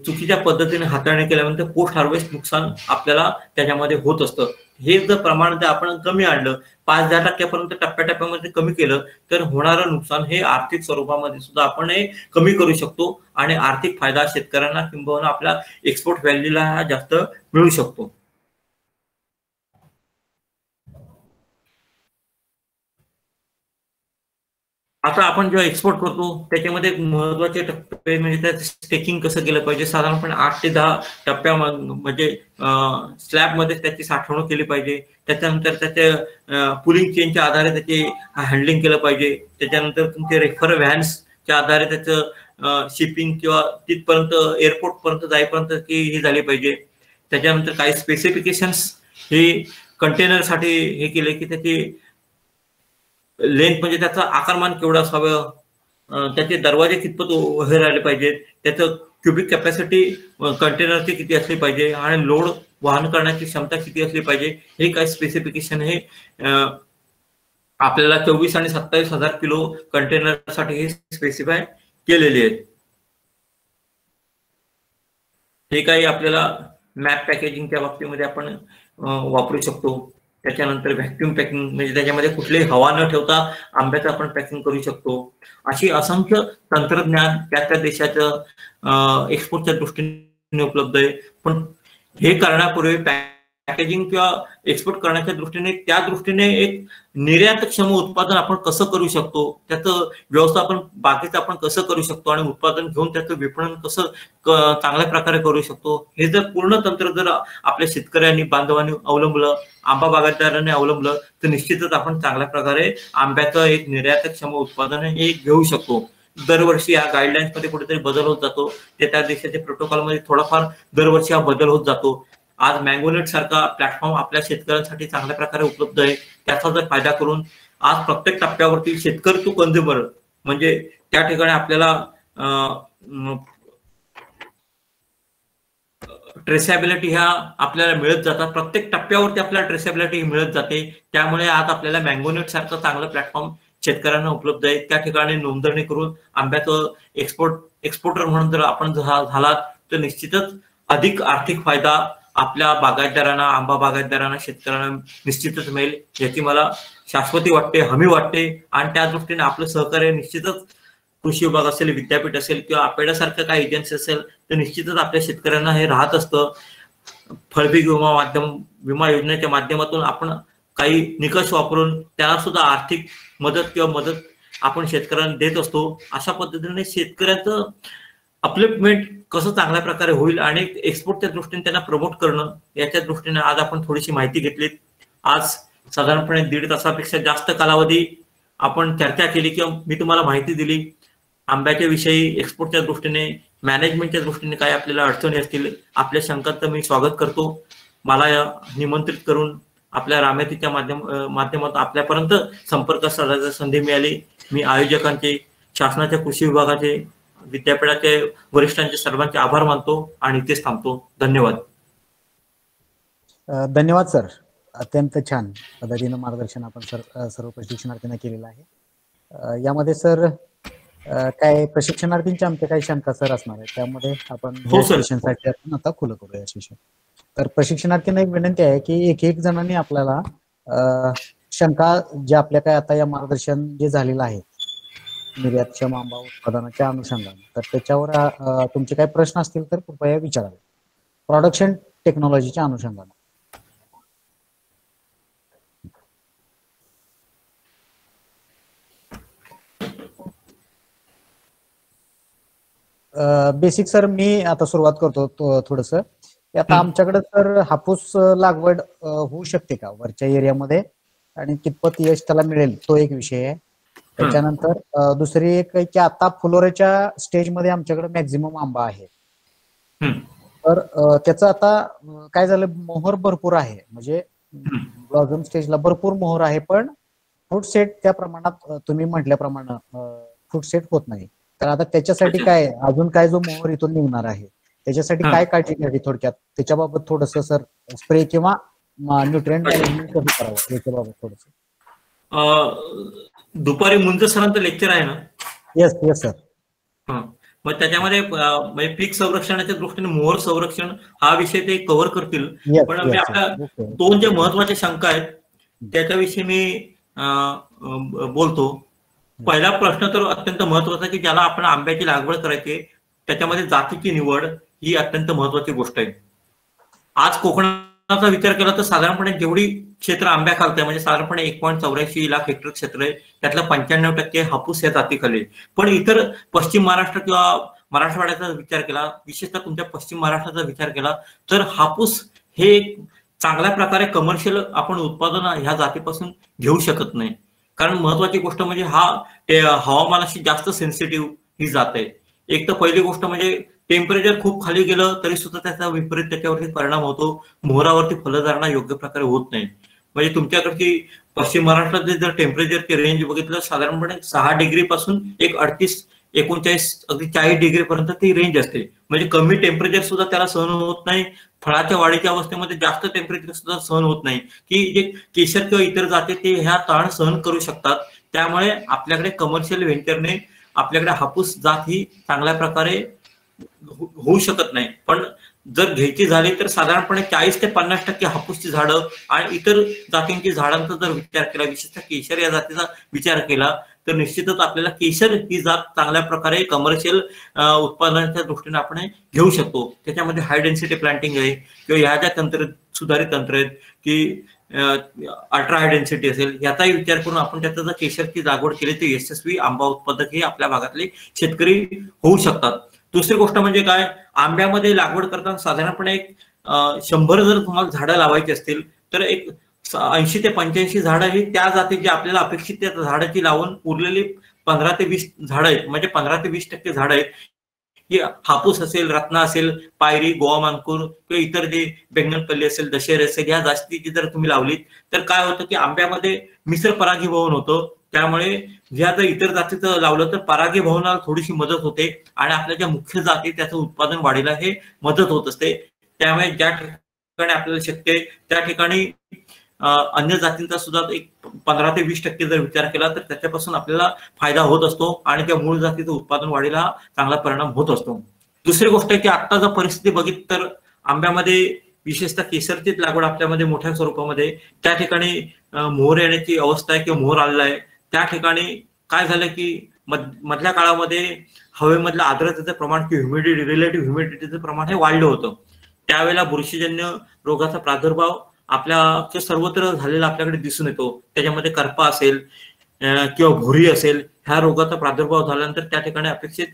Speaker 1: चुकीच्या पद्धतीने हाताळणी केल्यानंतर पोस्ट हार्वेस्ट नुकसान आपल्याला त्याच्यामध्ये होत असतं. हे जर प्रमाण जर आपण कमी आणलं, 5-10% पर्यंत टप्प्याटप्प्यामध्ये कमी केलं तर होणारं नुकसान हे आर्थिक स्वरूपामध्ये सुद्धा आपण हे कमी करू शकतो आणि आर्थिक फायदा शेतकऱ्यांना किंबहुना आपल्या एक्सपोर्ट व्हॅल्यूला जास्त मिळू शकतो. आता आपण जेव्हा एक्सपोर्ट करतो त्याच्यामध्ये महत्वाचे टप्पे म्हणजे त्याचं स्टेकिंग कसं केलं पाहिजे. साधारणपणे 8 ते 10 टप्प्या म्हणजे स्लॅबमध्ये त्याची साठवणूक केली पाहिजे. त्याच्यानंतर त्याच्या पुलिंग चेनच्या आधारे त्याचे हँडलिंग केलं पाहिजे. त्याच्यानंतर तुमचे रेफर व्हॅन्सच्या आधारे त्याचं शिपिंग किंवा तिथपर्यंत एअरपोर्ट पर्यंत जाईपर्यंत की हे झाली पाहिजे. त्याच्यानंतर काही स्पेसिफिकेशन्स हे कंटेनरसाठी हे केले की त्याची लेंथ म्हणजे त्याचा आकारमान केवढा असावं, त्याचे दरवाजे कितपत उभे राहिले पाहिजेत, त्याचं क्युबिक कॅपॅसिटी कंटेनरची किती असली पाहिजे आणि लोड वहन करण्याची क्षमता किती असली पाहिजे, हे काही स्पेसिफिकेशन हे आपल्याला 24 आणि 27,000 किलो कंटेनरसाठी हे स्पेसिफाय केलेले आहेत. हे काही आपल्याला मॅप पॅकेजिंगच्या बाबतीमध्ये आपण वापरू शकतो. त्याच्यानंतर व्हॅक्युम पॅकिंग म्हणजे त्याच्यामध्ये कुठलीही हवा न ठेवता आंब्याचं आपण पॅकिंग करू शकतो. अशी असंख्य तंत्रज्ञान त्या देशाचं एक्सपोर्टच्या दृष्टीने उपलब्ध आहे. पण हे करण्यापूर्वी पॅकेजिंग किंवा एक्सपोर्ट करण्याच्या दृष्टीने त्या दृष्टीने एक निर्यातक्षम उत्पादन आपण कसं करू शकतो, त्याचं व्यवस्थापन बाकीचं आपण कसं करू शकतो आणि उत्पादन घेऊन त्याचं विपणन कसं चांगल्या प्रकारे करू शकतो, हे जर पूर्ण तंत्र जर आपल्या शेतकऱ्यांनी बांधवांनी अवलंबलं, आंबा बागायतदारांनी अवलंबलं तर निश्चितच आपण चांगल्या प्रकारे आंब्याचं एक निर्यातक्षम उत्पादन हे घेऊ शकतो. दरवर्षी या गाईडलाईन्स मध्ये कुठेतरी बदल होत जातो, त्या देशाच्या प्रोटोकॉलमध्ये थोडाफार दरवर्षी हा बदल होत जातो. आज मँगोनेट सारखा प्लॅटफॉर्म आपल्या शेतकऱ्यांसाठी चांगल्या प्रकारे उपलब्ध आहे. त्याचा जर फायदा करून आज प्रत्येक टप्प्यावरती शेतकरी टू कंझ्युमर म्हणजे त्या ठिकाणी आपल्याला ट्रेसेबिलिटी ह्या आपल्याला मिळत जातात. प्रत्येक टप्प्यावरती आपल्याला ट्रेसेबिलिटी मिळत जाते. त्यामुळे आज आपल्याला मँगोनेट सारखं चांगलं प्लॅटफॉर्म शेतकऱ्यांना उपलब्ध आहे. त्या ठिकाणी नोंदणी करून आंब्याचं एक्सपोर्टर म्हणून जर आपण झालात तर निश्चितच अधिक आर्थिक फायदा आपल्या बागायतदारांना, आंबा बागायतदारांना, शेतकऱ्यांना निश्चितच मिळेल, याची मला शाश्वती वाटते, हमी वाटते. आणि त्या दृष्टीने आपलं सहकार्य निश्चितच कृषी विभाग असेल, विद्यापीठ असेल किंवा आपेडासारख्या काही एजन्सी असेल तर निश्चितच आपल्या शेतकऱ्यांना हे राहत असतं. फळपीक विमा योजनेच्या माध्यमातून आपण काही निकष वापरून त्याला सुद्धा आर्थिक मदत आपण शेतकऱ्यांना देत असतो. अशा पद्धतीने शेतकऱ्यांचं अपलिफ्टमेंट कसं चांगल्या प्रकारे होईल आणि एक्सपोर्टच्या दृष्टीने त्यांना प्रमोट करणं, याच्या दृष्टीने आज आपण थोडीशी माहिती घेतली. आज साधारणपणे 1.5 तासापेक्षा जास्त कालावधी आपण चर्चा केली किंवा मी तुम्हाला माहिती दिली आंब्याच्या विषयी, एक्सपोर्टच्या दृष्टीने, मॅनेजमेंटच्या दृष्टीने काय आपल्याला अडचणी असतील, आपल्या शंकांचं मी स्वागत करतो. मला निमंत्रित करून आपल्या रामेतीच्या माध्यमातून आपल्यापर्यंत संपर्क साधायची संधी मिळाली. मी आयोजकांचे, शासनाच्या कृषी विभागाचे, विद्यापीठाचे वरिष्ठांचे सर्वांचे आभार मानतो आणि इथेच थांबतो. धन्यवाद.
Speaker 2: धन्यवाद सर. अत्यंत छान पद्धतीनं मार्गदर्शन आपण सर्व प्रशिक्षणार्थींना केलेलं आहे. यामध्ये सर काय प्रशिक्षणार्थींच्या आमच्या काही शंका सर असणार आहे, त्यामध्ये आपण सेशनसाठी आपण आता खुलं करूया सेशन. तर प्रशिक्षणार्थींना एक विनंती आहे की एक जणांनी आपल्याला शंका जे आपल्या काय आता या मार्गदर्शन जे झालेलं आहे निर्यातक्षम आंबा उत्पादनाच्या अनुषंगाने, तर त्याच्यावर तुमचे काही प्रश्न असतील तर कृपया विचारावे. प्रोडक्शन टेक्नॉलॉजीच्या अनुषंगाने बेसिक सर मी आता सुरुवात करतो थोडस. आता आमच्याकडे तर हापूस लागवड होऊ शकते का वरच्या एरियामध्ये आणि कितपत यश त्याला मिळेल तो एक विषय आहे. त्याच्यानंतर दुसरी एक की आता फुलोऱ्याच्या स्टेजमध्ये आमच्याकडे मॅक्झिमम आंबा आहे, तर त्याचं आता काय झालं, मोहर भरपूर आहे, म्हणजे ब्लॉझम स्टेजला भरपूर मोहर आहे, पण फ्रूट सेट त्या प्रमाणात तुम्ही म्हटल्याप्रमाणे फ्रूट सेट होत नाही. तर आता त्याच्यासाठी काय अजून काय जो मोहर इथून निघणार आहे त्याच्यासाठी काय काळजी घ्यावी थोडक्यात, त्याच्याबाबत थोडस सर स्प्रे किंवा न्यूट्रिएंट मॅनेजमेंट कसं करावं याच्याबाबत थोडस.
Speaker 1: दुपारी मुंज सरांचं लेक्चर आहे ना?
Speaker 2: Yes yes sir.
Speaker 1: मग त्याच्यामध्ये पीक संरक्षणाच्या दृष्टीने मोहर संरक्षण हा विषय ते कव्हर करतील. पण मी आपल्या 2 जे महत्वाच्या शंका आहेत त्याच्याविषयी मी बोलतो. पहिला प्रश्न तर अत्यंत महत्वाचा की ज्याला आपण आंब्याची लागवड करायची त्याच्यामध्ये जातीची निवड ही अत्यंत महत्वाची गोष्ट आहे. आज कोकणाचा विचार केला तर साधारणपणे जेवढी क्षेत्र आंब्याखालचं आहे म्हणजे साधारणपणे 1.84 लाख हेक्टर क्षेत्र आहे, त्यातलं 95% हापूस या जातीखाली. पण इतर पश्चिम महाराष्ट्र किंवा मराठवाड्याचा विचार केला, विशेषतः तुमच्या पश्चिम महाराष्ट्राचा विचार केला तर हापूस हे चांगल्या प्रकारे कमर्शियल आपण उत्पादन ह्या जातीपासून घेऊ शकत नाही. कारण महत्वाची गोष्ट म्हणजे हवामानाशी जास्त सेन्सिटिव्ह ही जात आहे. एक तर पहिली गोष्ट म्हणजे टेम्परेचर खूप खाली गेलं तरी सुद्धा त्याचा विपरीत त्याच्यावरती परिणाम होतो, मोहरावरती फलधारणा योग्य प्रकारे होत नाही. म्हणजे तुमच्याकडची पश्चिम महाराष्ट्रात जर टेम्परेचरची रेंज बघितलं साधारणपणे 6 डिग्री पासून 38, 39 अगदी 40 डिग्री पर्यंत ती रेंज असते. म्हणजे कमी टेम्परेचर सुद्धा त्याला सहन होत नाही. फळाच्या वाढीच्या अवस्थेमध्ये जास्त टेम्परेचर सुद्धा सहन होत नाही, की जे केशर किंवा इतर जाती ते ह्या ताण सहन करू शकतात. त्यामुळे आपल्याकडे कमर्शियल व्हेंचरने आपल्याकडे हापूस जात ही चांगल्या प्रकारे होऊ शकत नाही. पण जर घ्यायची झाली तर साधारणपणे 40 ते 50% हापूसची झाडं आणि इतर जातींची झाडांचा जर विचार केला, विशेषतः केशर या जातीचा विचार केला तर निश्चितच आपल्याला केशर ही जात चांगल्या प्रकारे कमर्शियल उत्पादनाच्या दृष्टीने आपण घेऊ शकतो. त्याच्यामध्ये हाय डेन्सिटी प्लांटिंग आहे किंवा ह्या ज्या सुधारित तंत्र आहेत की अल्ट्रा हाय डेन्सिटी असेल, याचाही विचार करून आपण त्याचा जर केशरची लागवड केली तर यशस्वी आंबा उत्पादक हे आपल्या भागातले शेतकरी होऊ शकतात. दुसरी गोष्ट म्हणजे काय, आंब्यामध्ये लागवड करताना साधारणपणे 100 जर तुम्हाला झाडं लावायची असतील तर एक 80 ते 85 झाडं ही त्या जातीची आपल्याला अपेक्षित त्या झाडाची लावून उरलेली 15 ते 20 झाडं आहेत, म्हणजे 15 ते 20% झाडं आहेत की हापूस असेल, रत्ना असेल, पायरी, गोवा मानपूर किंवा इतर जे बेंगनपल्ली असेल, दशेरी असेल, या जास्तीची जर तुम्ही लावलीत तर काय होतं की आंब्यामध्ये मिश्र परागीभवन होतं. त्यामुळे ज्या जर इतर जातीचं लावलं तर परागीभवनाला थोडीशी मदत होते आणि आपल्या ज्या मुख्य जाती त्याचं उत्पादन वाढीला हे मदत होत असते. त्यामुळे ज्या ठिकाणी आपल्याला शक्य आहे त्या ठिकाणी अन्य जातींचा सुद्धा एक 15 ते 20% जर विचार केला तर त्याच्यापासून आपल्याला फायदा होत असतो आणि त्या मूळ जातीचं उत्पादन वाढीला चांगला परिणाम होत असतो. दुसरी गोष्ट आहे की आता जर परिस्थिती बघितली तर आंब्यामध्ये विशेषतः केसरचीच लागवड आपल्यामध्ये मोठ्या स्वरूपामध्ये त्या ठिकाणी मोहर येण्याची अवस्था आहे किंवा मोहर आलेला आहे. त्या ठिकाणी काय झालं की मधल्या काळामध्ये हवेमधलं आर्द्रतेचं प्रमाण किंवा ह्युमिडिटी, रिलेटिव्ह ह्युमिडिटीचं प्रमाण हे वाढलं होतं. त्यावेळेला बुरशीजन्य रोगाचा प्रादुर्भाव आपल्या सर्वत्र झालेला आपल्याकडे दिसून येतो. त्याच्यामध्ये करपा असेल किंवा भुरी असेल, ह्या रोगाचा प्रादुर्भाव झाल्यानंतर त्या ठिकाणी अपेक्षित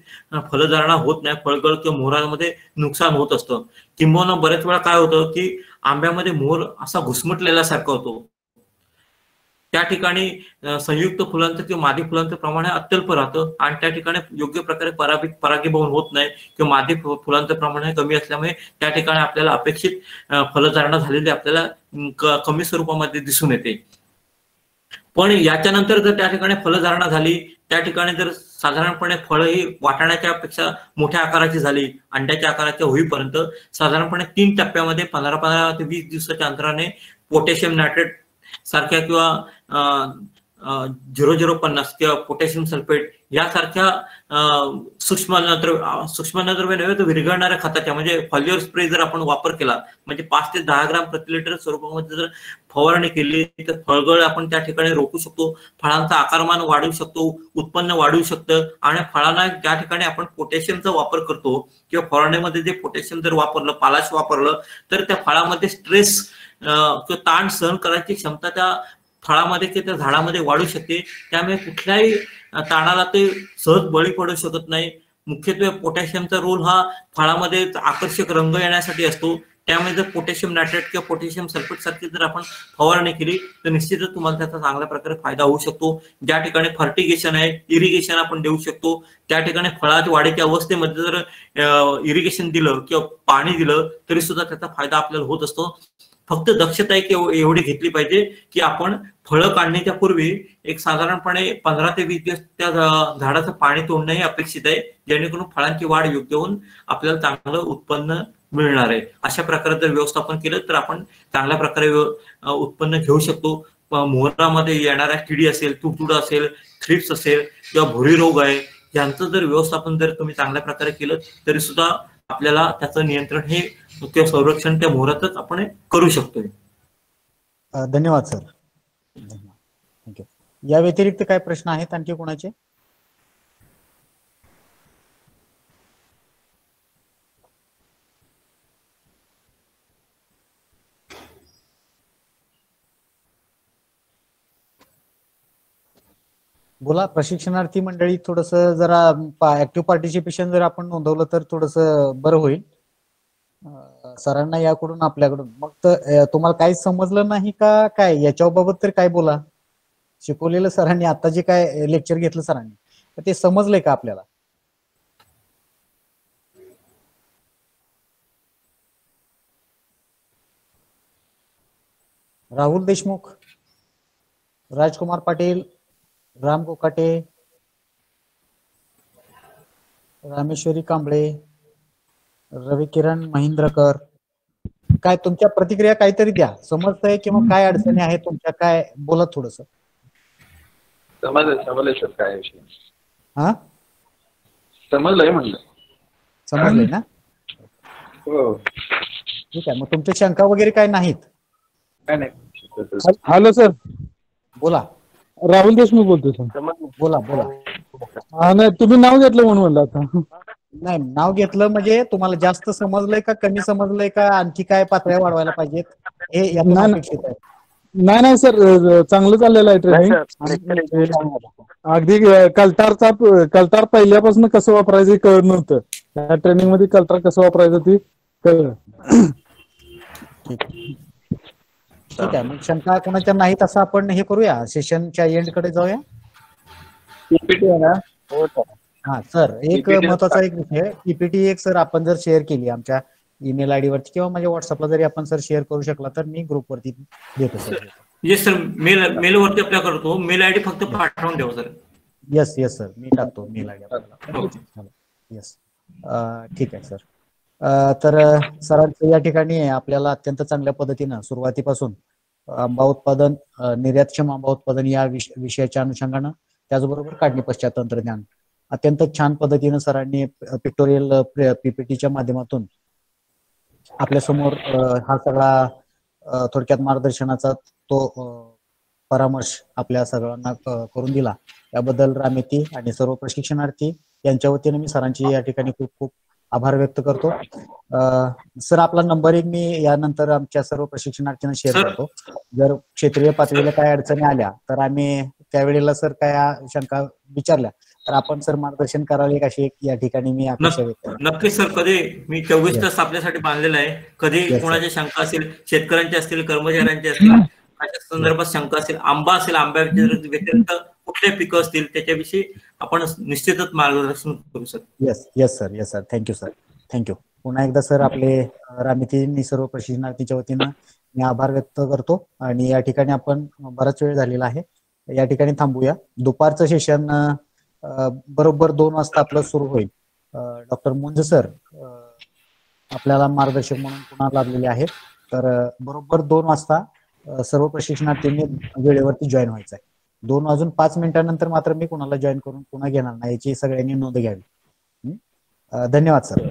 Speaker 1: फलधारणा होत नाही, फळगळ किंवा मोहरामध्ये नुकसान होत असतं. किंबहुना बऱ्याच वेळा काय होतं की आंब्यामध्ये मोहर असा घुसमटलेला सारखा होतो. त्या ठिकाणी संयुक्त फुलांचं किंवा मादी फुलांचं प्रमाण हे अत्यल्प राहतं आणि त्या ठिकाणी योग्य प्रकारे परागीभवन होत नाही किंवा मादी फुलांचं प्रमाण हे कमी असल्यामुळे त्या ठिकाणी आपल्याला अपेक्षित फलधारणा झालेली आपल्याला कमी स्वरूपामध्ये दिसून येते. पण याच्यानंतर जर त्या ठिकाणी फलधारणा झाली, त्या ठिकाणी जर साधारणपणे फळ ही वाटाण्याच्या पेक्षा मोठ्या आकाराची झाली, अंड्याच्या आकाराच्या होईपर्यंत साधारणपणे 3 टप्प्यामध्ये 15 ते 20 दिवसाच्या अंतराने पोटॅशियम नायट्रेट सारख्या किंवा 0050 किंवा पोटॅशियम सल्फेट यासारख्या सूक्ष्मद्रव्य नव्हे तर विरघळणाऱ्या खताच्या म्हणजे फॉल्युअर स्प्रे जर आपण वापर केला म्हणजे 5 ते 10 ग्राम प्रति लिटर स्वरूपामध्ये जर फवारणी केली तर फळगळ आपण त्या ठिकाणी रोखू शकतो, फळांचा आकारमान वाढवू शकतो, उत्पन्न वाढवू शकतं आणि फळांना ज्या ठिकाणी आपण पोटॅशियमचा वापर करतो किंवा फवारणीमध्ये जे पोटॅशियम जर वापरलं, पालाश वापरलं तर त्या फळामध्ये स्ट्रेस किंवा ताण सहन करायची क्षमता त्या फळामध्ये किंवा त्या झाडामध्ये वाढू शकते. त्यामुळे कुठल्याही ताणाला ते सहज बळी पडू शकत नाही. मुख्यत्वे पोटॅशियमचा रोल हा फळामध्ये आकर्षक रंग येण्यासाठी असतो. त्यामुळे जर पोटॅशियम नायट्रेट किंवा पोटॅशियम सल्फेट सारखी जर आपण फवारणी केली तर निश्चितच तुम्हाला त्याचा चांगल्या प्रकारे फायदा होऊ शकतो. ज्या ठिकाणी फर्टिगेशन आहे, इरिगेशन आपण देऊ शकतो, त्या ठिकाणी फळाच्या वाढीच्या अवस्थेमध्ये जर इरिगेशन दिलं किंवा पाणी दिलं तरी सुद्धा त्याचा फायदा आपल्याला होत असतो. फक्त दक्षता एवढी घेतली पाहिजे की आपण फळं काढण्याच्या पूर्वी एक साधारणपणे 15 ते 20 दिवस त्या झाडाचं पाणी तोडणं हे अपेक्षित आहे, जेणेकरून फळांची वाढ योग्य होऊन आपल्याला चांगलं उत्पन्न मिळणार आहे. अशा प्रकारे जर व्यवस्थापन केलं तर आपण चांगल्या प्रकारे उत्पन्न घेऊ शकतो. मोहरामध्ये येणाऱ्या किडी असेल, तुडतुडा असेल, थ्रिप्स असेल किंवा भुरी रोग आहे, यांचं जर व्यवस्थापन जर तुम्ही चांगल्या प्रकारे केलं तरी सुद्धा आपल्याला त्याचं नियंत्रण हे किंवा संरक्षण त्या मोहरातच आपण करू शकतोय.
Speaker 2: धन्यवाद सर. थँक्यू. या व्यतिरिक्त काय प्रश्न आहेत आणखी कोणाचे? बोला. प्रशिक्षणार्थी मंडळी थोडस जरा ऍक्टिव्ह पार्टिसिपेशन जर आपण नोंदवलं तर थोडस बरं होईल. सरांना याकडून आपल्याकडून मग तर तुम्हाला काही समजलं नाही का काय याच्याबाबत तर काय बोला. शिकवलेलं सरांनी आता जे काय लेक्चर घेतलं सरांनी ते समजलंय का आपल्याला? राहुल देशमुख, राजकुमार पाटील, राम कोकाटे, रामेश्वरी कांबळे, रवी किरण महिंद्रकर, काय तुमच्या प्रतिक्रिया काहीतरी द्या. समजतंय किंवा काय अडचणी आहेत तुमच्या काय बोला थोडस.
Speaker 3: समजलंय सर काय विषय.
Speaker 2: हा
Speaker 3: समजलंय म्हणलं.
Speaker 2: समजलंय ना?
Speaker 3: हो
Speaker 2: ठीक आहे. मग तुमच्या शंका वगैरे काय नाहीत?
Speaker 3: काय नाही.
Speaker 4: हॅलो सर,
Speaker 2: बोला.
Speaker 4: राहुल देशमुख बोलतोय सर.
Speaker 2: बोला बोला.
Speaker 4: हा नाही, तुम्ही नाव घेतलं म्हणून म्हणलं आता.
Speaker 2: नाही, नाव घेतलं म्हणजे तुम्हाला जास्त समजलंय का कमी समजलंय का आणखी काय पातळ्या वाढवायला पाहिजेत हे यातून अपेक्षित आहे.
Speaker 4: नाही नाही सर, चांगलं चाललेलं आहे ट्रेनिंग. अगदी कलतार पहिल्यापासून कसं वापरायचं कळत नव्हतं. त्या ट्रेनिंग मध्ये कलतार कसं वापरायचं ती कळलं.
Speaker 2: ठीक आहे, मग शंका कोणाच्या नाही तसं आपण हे करूया, सेशनच्या एंड कडे जाऊया.
Speaker 3: पीपीटी आहे ना? हो सर.
Speaker 2: हा सर, एक
Speaker 3: PPT
Speaker 2: महत्वाचा एक विषय, पीपीटी एक सर आपण जर शेअर केली आमच्या ईमेल आयडी वरती किंवा माझ्या व्हॉट्सअपला जरी आपण सर शेअर करू शकला तर मी ग्रुप वरती देतो सर.
Speaker 1: येस सर, मेलवरती अप्लाय करतो. मेल आयडी फक्त पाठवून द्यावं सर.
Speaker 2: येस येस सर, मी टाकतो मेल आयडी आपल्याला. येस, ठीक आहे सर. तर सरांचं या ठिकाणी आपल्याला अत्यंत चांगल्या पद्धतीनं सुरुवातीपासून आंबा उत्पादन, निर्यातक्षम आंबा उत्पादन या विषयाच्या अनुषंगानं, त्याचबरोबर काढणी पश्चात तंत्रज्ञान, अत्यंत छान पद्धतीनं सरांनी पिक्टोरियल पीपीटीच्या माध्यमातून आपल्या समोर हा सगळा थोडक्यात मार्गदर्शनाचा तो परामर्श आपल्या सगळ्यांना करून दिला. त्याबद्दल रामेती आणि सर्व प्रशिक्षणार्थी यांच्या वतीने मी सरांची या ठिकाणी खूप खूप आभार व्यक्त करतो. सर, आपला नंबर एक मी यानंतर आमच्या सर्व प्रशिक्षणार्थींना शेअर करतो. जर क्षेत्रीय पातळीला काय अडचणी आल्या तर आम्ही त्यावेळेला सर काय शंका विचारल्या तर आपण सर मार्गदर्शन करावे अशी एक या ठिकाणी मी अपेक्षा व्यक्त करतो.
Speaker 1: नक्कीच सर, कधी मी 24 तास आपल्यासाठी बांधलेला आहे. कधी
Speaker 2: Yes,
Speaker 1: कोणाच्या शंका असतील, शेतकऱ्यांच्या असतील, कर्मचाऱ्यांच्या असतील, त्याच्या संदर्भात शंका असेल, आंबा असेल, आंब्या व्यतिरिक्त कुठले पिकं असतील त्याच्याविषयी आपण निश्चितच मार्गदर्शन करू sir.
Speaker 2: Yes yes sir, yes sir, thank you sir, thank you. पुन्हा एकदा सर आपले रामिती सर्व प्रशिक्षणार्थीच्या वतीनं मी आभार व्यक्त करतो आणि या ठिकाणी आपण बराच वेळ झालेला आहे, या ठिकाणी थांबूया. दुपारचं सेशन बरोबर 2 वाजता आपलं सुरू होईल. डॉक्टर मुंज सर आपल्याला मार्गदर्शक म्हणून पुन्हा लाभलेले आहेत. तर बरोबर 2 वाजता सर्व प्रशिक्षणार्थींनी वेळेवरती जॉईन व्हायचं आहे. 2 वाजून 5 मिनिटांनंतर मात्र मी कुणाला जॉईन करून पुन्हा घेणार नाही, याची सगळ्यांनी नोंद घ्यावी. धन्यवाद सर.